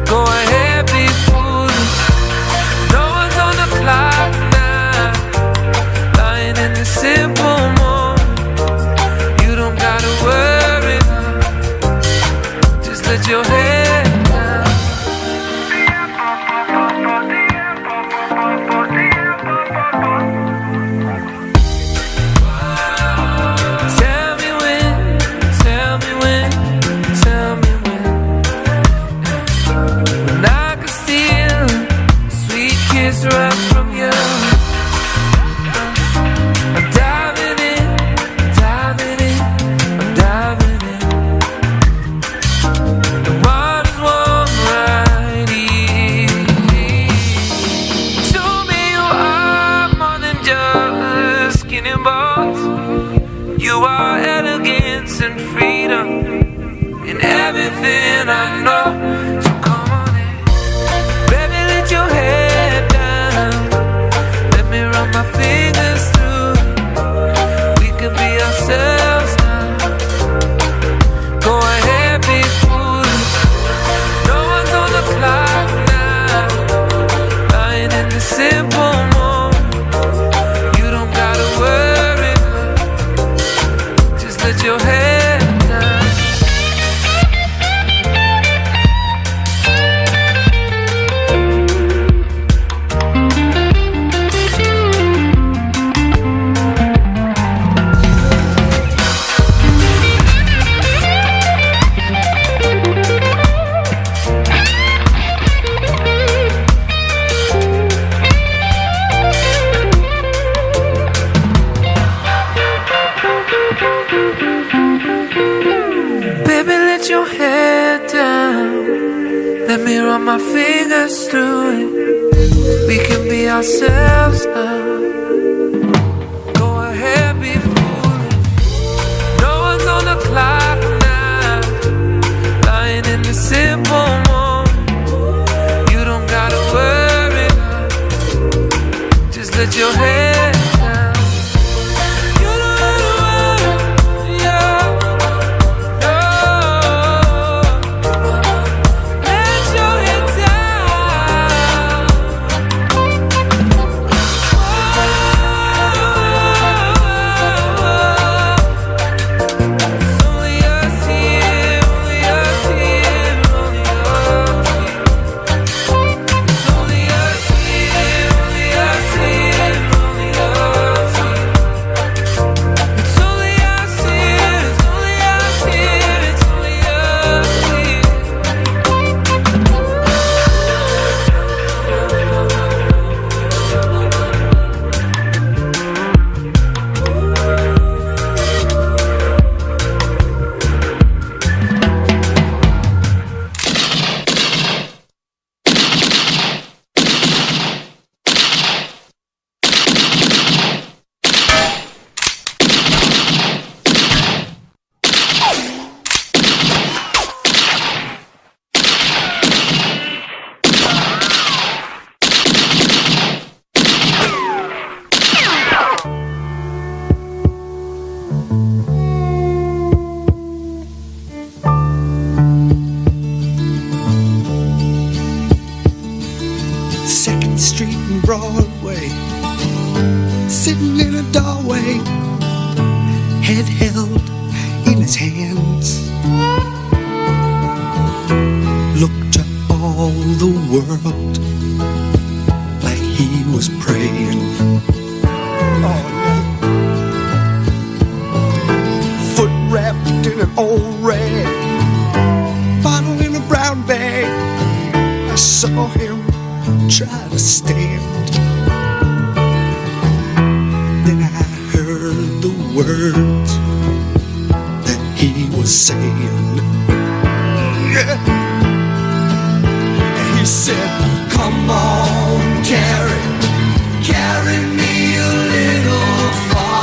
Go ahead, be fool. You are elegance and freedom in everything I know. So come on in, baby, let your head down. Let me run my fingers through it. We could be ourselves now. Go ahead, be foolish. No one's on the clock now. Lying in the simple moment. You don't gotta worry, just let your head down. Baby, let your head down. Let me run my fingers through it. We can be ourselves now. Go ahead, be foolish. No one's on the clock now. Lying in the simple moment. You don't gotta worry now. Just let your head down. You don't gotta worry, yeah. Second Street and Broadway, sitting in a doorway, head held in his hands, looked to all the world like he was praying. Oh, no. Foot wrapped in an old rag, bottle in a brown bag. I saw him try to stand. Then I heard the words that he was saying. He said, come on, carry me a little farther.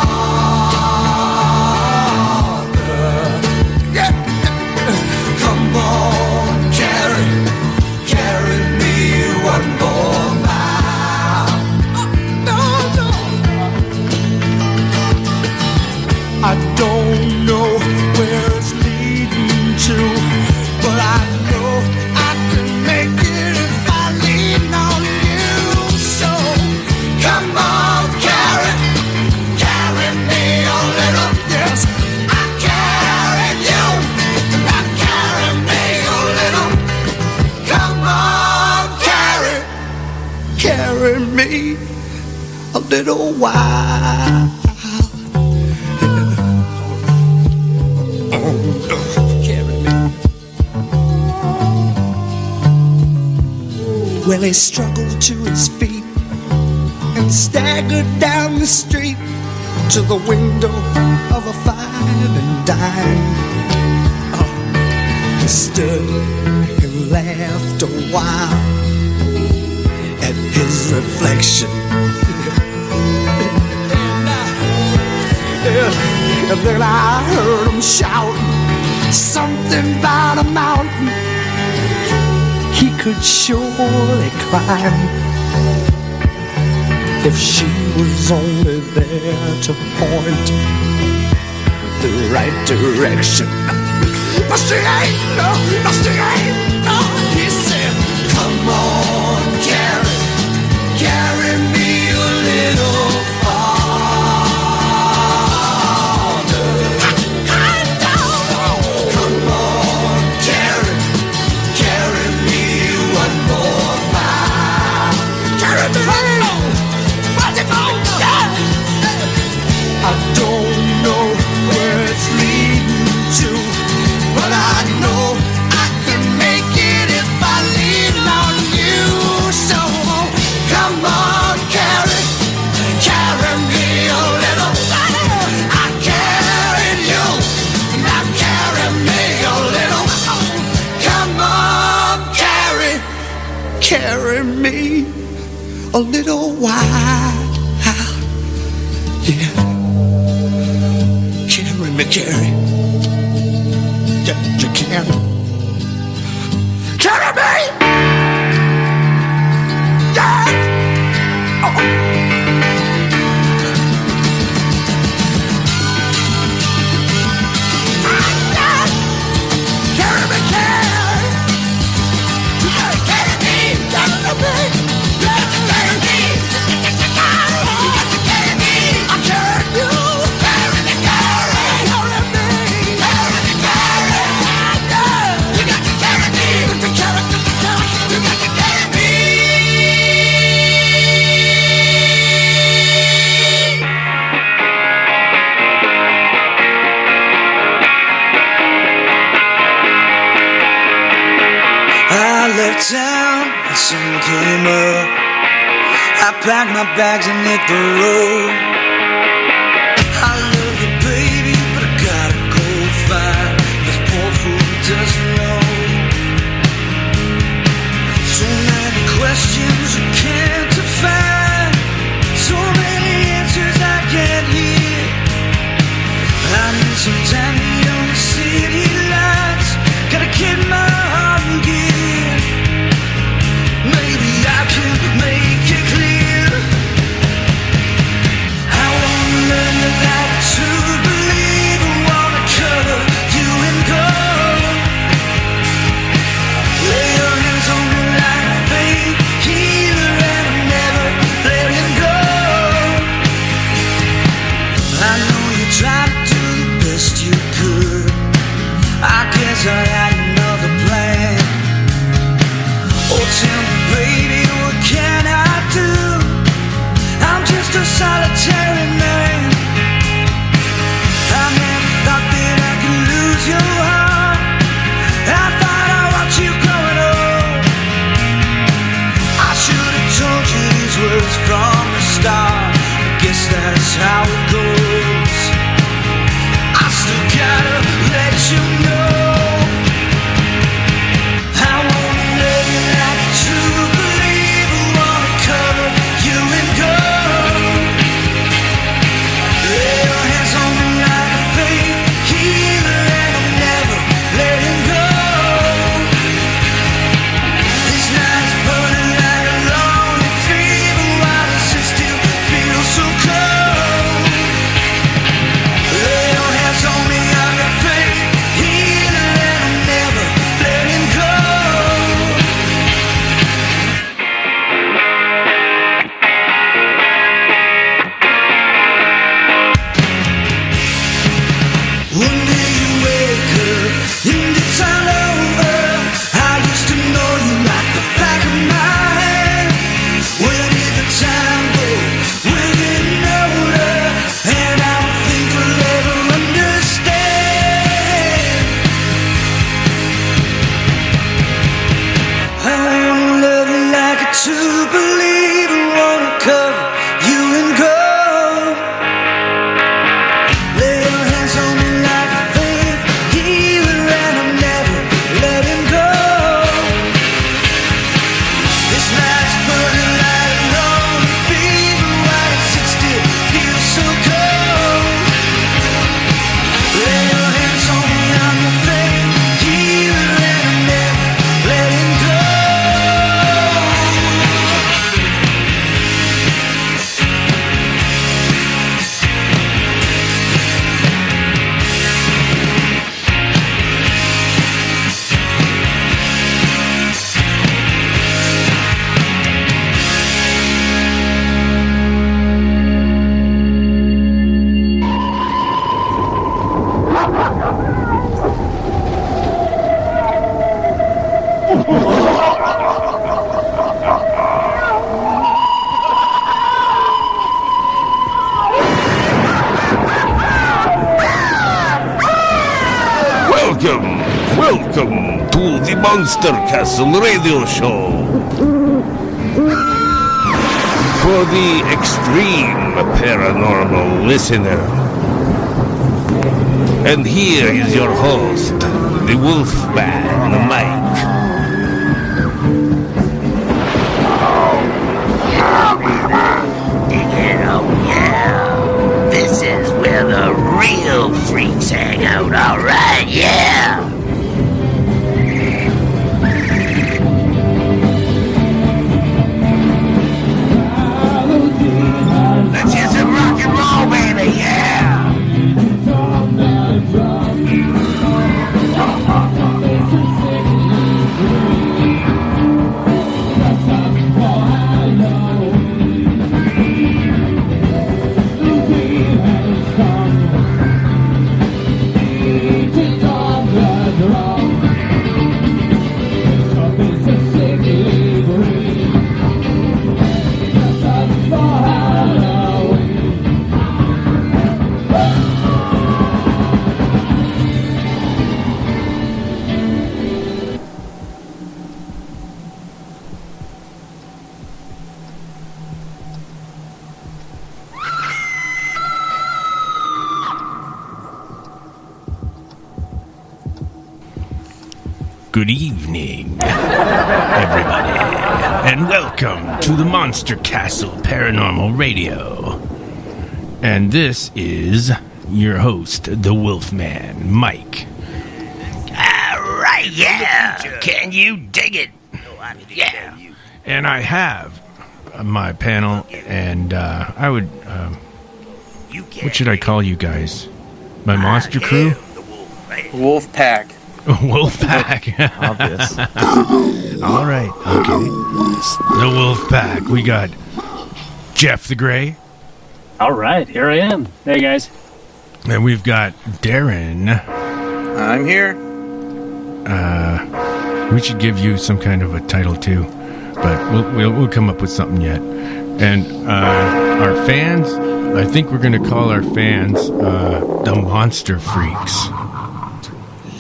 Come on, carry me one more mile. No. I don't know where it's leading to, but I know I can make it if I lean on you. So come on, carry me a little. Yes, I carry you. I carry me a little. Come on, carry me a little while. Carry me. Well, he struggled to his feet and staggered down the street to the window of a five and dime. He stood and laughed a while at his reflection. then I heard him shouting something about a mountain he could surely climb if she was only there to point the right direction. But she ain't no, he said, come on, carry me a little farther. Come on, carry me one more mile. Carry me, I don't know where it's leading to, but I know I can make it if I lean on you. So come on, carry me a little. I carried you, now carry me a little. Come on, carry me a little while. Yeah. Carry. You carry me! Yes! Oh. Carry me! I carried you! Left town and soon came up. I packed my bags and hit the road. I love you, baby, but I gotta go find this poor fool doesn't know. So many questions I can't define, so many answers I can't hear. I need some time beyond the city lights. Gotta keep my heart in gear. Maybe I can make it clear. I wanna learn the light to believe. I wanna cover you in gold. Lay your hands on me like a faith healer, and I'm never letting go. I know you tried to do the best you could. welcome to the Monster Castle Radio Show. For the extreme paranormal listener. And here is your host, the Wolfman, Mike. Dig it, oh yeah. This is where the real freaks hang out, alright, yeah. Let's hear some rock and roll, baby, yeah. Good evening, everybody, and welcome to the Monster Castle Paranormal Radio. And this is your host, the Wolfman, Mike. Alright, yeah. Can you dig it? Yeah. And I have my panel, and I would, what should I call you guys? My monster crew? Wolf Pack. Wolf Pack. Obvious. All right. Okay. The Wolf Pack. We got Jeff the Gray. All right. Here I am. Hey, guys. And we've got Darren. I'm here. We should give you some kind of a title too, but we'll come up with something yet. And our fans, I think we're going to call our fans the Monster Freaks.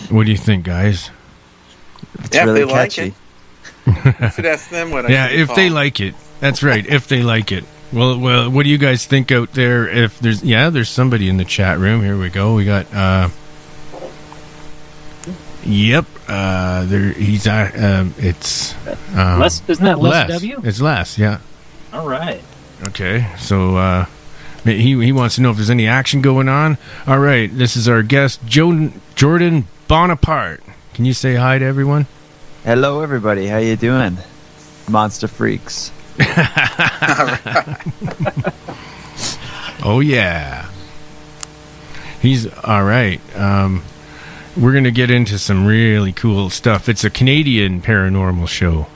What do you think, guys? It's really if they catchy. Like it. You should ask them what I Yeah, if they like it. That's right, if they like it. Well, what do you guys think out there? If there's somebody in the chat room. Here we go. We got yep. There he's it's Les, isn't that Les W? It's Les, yeah. All right. Okay. So he wants to know if there's any action going on. All right, this is our guest Jordan Bonaparte. Can you say hi to everyone? Hello, everybody. How you doing? Monster Freaks. Oh, yeah. He's all right. We're going to get into some really cool stuff. It's a Canadian paranormal show.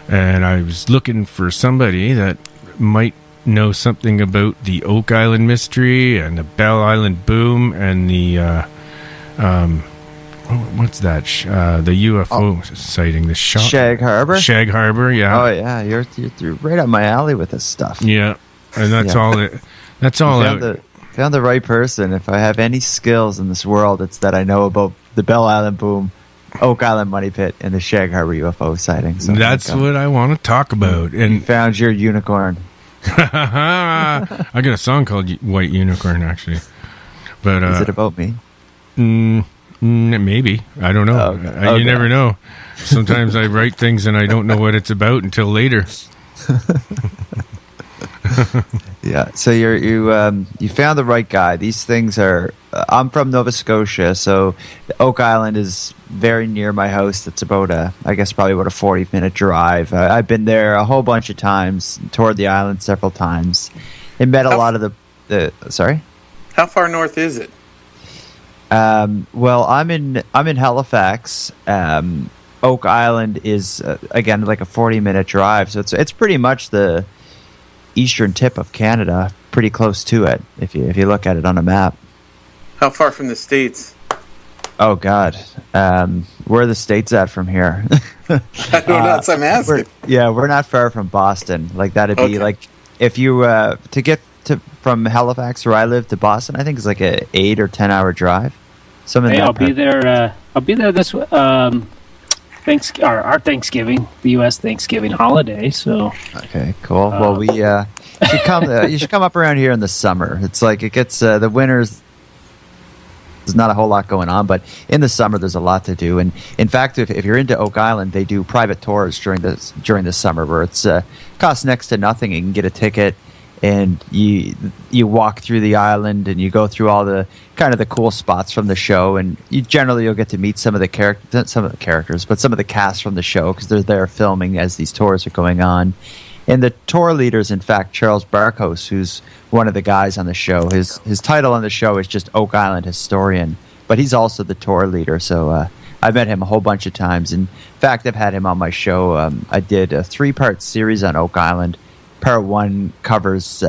And I was looking for somebody that might know something about the Oak Island mystery and the Bell Island boom and the what's that? The UFO sighting. The Shag Harbor. Shag Harbor. Yeah. Oh yeah, you're right up my alley with this stuff. Yeah, and that's all it. That's all. Found the right person. If I have any skills in this world, it's that I know about the Bell Island boom, Oak Island money pit, and the Shag Harbor UFO sighting. So that's what I want to talk about. And you found your unicorn. I got a song called White Unicorn, actually. But is it about me? Maybe. I don't know. You never know. Sometimes I write things and I don't know what it's about until later. Yeah. So you found the right guy. These things are. I'm from Nova Scotia, so Oak Island is very near my house. It's about I guess probably about a 40-minute drive. I've been there a whole bunch of times, toured the island several times, and met a lot of the. Sorry. How far north is it? Well, I'm in Halifax. Oak Island is again like a 40-minute drive, so it's pretty much the eastern tip of Canada, pretty close to it if you look at it on a map. How far from the States? Oh God, where are the States at from here? I don't know. That's I'm asking. We're not far from Boston. Like that'd be like if you to get from Halifax where I live to Boston, I think it's like a 8 or 10 hour drive. I'll be there I'll be there this our Thanksgiving, the U.S. Thanksgiving holiday. So okay, cool. Well, we should come. You should come up around here in the summer. It's like it gets the winters. There's not a whole lot going on, but in the summer there's a lot to do. And in fact, if you're into Oak Island, they do private tours during the summer where it's costs next to nothing. You can get a ticket, and you walk through the island, and you go through all the kind of the cool spots from the show. And you'll get to meet some of the characters, but some of the cast from the show because they're there filming as these tours are going on. And the tour leader is, in fact, Charles Barkos, who's one of the guys on the show. His title on the show is just Oak Island Historian, but he's also the tour leader. So I've met him a whole bunch of times. In fact, I've had him on my show. I did a 3-part series on Oak Island. Part 1 covers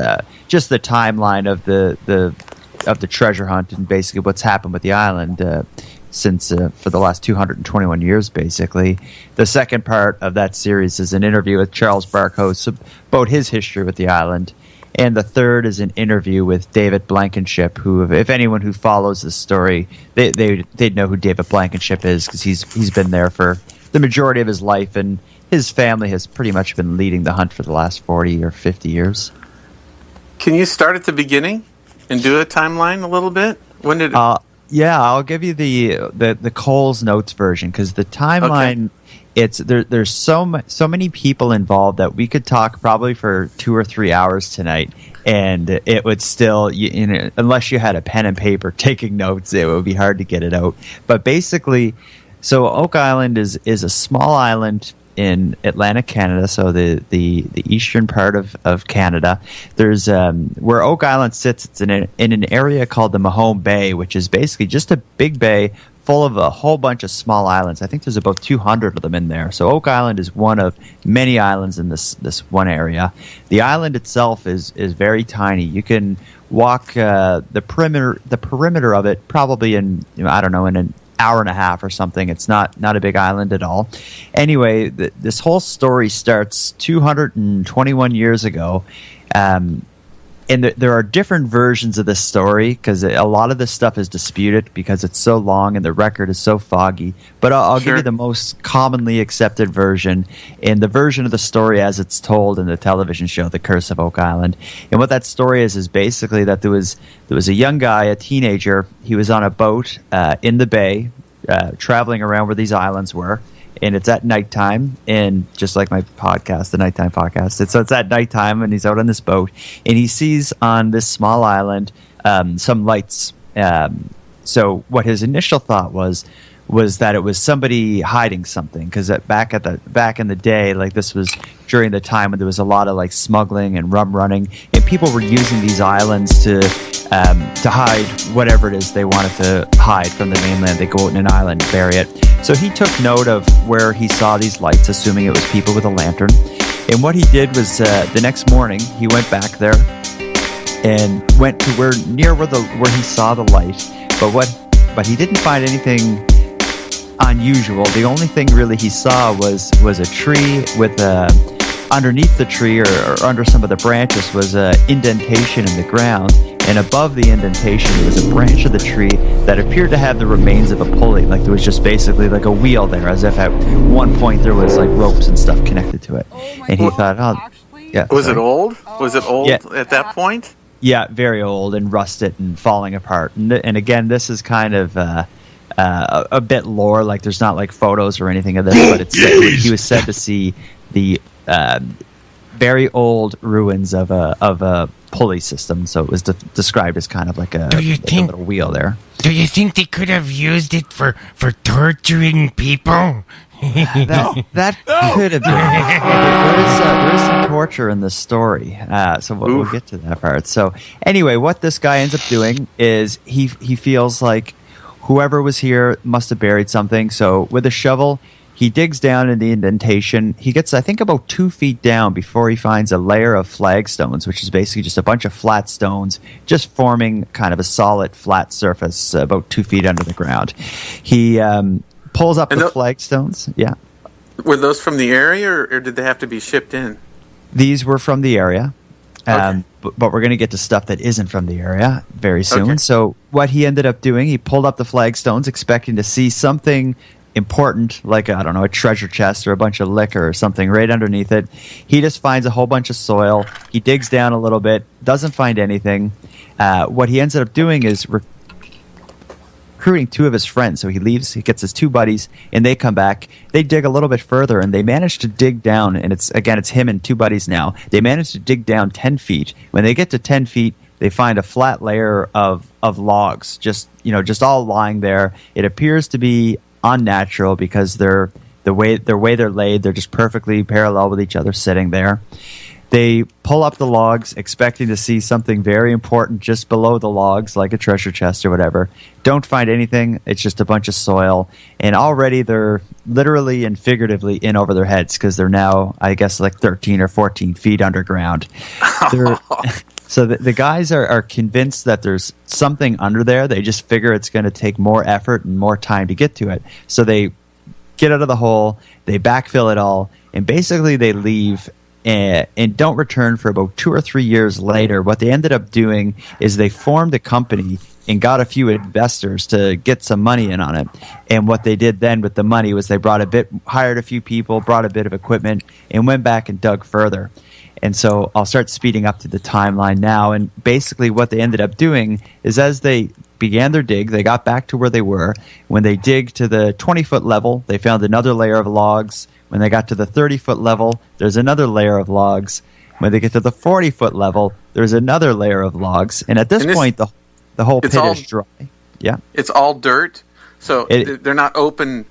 just the timeline of the treasure hunt and basically what's happened with the island since for the last 221 years, basically. The second part of that series is an interview with Charles Barkos about his history with the island. And the third is an interview with David Blankenship, who, if anyone who follows this story, they'd know who David Blankenship is because he's been there for the majority of his life, and his family has pretty much been leading the hunt for the last 40 or 50 years. Can you start at the beginning and do a timeline a little bit? When did Yeah, I'll give you the Cole's Notes version because the timeline. Okay. There's so many people involved that we could talk probably for 2 or 3 hours tonight, and it would still, unless you had a pen and paper taking notes, it would be hard to get it out. But basically, so Oak Island is a small island in Atlantic Canada, so the eastern part of Canada. There's where Oak Island sits. It's in an area called the Mahone Bay, which is basically just a big bay full of a whole bunch of small islands. I think there's about 200 of them in there. So Oak Island is one of many islands in this one area. The island itself is very tiny. You can walk the perimeter of it probably in in an hour and a half or something. It's not a big island at all. Anyway, this whole story starts 221 years ago. And there are different versions of this story because a lot of this stuff is disputed because it's so long and the record is so foggy. But I'll give you the most commonly accepted version, and the version of the story as it's told in the television show, The Curse of Oak Island. And what that story is basically that there was a young guy, a teenager. He was on a boat in the bay, traveling around where these islands were. And it's at nighttime, and just like my podcast, the Nighttime Podcast, so it's at nighttime, and he's out on this boat, and he sees on this small island some lights. So what his initial thought was that it was somebody hiding something, because back in the day, like this was during the time when there was a lot of like smuggling and rum running, and people were using these islands to hide whatever it is they wanted to hide from the mainland. They go out in an island and bury it. So he took note of where he saw these lights, assuming it was people with a lantern. And what he did was the next morning he went back there and went to where he saw the light. But he didn't find anything unusual. The only thing really he saw was a tree with underneath the tree or under some of the branches was an indentation in the ground, and above the indentation there was a branch of the tree that appeared to have the remains of a pulley, like there was just basically like a wheel there, as if at one point there was like ropes and stuff connected to it. And he thought, yeah. Was it old? Was it old at that point? Yeah, very old and rusted and falling apart. And again, this is kind of a bit lore, like there's not like photos or anything of this, but he was said to see the very old ruins of a pulley system, so it was described as kind of like a little wheel there. Do you think they could have used it for torturing people? that could have been. There is some torture in this story, so we'll get to that part. So anyway, what this guy ends up doing is he feels like whoever was here must have buried something. So with a shovel, he digs down in the indentation. He gets, I think, about 2 feet down before he finds a layer of flagstones, which is basically just a bunch of flat stones, just forming kind of a solid flat surface about 2 feet under the ground. He pulls up the flagstones. Yeah. Were those from the area, or did they have to be shipped in? These were from the area. Okay. but we're going to get to stuff that isn't from the area very soon. Okay. So what he ended up doing, he pulled up the flagstones expecting to see something important, like, I don't know, a treasure chest or a bunch of liquor or something right underneath it. He just finds a whole bunch of soil. He digs down a little bit, doesn't find anything. What he ends up doing is recruiting two of his friends. So he leaves, he gets his two buddies, and they come back. They dig a little bit further, and they manage to dig down, and it's him and two buddies now. They manage to dig down 10 feet. When they get to 10 feet, they find a flat layer of logs, just all lying there. It appears to be unnatural because the way they're laid, they're just perfectly parallel with each other sitting there. They pull up the logs expecting to see something very important just below the logs, like a treasure chest or whatever. Don't find anything. It's just a bunch of soil. And already they're literally and figuratively in over their heads because they're now, I guess, like 13 or 14 feet underground. So the guys are convinced that there's something under there. They just figure it's going to take more effort and more time to get to it. So they get out of the hole, they backfill it all, and basically they leave and don't return for about 2 or 3 years later. What they ended up doing is they formed a company and got a few investors to get some money in on it. And what they did then with the money was they hired a few people, brought a bit of equipment, and went back and dug further. And so I'll start speeding up to the timeline now. And basically what they ended up doing is as they began their dig, they got back to where they were. When they dig to the 20-foot level, they found another layer of logs. When they got to the 30-foot level, there's another layer of logs. When they get to the 40-foot level, there's another layer of logs. And at this point, the whole pit is dry. Yeah. It's all dirt, so they're not open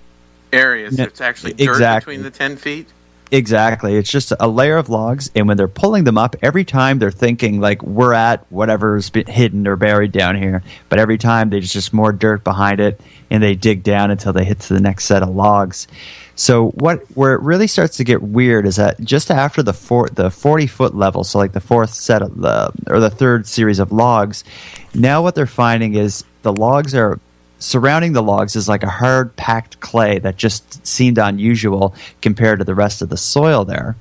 areas. It's actually dirt between the 10 feet. Exactly. It's just a layer of logs, and when they're pulling them up, every time they're thinking, like, we're at whatever's been hidden or buried down here, but every time there's just more dirt behind it, and they dig down until they hit to the next set of logs. So where it really starts to get weird is that just after the 40-foot level, so like the fourth set of the third series of logs, now what they're finding is the logs are surrounding the logs is like a hard packed clay that just seemed unusual compared to the rest of the soil there.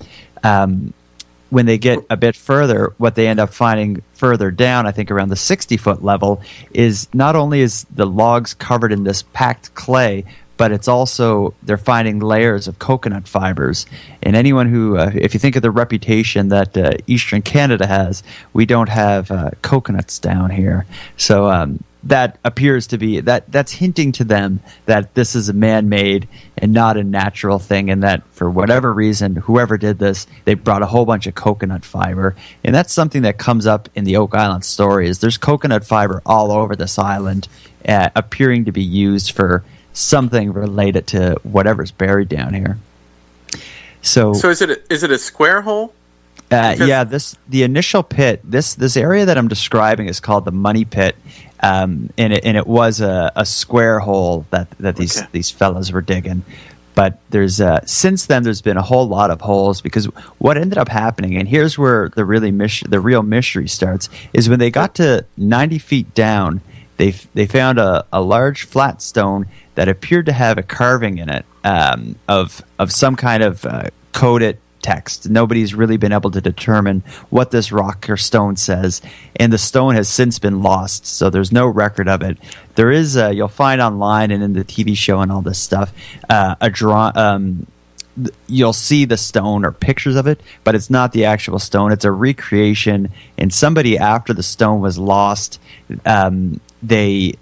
When they get a bit further, what they end up finding further down, I think around the 60-foot level, is not only is the logs covered in this packed clay, but it's also they're finding layers of coconut fibers. And anyone who, if you think of the reputation that Eastern Canada has, we don't have coconuts down here. So that appears to be that's hinting to them that this is a man-made and not a natural thing, and that for whatever reason, whoever did this, they brought a whole bunch of coconut fiber. And that's something that comes up in the Oak Island story. Is there's coconut fiber all over this island, appearing to be used for something related to whatever's buried down here. So is it a square hole? The initial pit, this area that I'm describing is called the Money Pit, and it was a square hole that these fellas were digging. But there's since then there's been a whole lot of holes, because what ended up happening, and here's where the real mystery starts, is when they got to 90 feet down, they found a large flat stone that appeared to have a carving in it of some kind of coded text. Nobody's really been able to determine what this rock or stone says, and the stone has since been lost, so there's no record of it. There is you'll find online and in the TV show and all this stuff you'll see the stone or pictures of it, but it's not the actual stone. It's a recreation, and somebody, after the stone was lost, they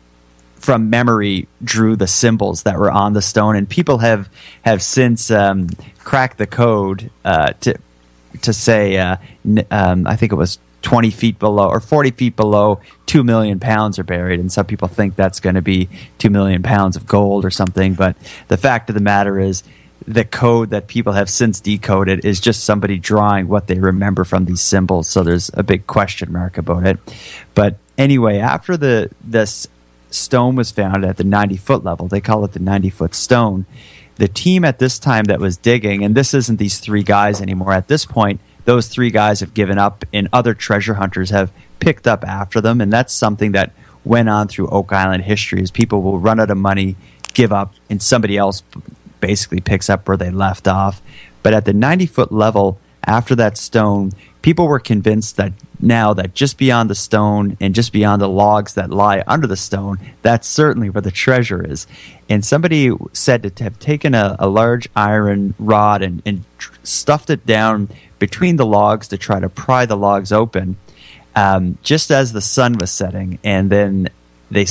from memory drew the symbols that were on the stone, and people have since cracked the code to say I think it was 20 feet below or 40 feet below 2 million pounds are buried, and some people think that's going to be 2 million pounds of gold or something. But the fact of the matter is, the code that people have since decoded is just somebody drawing what they remember from these symbols. So there's a big question mark about it. But anyway, after this stone was found at the 90-foot level, they call it the 90-foot stone, the team at this time that was digging, and this isn't these three guys anymore. At this point, those three guys have given up, and other treasure hunters have picked up after them, and that's something that went on through Oak Island history, is people will run out of money, give up, and somebody else basically picks up where they left off. But at the 90-foot level, after that stone, people were convinced that now that just beyond the stone and just beyond the logs that lie under the stone, that's certainly where the treasure is. And somebody said to have taken a large iron rod and stuffed it down between the logs to try to pry the logs open, just as the sun was setting. And then they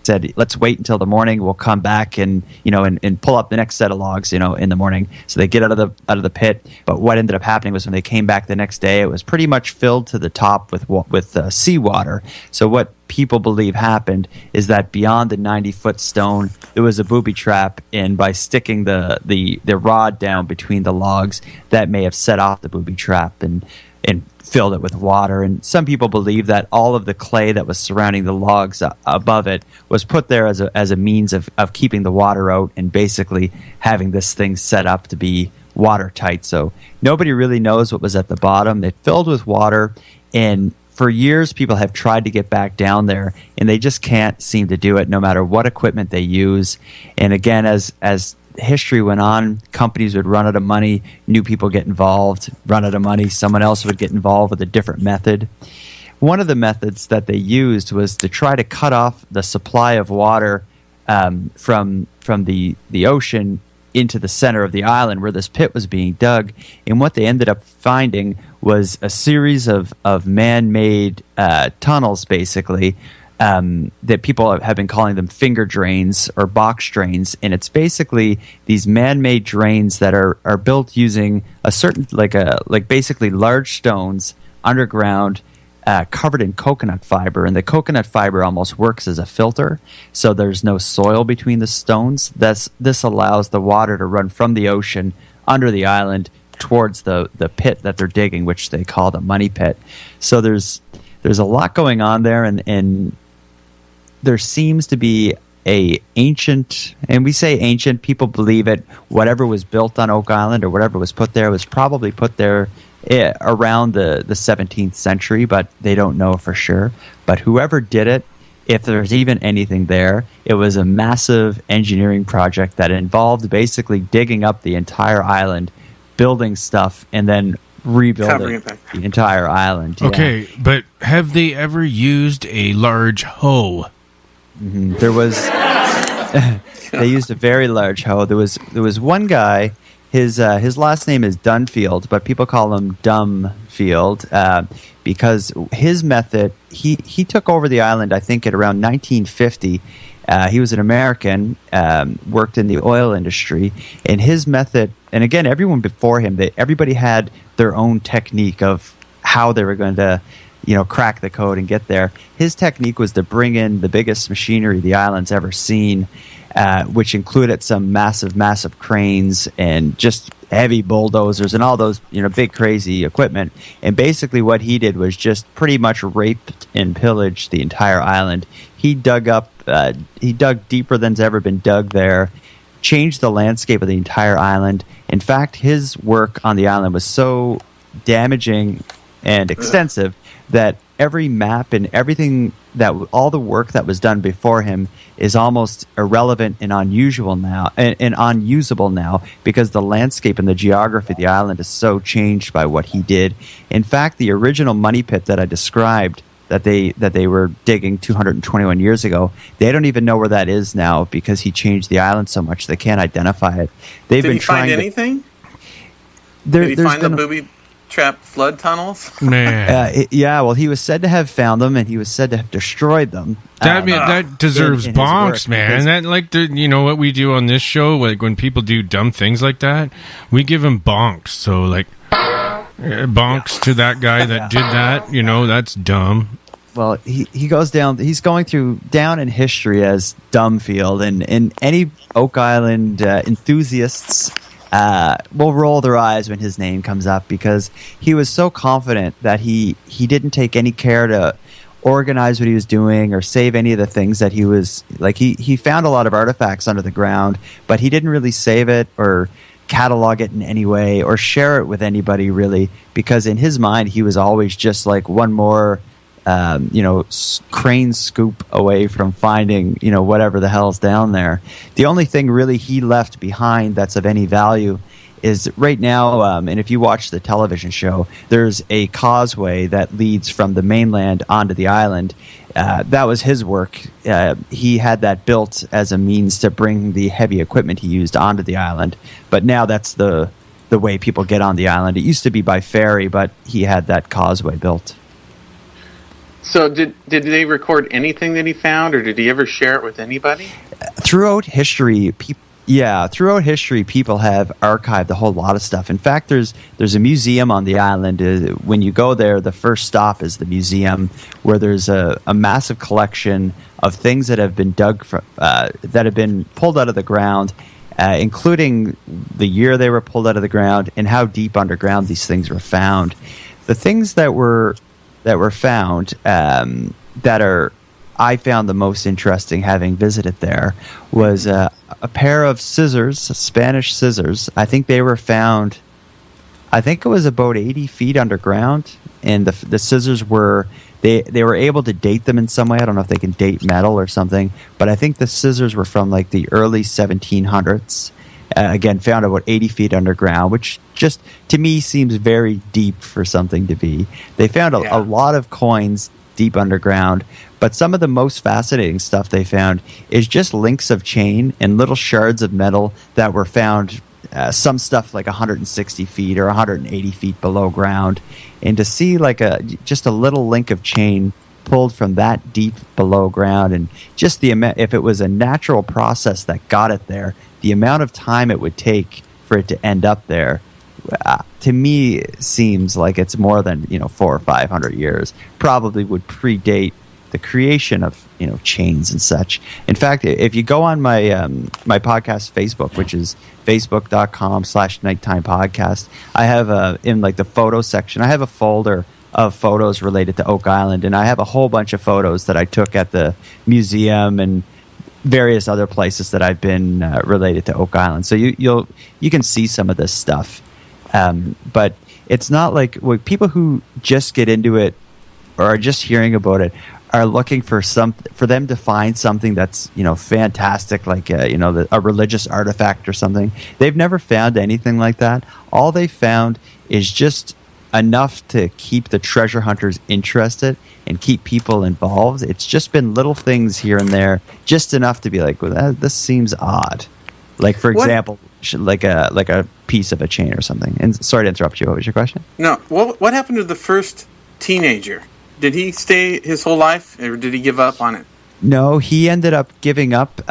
said, let's wait until the morning. We'll come back and pull up the next set of logs, in the morning. So they get out of the pit. But what ended up happening was when they came back the next day, it was pretty much filled to the top with seawater. So what people believe happened is that beyond the 90-foot stone, there was a booby trap, and by sticking the rod down between the logs, that may have set off the booby trap and filled it with water. And some people believe that all of the clay that was surrounding the logs above it was put there as a means of keeping the water out and basically having this thing set up to be watertight. So nobody really knows what was at the bottom. It filled with water, and for years people have tried to get back down there, and they just can't seem to do it no matter what equipment they use. And again, as history went on, companies would run out of money, new people get involved, run out of money, someone else would get involved with a different method. One of the methods that they used was to try to cut off the supply of water from the ocean into the center of the island where this pit was being dug. And what they ended up finding was a series of man-made tunnels, basically, that people have been calling them finger drains or box drains. And it's basically these man-made drains that are built using a certain, basically large stones underground, covered in coconut fiber. And the coconut fiber almost works as a filter, so there's no soil between the stones. This allows the water to run from the ocean under the island towards the pit that they're digging, which they call the money pit. So there's a lot going on there, and there seems to be a ancient, and we say ancient, people believe it, whatever was built on Oak Island or whatever was put there was probably put there around the 17th century, but they don't know for sure. But whoever did it, if there's even anything there, it was a massive engineering project that involved basically digging up the entire island, building stuff, and then rebuilding the entire island. Yeah. Okay, but have they ever used a large hoe? Mm-hmm. There was they used a very large hoe. There was one guy. His last name is Dunfield, but people call him Dumbfield because his method. He took over the island, I think, at around 1950. He was an American, worked in the oil industry, and his method. And again, everyone before him, everybody had their own technique of how they were going to, crack the code and get there. His technique was to bring in the biggest machinery the island's ever seen, which included some massive cranes and just heavy bulldozers and all those, big crazy equipment. And basically what he did was just pretty much raped and pillaged the entire island. He dug deeper than's ever been dug there, changed the landscape of the entire island. In fact, his work on the island was so damaging and extensive that every map and everything all the work that was done before him is almost irrelevant and unusual now and unusable now, because the landscape and the geography of the island is so changed by what he did. In fact, the original money pit that I described that they were digging 221 years ago, they don't even know where that is now because he changed the island so much they can't identify it. Did he find anything? Did he find the booby trap flood tunnels? Man. Yeah, well, he was said to have found them, and he was said to have destroyed them. That deserves bonks, man. That what we do on this show, like when people do dumb things like that, we give them bonks. So like bonks to that guy that did that. That's dumb. Well, he goes down. He's going down in history as Dumbfield, and any Oak Island enthusiasts will roll their eyes when his name comes up, because he was so confident that he didn't take any care to organize what he was doing or save any of the things that he was like. He found a lot of artifacts under the ground, but he didn't really save it or catalog it in any way or share it with anybody really, because in his mind he was always just like one more crane scoop away from finding, whatever the hell's down there. The only thing really he left behind that's of any value is right now, and if you watch the television show, there's a causeway that leads from the mainland onto the island. That was his work. He had that built as a means to bring the heavy equipment he used onto the island. But now that's the way people get on the island. It used to be by ferry, but he had that causeway built. So did they record anything that he found, or did he ever share it with anybody? Throughout history, people have archived a whole lot of stuff. In fact, there's a museum on the island. When you go there, the first stop is the museum, where there's a massive collection of things that have been dug from, that have been pulled out of the ground, including the year they were pulled out of the ground and how deep underground these things were found. The things that were found I found the most interesting, having visited there, was a pair of scissors, Spanish scissors. I think they were found, I think it was about 80 feet underground, and the scissors were, they were able to date them in some way. I don't know if they can date metal or something, but I think the scissors were from like the early 1700s. Again, found about 80 feet underground, which just, to me, seems very deep for something to be. They found a lot of coins deep underground, but some of the most fascinating stuff they found is just links of chain and little shards of metal that were found, some stuff like 160 feet or 180 feet below ground. And to see like just a little link of chain pulled from that deep below ground, and just the amount, if it was a natural process that got it there, the amount of time it would take for it to end up there, to me seems like it's more than 400 or 500 years. Probably would predate the creation of chains and such. In fact, if you go on my my podcast Facebook, which is facebook.com/nighttime podcast, I have in like the photo section, I have a folder of photos related to Oak Island, and I have a whole bunch of photos that I took at the museum and various other places that I've been related to Oak Island. So you can see some of this stuff, but it's not like people who just get into it or are just hearing about it are looking for them to find something that's fantastic, like a religious artifact or something. They've never found anything like that. All they found is just enough to keep the treasure hunters interested and keep people involved. It's just been little things here and there, just enough to be like, well, this seems odd. Like, for example, like a piece of a chain or something. And sorry to interrupt you. What was your question? No. What happened to the first teenager? Did he stay his whole life, or did he give up on it? No, he ended up giving up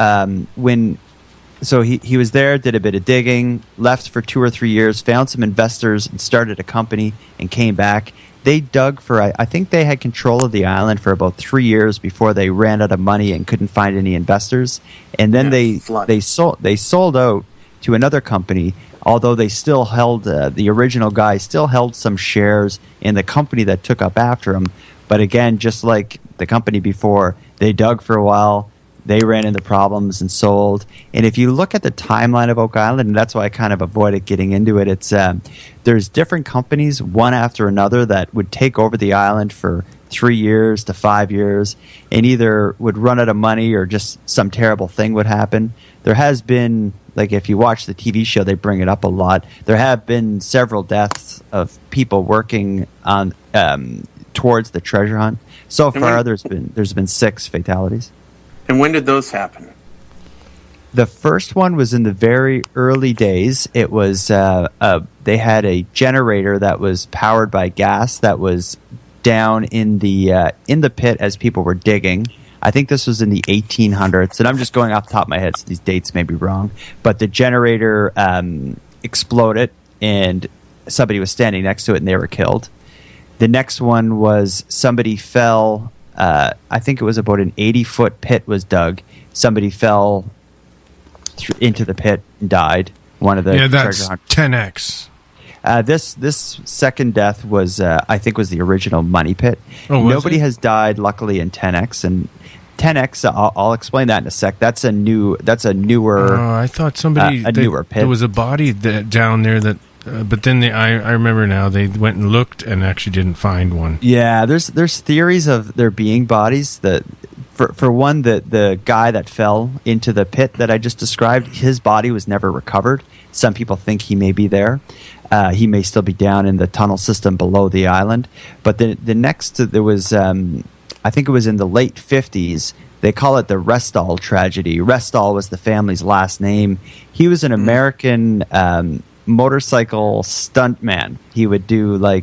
So he was there, did a bit of digging, left for 2 or 3 years, found some investors and started a company and came back. They dug for, I think they had control of the island for about 3 years before they ran out of money and couldn't find any investors. And then they sold out to another company, although they still held, the original guy still held some shares in the company that took up after him. But again, just like the company before, they dug for a while, they ran into problems and sold. And if you look at the timeline of Oak Island, and that's why I kind of avoided getting into it, it's there's different companies, one after another, that would take over the island for 3 years to 5 years, and either would run out of money or just some terrible thing would happen. There has been, like if you watch the TV show, they bring it up a lot. There have been several deaths of people working on towards the treasure hunt. So far, there's been 6 fatalities. And when did those happen? The first one was in the very early days. It was they had a generator that was powered by gas that was down in the pit as people were digging. I think this was in the 1800s, and I'm just going off the top of my head, so these dates may be wrong. But the generator exploded, and somebody was standing next to it, and they were killed. The next one was somebody fell. I think it was about an 80-foot pit was dug. Somebody fell into the pit and died. One of the that's 10x. This second death was I think was the original money pit. Nobody has died, luckily, in 10x, and 10x. I'll explain that in a sec. That's a newer. I thought somebody newer pit. There was a body down there that. But then I remember now they went and looked and actually didn't find one. Yeah, there's theories of there being bodies. That for one, the guy that fell into the pit that I just described, his body was never recovered. Some people think he may be there. He may still be down in the tunnel system below the island. But the next, there was, I think it was in the late 50s, they call it the Restall tragedy. Restall was the family's last name. He was an American motorcycle stuntman. He would do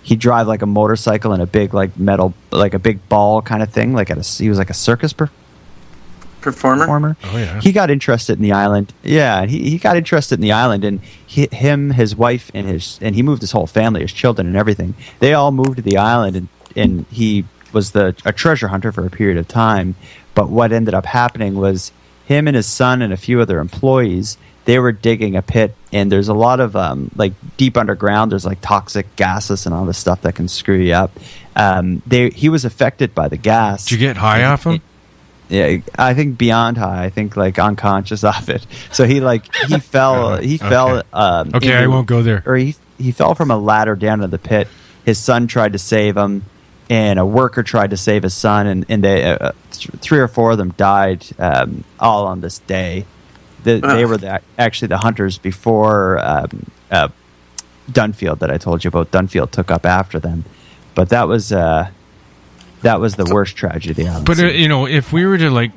he'd drive like a motorcycle in a big metal, like a big ball kind of thing. He was like a circus performer. Oh yeah. He got interested in the island. Yeah, he got interested in the island, and his wife, and he moved his whole family, his children, and everything. They all moved to the island, and he was a treasure hunter for a period of time. But what ended up happening was him and his son and a few other employees, they were digging a pit, and there's a lot of deep underground. There's toxic gases and all this stuff that can screw you up. He was affected by the gas. Did you get high off him? Yeah, I think beyond high. I think unconscious off it. So he fell. He fell. Okay, I won't go there. Or he fell from a ladder down to the pit. His son tried to save him, and a worker tried to save his son, and they 3 or 4 of them died all on this day. They were actually the hunters before Dunfield that I told you about. Dunfield took up after them, but that was the worst tragedy. But if we were to